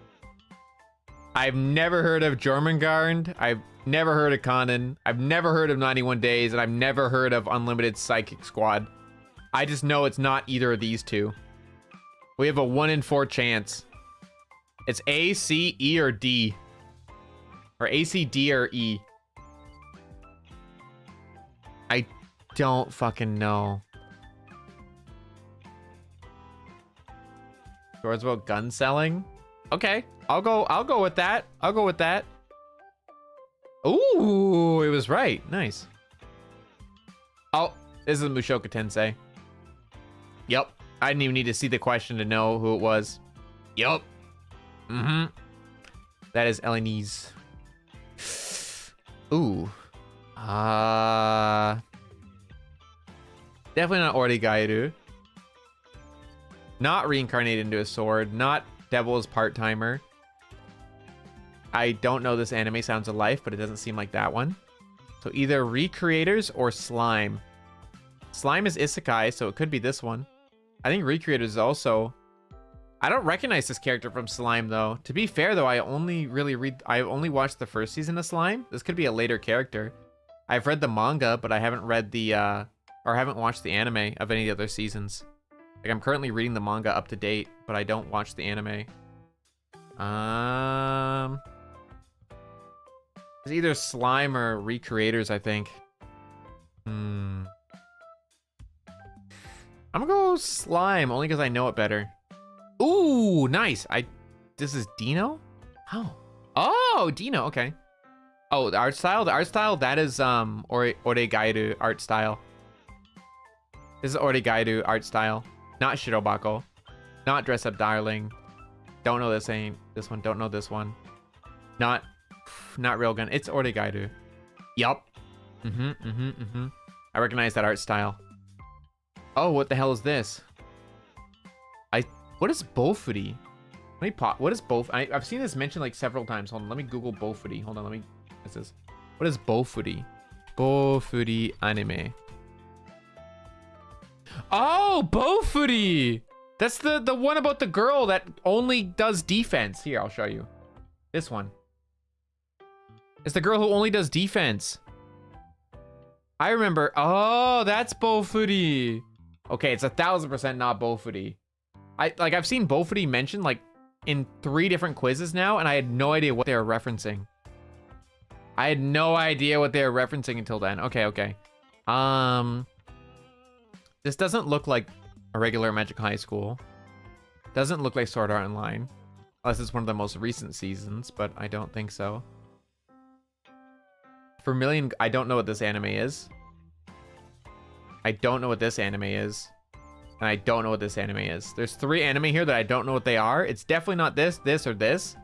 I've never heard of Jormungand. I've never heard of Conan. I've never heard of 91 Days, and I've never heard of Unlimited Psychic Squad. I just know it's not either of these two. We have a 1 in 4 chance. It's A, C, E, or D. Or A, C, D, or E. I don't fucking know. Stories about gun selling? Okay, I'll go with that. I'll go with that. Ooh, it was right. Nice. Oh, this is Mushoku Tensei. Yep. I didn't even need to see the question to know who it was. Yup. Mm-hmm. That is Elenise. Ooh. Definitely not Origairu. Not reincarnated into a sword. Not Devil's part-timer. I don't know this anime Sounds of Life, but it doesn't seem like that one. So either Recreators or Slime. Slime is Isekai, so it could be this one. I think Recreators is also... I don't recognize this character from Slime, though. To be fair, though, I only watched the first season of Slime. This could be a later character. I've read the manga, but I haven't read the, or haven't watched the anime of any of the other seasons. Like, I'm currently reading the manga up to date, but I don't watch the anime. It's either Slime or Recreators, I think. I'm gonna go Slime, only because I know it better. Ooh, nice. This is Dino? Oh, Dino, okay. Oh, the art style? The art style, that is Oregairu art style. This is Oregairu art style. Not Shirobako. Not Dress Up Darling. Don't know this one. Don't know this one. Not Railgun. It's Oregairu. Yup. I recognize that art style. Oh, what the hell is this? What is Bofuri? Let me pop. What is Bof? I've seen this mentioned like several times. Hold on, let me Google Bofuri. Hold on, let me. This is. What is Bofuri? Bofuri anime. Oh, Bofuri! That's the one about the girl that only does defense. Here, I'll show you. This one. It's the girl who only does defense. I remember. Oh, that's Bofuri. Okay, it's 1000% not Bofuri. I've seen Bofuri mentioned like in 3 different quizzes now, and I had no idea what they were referencing. I had no idea what they were referencing until then. Okay. This doesn't look like a regular Magic High School. Doesn't look like Sword Art Online. Unless it's one of the most recent seasons, but I don't think so. Vermilion, I don't know what this anime is. I don't know what this anime is. And I don't know what this anime is. There's 3 anime here that I don't know what they are. It's definitely not this, this, or this.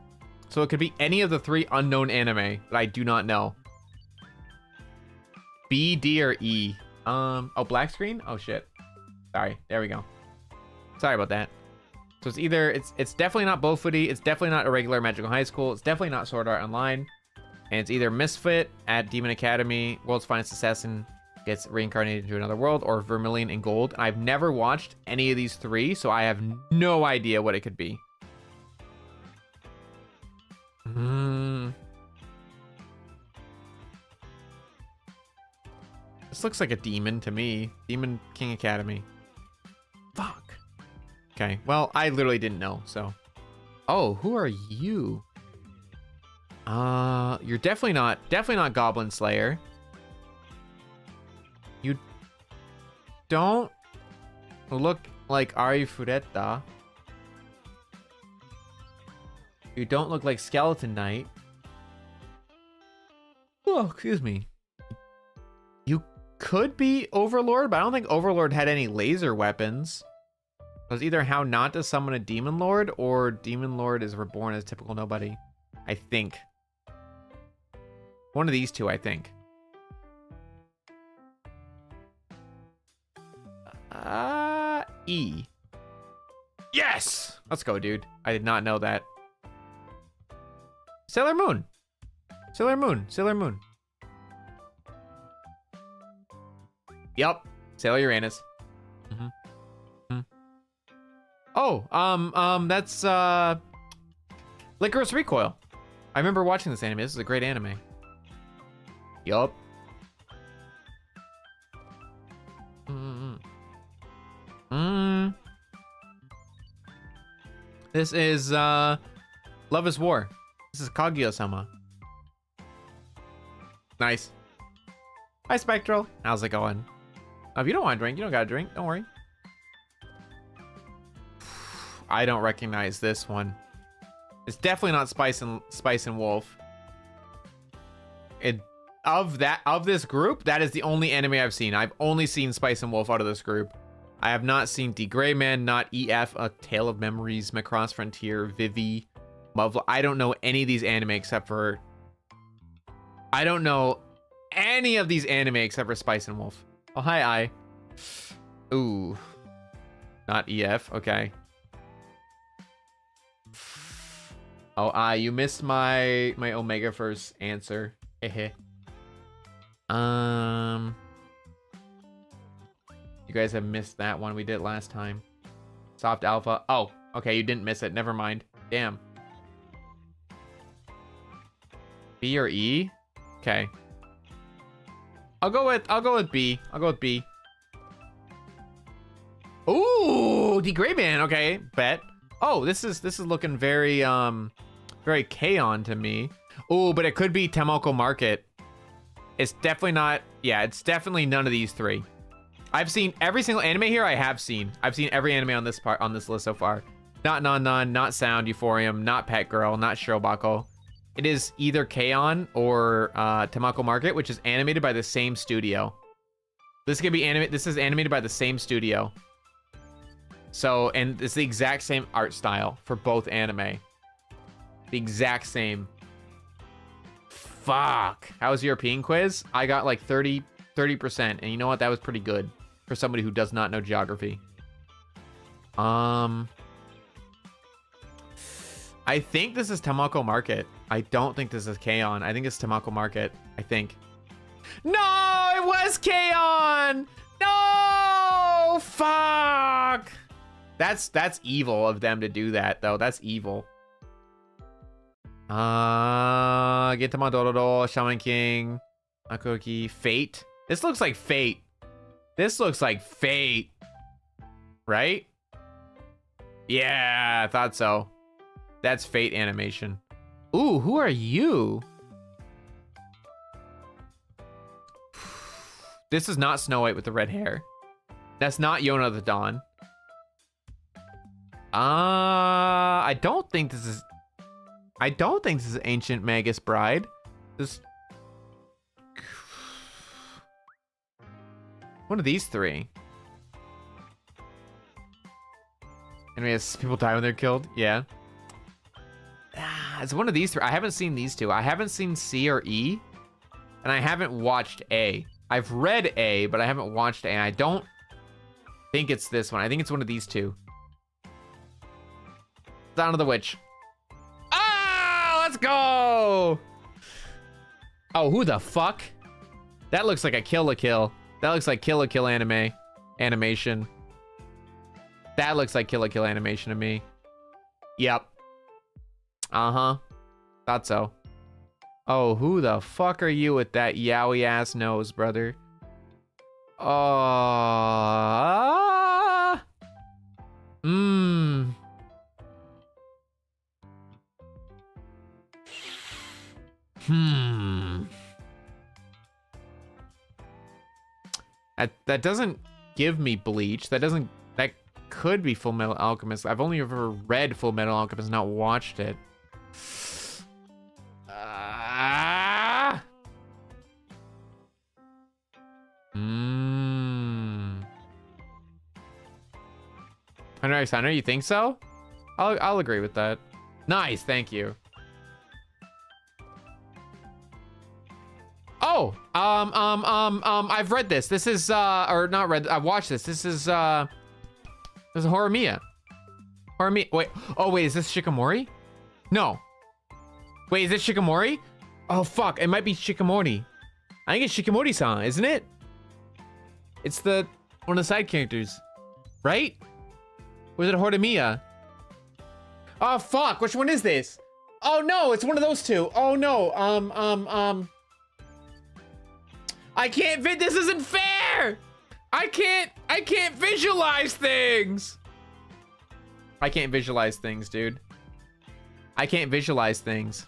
So it could be any of the 3 unknown anime that I do not know. B, D, or E. Oh, black screen? Oh, shit. Sorry. There we go. Sorry about that. So it's either, it's definitely not Bofuri. It's definitely not a regular Magical High School. It's definitely not Sword Art Online. And it's either Misfit at Demon Academy, World's Finest Assassin gets reincarnated into another world, or Vermilion and Gold. I've never watched any of these 3, so I have no idea what it could be. This looks like a demon to me. Demon King Academy. Fuck. Okay, well, I literally didn't know, so. Oh, who are you? You're definitely not Goblin Slayer. You don't look like Ari Fureta. You don't look like Skeleton Knight. Oh, excuse me. You could be Overlord, but I don't think Overlord had any laser weapons. It was either how not to summon a Demon Lord, or Demon Lord is reborn as typical nobody. I think. One of these 2, I think. E. Yes! Let's go, dude. I did not know that. Sailor Moon. Sailor Moon. Sailor Moon. Yup. Sailor Uranus. Oh, that's Licorice Recoil. I remember watching this anime. This is a great anime. Yup. This is Love is War. This is Kaguya-sama. Nice. Hi, Spectral. How's it going? If you don't want to drink, you don't gotta drink. Don't worry. I don't recognize this one. It's definitely not Spice and Wolf. Of this group, that is the only anime I've seen. I've only seen Spice and Wolf out of this group. I have not seen D. Gray Man, not EF, A Tale of Memories, Macross Frontier, Vivi, Muvla. I don't know any of these anime except for... I don't know any of these anime except for Spice and Wolf. Oh, hi, I. Ooh. Not EF, okay. Oh, you missed my Omega First answer. Hehe. You guys have missed that one. We did it last time. Soft Alpha. Oh, okay, you didn't miss it. Never mind. Damn. B or E? Okay. I'll go with B. I'll go with B. Ooh, D Gray Man. Okay, bet. Oh, this is looking very very K-On to me. Ooh, but it could be Tomoko Market. It's definitely not. Yeah, it's definitely none of these three. I've seen every single anime here. I've seen every anime on this list so far. Not Non, not Sound, Euphorium, not Pet Girl, not Shirobako. It is either K-On or Tomoko Market, which is animated by the same studio. This is animated by the same studio. So, and it's the exact same art style for both anime. The exact same. Fuck. How was European quiz? I got like 30%. And you know what? That was pretty good for somebody who does not know geography. I think this is Tomoko Market. I don't think this is K-On. I think it's Tomoko Market. I think. No, it was K-On. No, fuck. That's evil of them to do that, though. That's evil. Gintama Dororo, Shaman King, Akuki, Fate. This looks like Fate. This looks like Fate. Right? Yeah, I thought so. That's Fate animation. Ooh, who are you? This is not Snow White with the red hair. That's not Yona the Dawn. I don't think this is Ancient Magus Bride. This one of these three. Anyways, people die when they're killed. Yeah. It's one of these three. I haven't seen these two. I haven't seen C or E, and I haven't watched A. I've read A, but I haven't watched A. And I don't think it's this one. I think it's one of these two. Dawn of the Witch. Ah, let's go. Oh, who the fuck? That looks like a Kill la Kill. That looks like Kill la Kill animation. That looks like Kill la Kill animation to me. Yep. Uh-huh. Thought so. Oh, who the fuck are you with that yaoi ass nose, brother? That doesn't give me Bleach. That could be Full Metal Alchemist. I've only ever read Full Metal Alchemist, not watched it. Hunter, you think so? I'll agree with that. Nice, thank you. Oh, I've read this. This is or not read. I've watched this. This is Horimiya. Harumi. Wait. Oh, wait. Is this Shikamori? No. Wait, is it Shikamori? Oh, fuck. It might be Shikamori. I think it's Shikamori-san, isn't it? It's the one of the side characters. Right? Or is it Horimiya? Oh, fuck. Which one is this? Oh, no. It's one of those two. Oh, no. I can't this isn't fair. I can't visualize things. I can't visualize things, dude. I can't visualize things.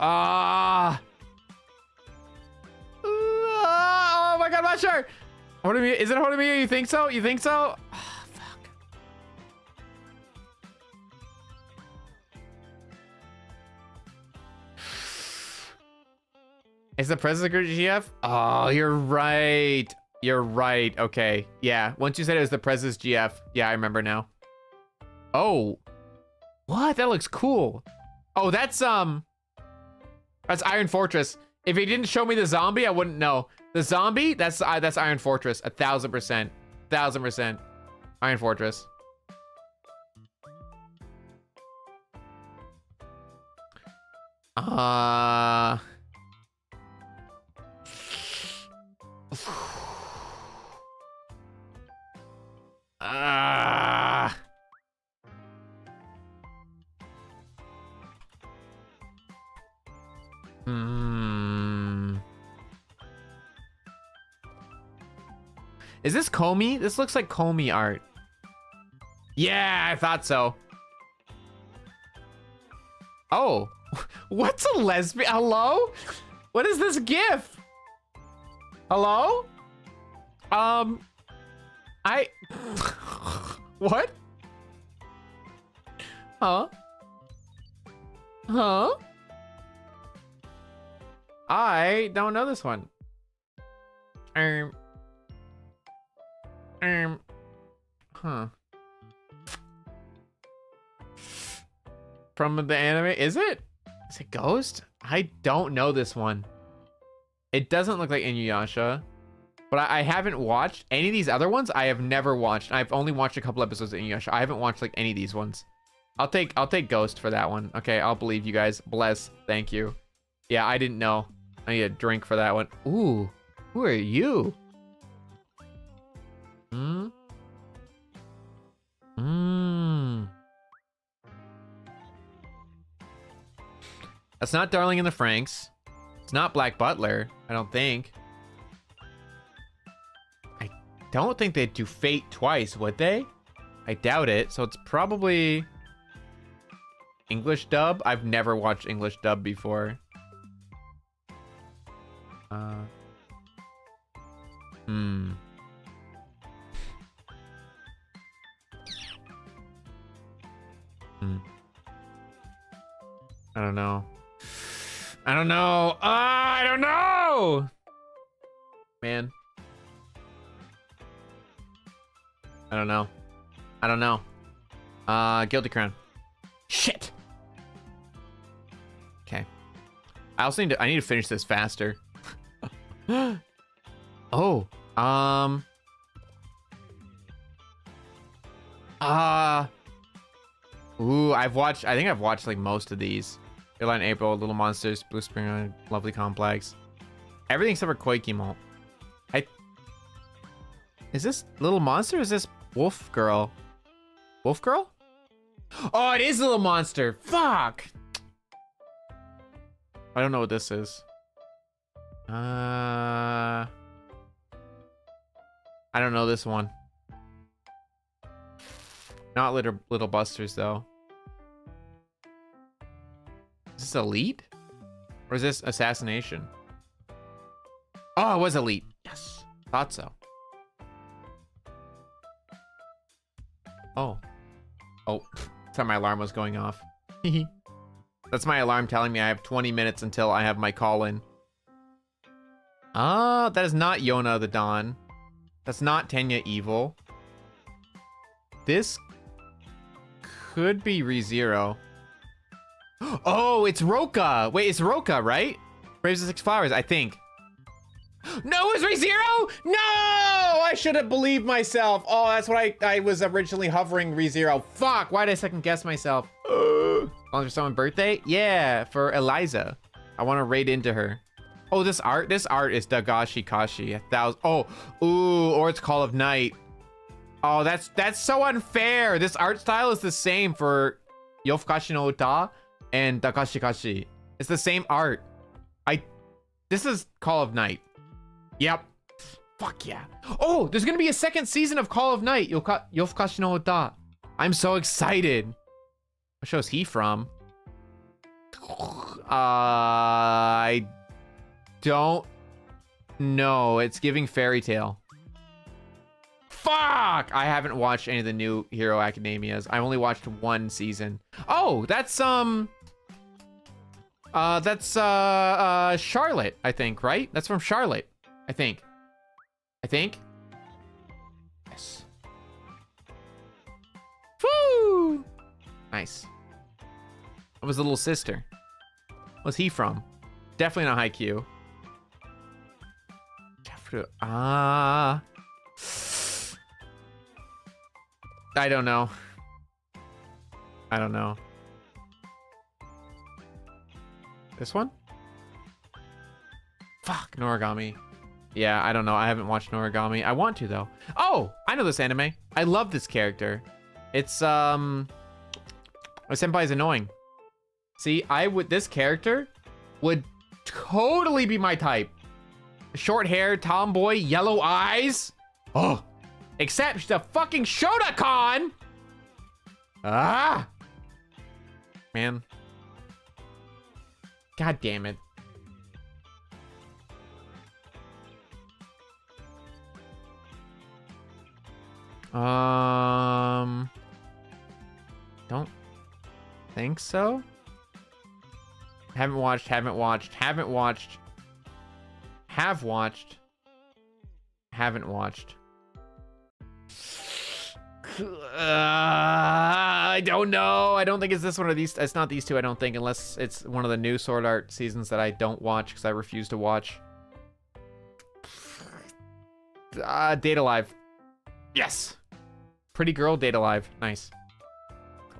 Oh my god, I'm not sure. Horimiya, is it Horimiya? You think so? You think so? Oh, fuck. Is the president GF? Oh, you're right. You're right. Okay. Yeah. Once you said it was the president's GF. Yeah, I remember now. Oh. What? That looks cool. Oh, that's Iron Fortress. If he didn't show me the zombie, I wouldn't know. The zombie, that's Iron Fortress. 1000%. 1000%. Iron Fortress. Is this Komi? This looks like Komi art. Yeah, I thought so. Oh, what's a lesbian? Hello? What is this GIF? Hello? What? Huh? Huh? I don't know this one. Huh. From the anime, is it? Is it Ghost? I don't know this one. It doesn't look like Inuyasha, but I haven't watched any of these other ones. I have never watched. I've only watched a couple episodes of Inuyasha. I haven't watched like any of these ones. I'll take Ghost for that one. Okay, I'll believe you guys. Bless. Thank you. Yeah, I didn't know. I need a drink for that one. Ooh, who are you? That's not Darling in the Franxx. It's not Black Butler, I don't think. I don't think they'd do Fate twice, would they? I doubt it. So it's probably English dub. I've never watched English dub before. I don't know. I don't know. I don't know. Man. I don't know. I don't know. Guilty Crown. Shit. Okay. I also need to finish this faster. Oh. Ooh, I think I've watched like most of these. Airline April, Little Monsters, Blue Spring, Lovely Complex. Everything except for Koikimo. Is this Little Monster or is this Wolf Girl? Wolf Girl? Oh, it is Little Monster. Fuck. I don't know what this is. I don't know this one. Not Little Busters though. Is this Elite? Or is this Assassination? Oh, it was Elite. Yes. Thought so. Oh. Oh. That's my alarm was going off. That's my alarm telling me I have 20 minutes until I have my call in. Ah, that is not Yona the Dawn. That's not Tenya Evil. This could be ReZero. Oh, it's Roka. Wait, it's Roka, right? Braves of Six Flowers, I think. No, it was ReZero? No! I should have believed myself. Oh, that's what I was originally hovering ReZero. Fuck, why did I second guess myself? For someone's birthday? Yeah, for Eliza. I want to raid into her. Oh, this art is Dagashi Kashi. 1,000. Oh, ooh, or it's Call of Night. Oh, that's so unfair. This art style is the same for Yofukashi no Uta and Dagashi Kashi. It's the same art. This is Call of Night. Yep. Fuck yeah. Oh, there's gonna be a second season of Call of Night. Yofukashi no Uta. I'm so excited. What show is he from? I don't know. It's giving Fairy Tale. Fuck! I haven't watched any of the new Hero Academias. I only watched one season. Oh, that's Charlotte, I think, right? That's from Charlotte, I think. Yes. Woo! Nice. What was the little sister? What's he from? Definitely not Haikyuu. I don't know. This one? Fuck, Noragami. Yeah, I don't know. I haven't watched Noragami. I want to, though. Oh, I know this anime. I love this character. It's, my senpai is annoying. See, this character would totally be my type. Short hair, tomboy, yellow eyes. Oh, except she's a fucking Shotokan. Ah, man. God damn it. Don't think so. Have watched. Haven't watched. I don't know. I don't think it's this one of these. It's not these two, I don't think, unless it's one of the new Sword Art seasons that I don't watch because I refuse to watch. Data Live. Yes. Pretty girl, Data Live. Nice.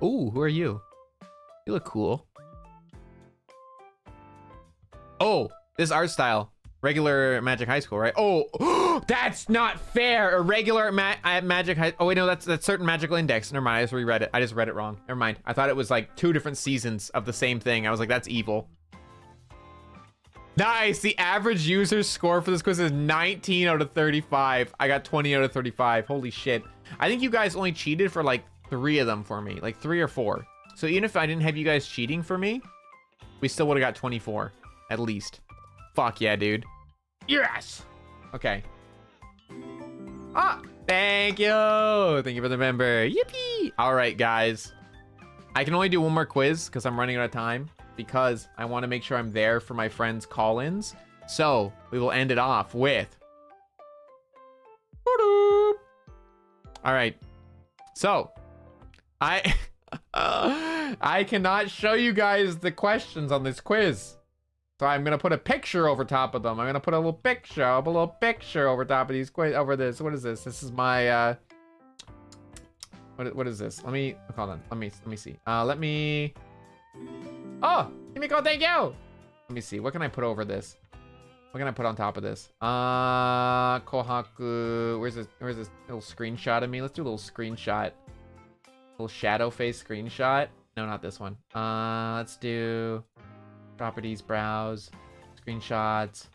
Ooh, who are you? You look cool. Oh, this art style. Regular Magic High School, right? Oh, that's not fair. A regular Magic High. Oh wait, no, that's certain magical index. Never mind. I just reread it. I just read it wrong. Never mind. I thought it was like 2 different seasons of the same thing. I was like, that's evil. Nice. The average user score for this quiz is 19 out of 35. I got 20 out of 35. Holy shit. I think you guys only cheated for like 3 of them for me, like 3 or 4. So even if I didn't have you guys cheating for me, we still would have got 24 at least. Fuck yeah, dude. Yes. Okay. Ah, thank you. Thank you for the member. Yippee. All right, guys. I can only do one more quiz because I'm running out of time because I want to make sure I'm there for my friends' call-ins. So we will end it off with. All right. So I cannot show you guys the questions on this quiz. So I'm gonna put a picture over top of them. I'm gonna put a little picture over top of these over this. What is this? This is my what is this? Let me hold on. Let me see. Let me. Oh, Himiko, thank you. Let me see. What can I put over this? What can I put on top of this? Kohaku. Where's this little screenshot of me? Let's do a little screenshot. Little shadow face screenshot. No, not this one. Let's do properties, browse, screenshots.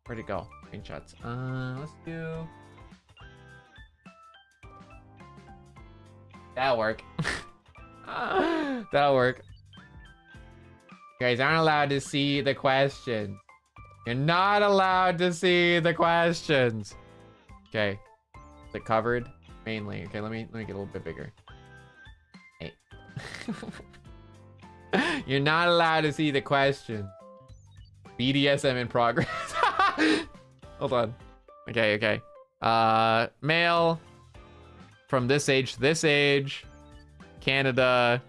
Where'd it go? Screenshots. Let's do. That'll work. That'll work. You guys aren't allowed to see the questions. You're not allowed to see the questions. Okay. Is it covered? Mainly. Okay, let me get a little bit bigger. Hey. You're not allowed to see the questions. BDSM in progress. Hold on. Okay. Male from this age to this age. Canada.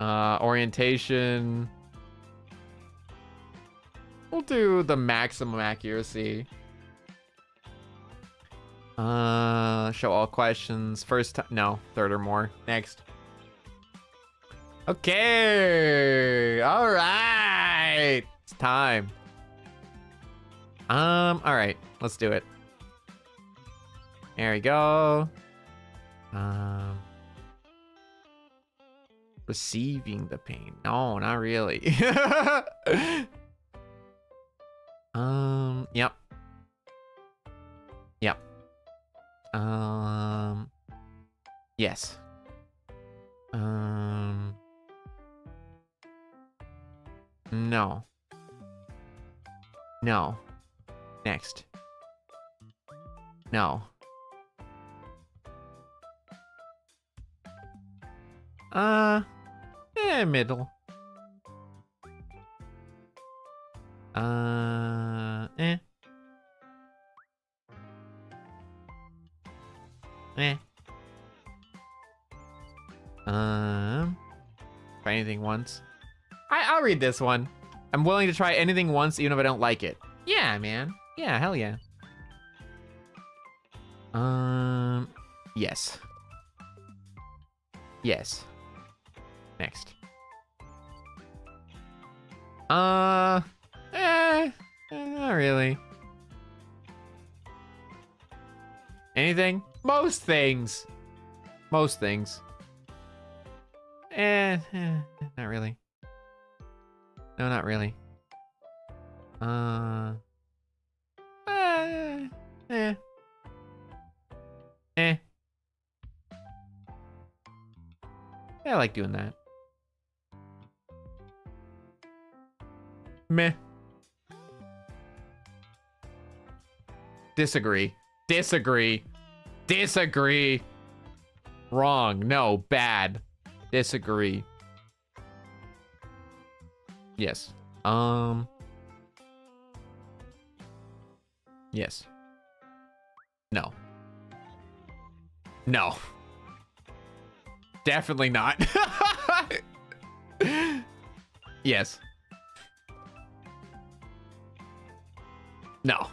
Orientation. We'll do the maximum accuracy. Show all questions. First time. No, third or more. Next. Okay. All right. It's time. All right. Let's do it. There we go. Receiving the pain. No, not really. Yep. Yep. Yes. No. No. Next. No. Middle. Eh. Try anything once. I'll read this one. I'm willing to try anything once, even if I don't like it. Yeah, man. Yeah, hell yeah. Yes. Yes. Next. Not really. Anything? Most things. Most things. Not really. No, not really. I like doing that. Meh. Disagree. Disagree. Disagree. Wrong. No. Bad. Disagree. Yes. Yes. No. No. Definitely not. Yes. No.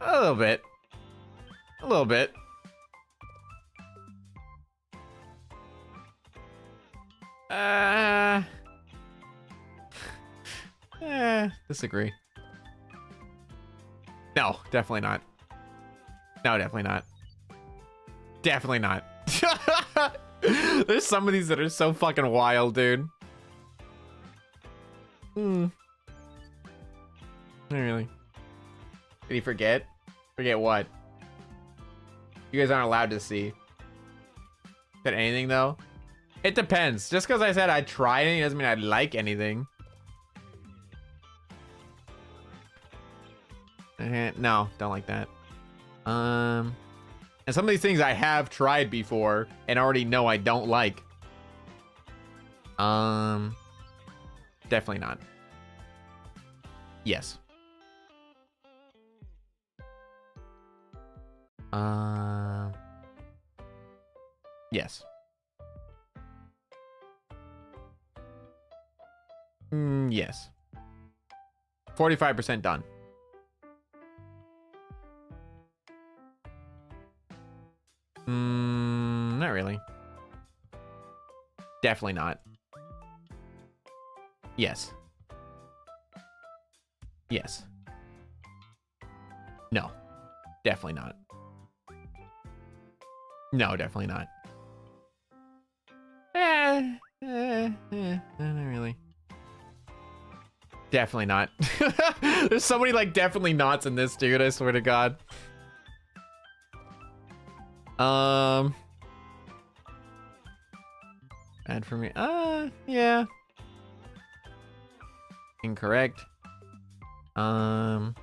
A little bit. A little bit. Disagree. No, definitely not. No, definitely not. Definitely not. There's some of these that are so fucking wild, dude. Not really. Did he forget? Forget what? You guys aren't allowed to see. Said anything though? It depends. Just because I said I'd try anything doesn't mean I'd like anything. No, don't like that. And some of these things I have tried before and already know I don't like. Definitely not. Yes. Yes. Yes. 45% done. Not really. Definitely not. Yes. Yes. No. Definitely not. No, definitely not. Not really. Definitely not. There's so many like definitely nots in this, dude. I swear to God. Bad for me. Yeah. Incorrect. No.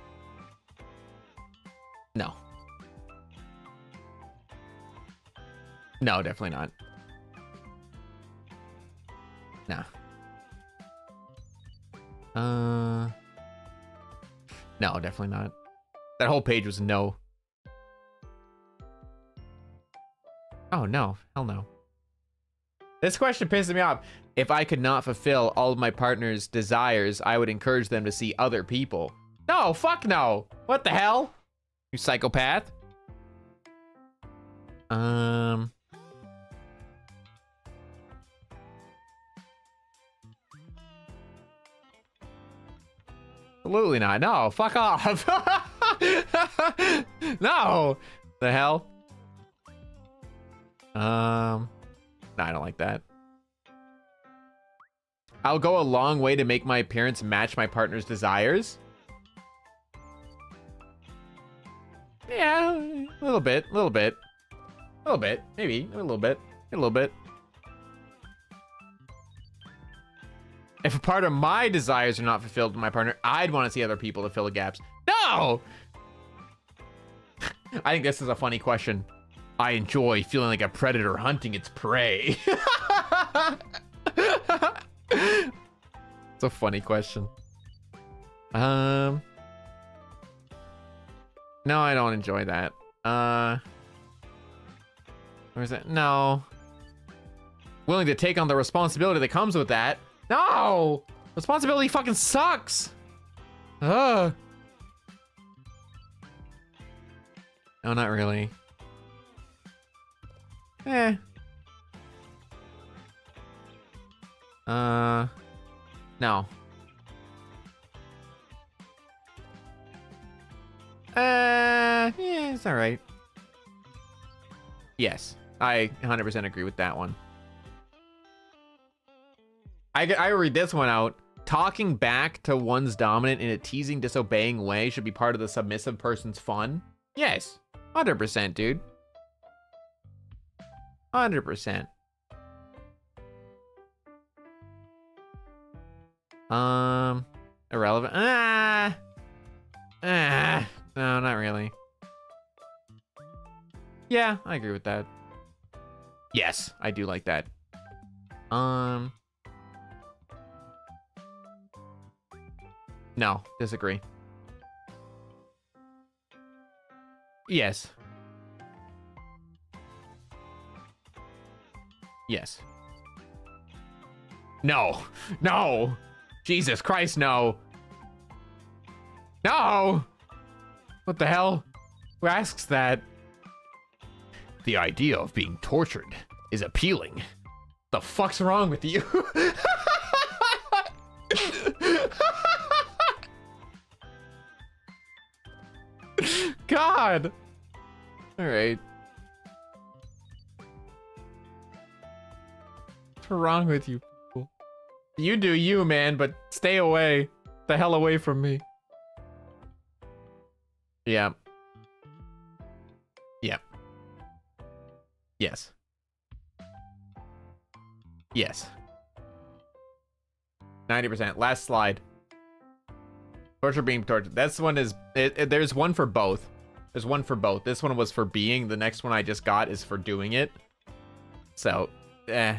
No, definitely not. Nah. No, definitely not. That whole page was no. Oh, no. Hell no. This question pisses me off. If I could not fulfill all of my partner's desires, I would encourage them to see other people. No, fuck no. What the hell? You psychopath. Absolutely not. No, fuck off. No. The hell? No, I don't like that. I'll go a long way to make my appearance match my partner's desires. Yeah, a little bit, maybe a little bit. If a part of my desires are not fulfilled with my partner, I'd want to see other people to fill the gaps. No! I think this is a funny question. I enjoy feeling like a predator hunting its prey. It's a funny question. No, I don't enjoy that. Where is it? No. Willing to take on the responsibility that comes with that. No! Responsibility fucking sucks. No, not really. No. Yeah, it's all right. Yes, I 100% agree with that one. I read this one out. Talking back to one's dominant in a teasing, disobeying way should be part of the submissive person's fun. Yes, 100%, dude. 100%. Irrelevant. No, not really. Yeah, I agree with that. Yes, I do like that. No, disagree. Yes. Yes. No. No. Jesus Christ, no. No. What the hell? Who asks that? The idea of being tortured is appealing. The fuck's wrong with you? God. All right. What's wrong with you people? You do you, man, but stay away. The hell away from me. Yeah. Yeah. Yes. Yes. 90%. Last slide. Torture being tortured. This one is... there's one for both. There's one for both. This one was for being. The next one I just got is for doing it. So, No.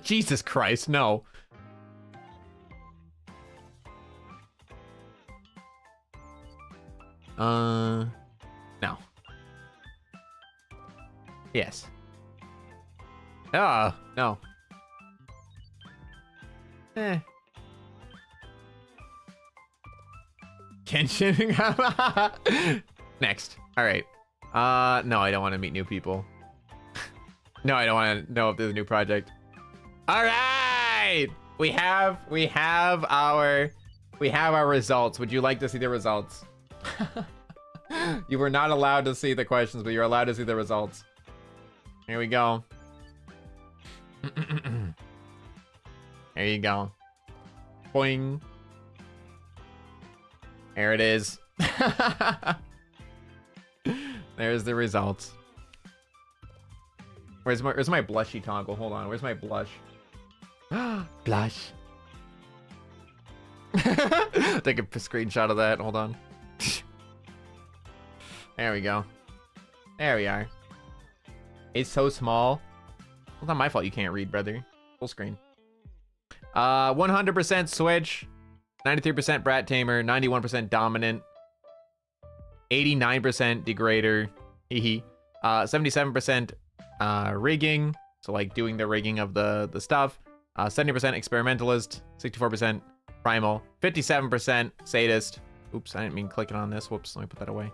Jesus Christ, no. No. Yes. No. Kenshin. Next. All right. No, I don't want to meet new people. No, I don't want to know if there's a new project. All right. We have our results. Would you like to see the results? You were not allowed to see the questions, but you're allowed to see the results. Here we go. There you go. Boing. There it is. There's the results. Where's my blushy toggle? Hold on. Where's my blush? Blush. Take a screenshot of that. Hold on. There we go. There we are. It's so small. It's not my fault you can't read, brother. Full screen. 100% Switch. 93% Brat Tamer, 91% Dominant, 89% Degrader, 77% Rigging, so like doing the rigging of the stuff, 70% Experimentalist, 64% Primal, 57% Sadist. Oops, I didn't mean clicking on this. Whoops, let me put that away.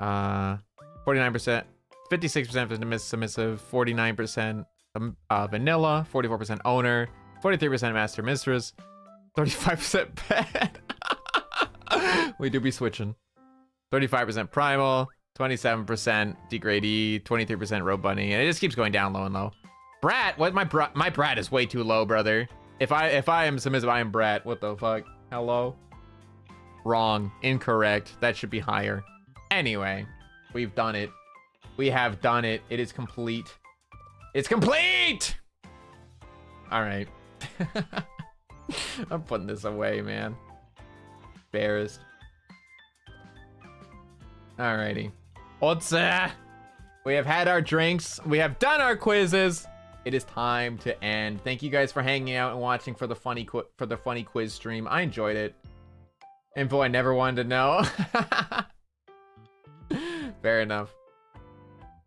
49%, 56% Submissive, 49% Vanilla, 44% Owner, 43% Master Mistress, 35% Pet. We do be switching. 35% Primal, 27% Degradee, 23% Rope Bunny, and it just keeps going down low and low. Brat, what my Brat is way too low, brother. If I am submissive, I am Brat. What the fuck? Hello? Wrong. Incorrect. That should be higher. Anyway, we've done it. We have done it. It is complete. It's complete! Alright. I'm putting this away, man. Embarrassed. Alrighty. We have had our drinks. We have done our quizzes. It is time to end. Thank you guys for hanging out and watching for the funny quiz stream. I enjoyed it. Info I never wanted to know. Fair enough.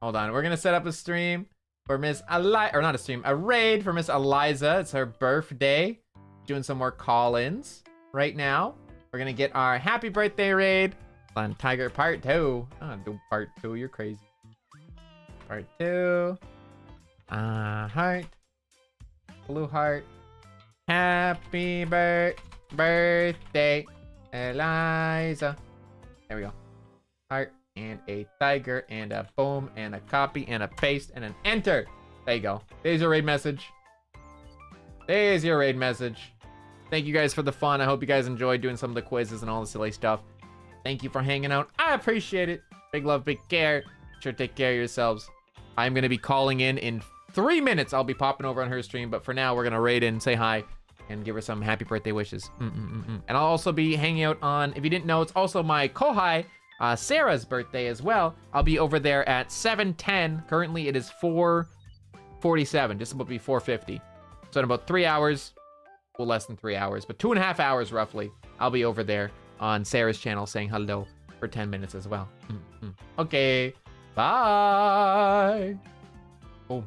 Hold on. We're gonna set up a stream for Miss Eliza, or not a stream, a raid for Miss Eliza. It's her birthday. Doing some more call-ins right now. We're gonna get our happy birthday raid on Tiger Part 2. Oh, do Part 2. You're crazy. Part 2. Heart. Blue heart. Happy birthday, Eliza. There we go. Heart and a tiger and a boom and a copy and a paste and an enter. There you go. There's your raid message. There's your raid message. Thank you guys for the fun. I hope you guys enjoyed doing some of the quizzes and all the silly stuff. Thank you for hanging out. I appreciate it. Big love, big care. Sure, take care of yourselves. I'm going to be calling in 3 minutes. I'll be popping over on her stream, but for now, we're going to raid in, say hi, and give her some happy birthday wishes. And I'll also be hanging out on, if you didn't know, it's also my Kohai, Sarah's birthday as well. I'll be over there at 7:10. Currently, it is 4:47, just about to be 4:50. So in about 3 hours, well, less than 3 hours, but 2.5 hours roughly, I'll be over there on Sarah's channel saying hello for 10 minutes as well. Okay, bye. Oh.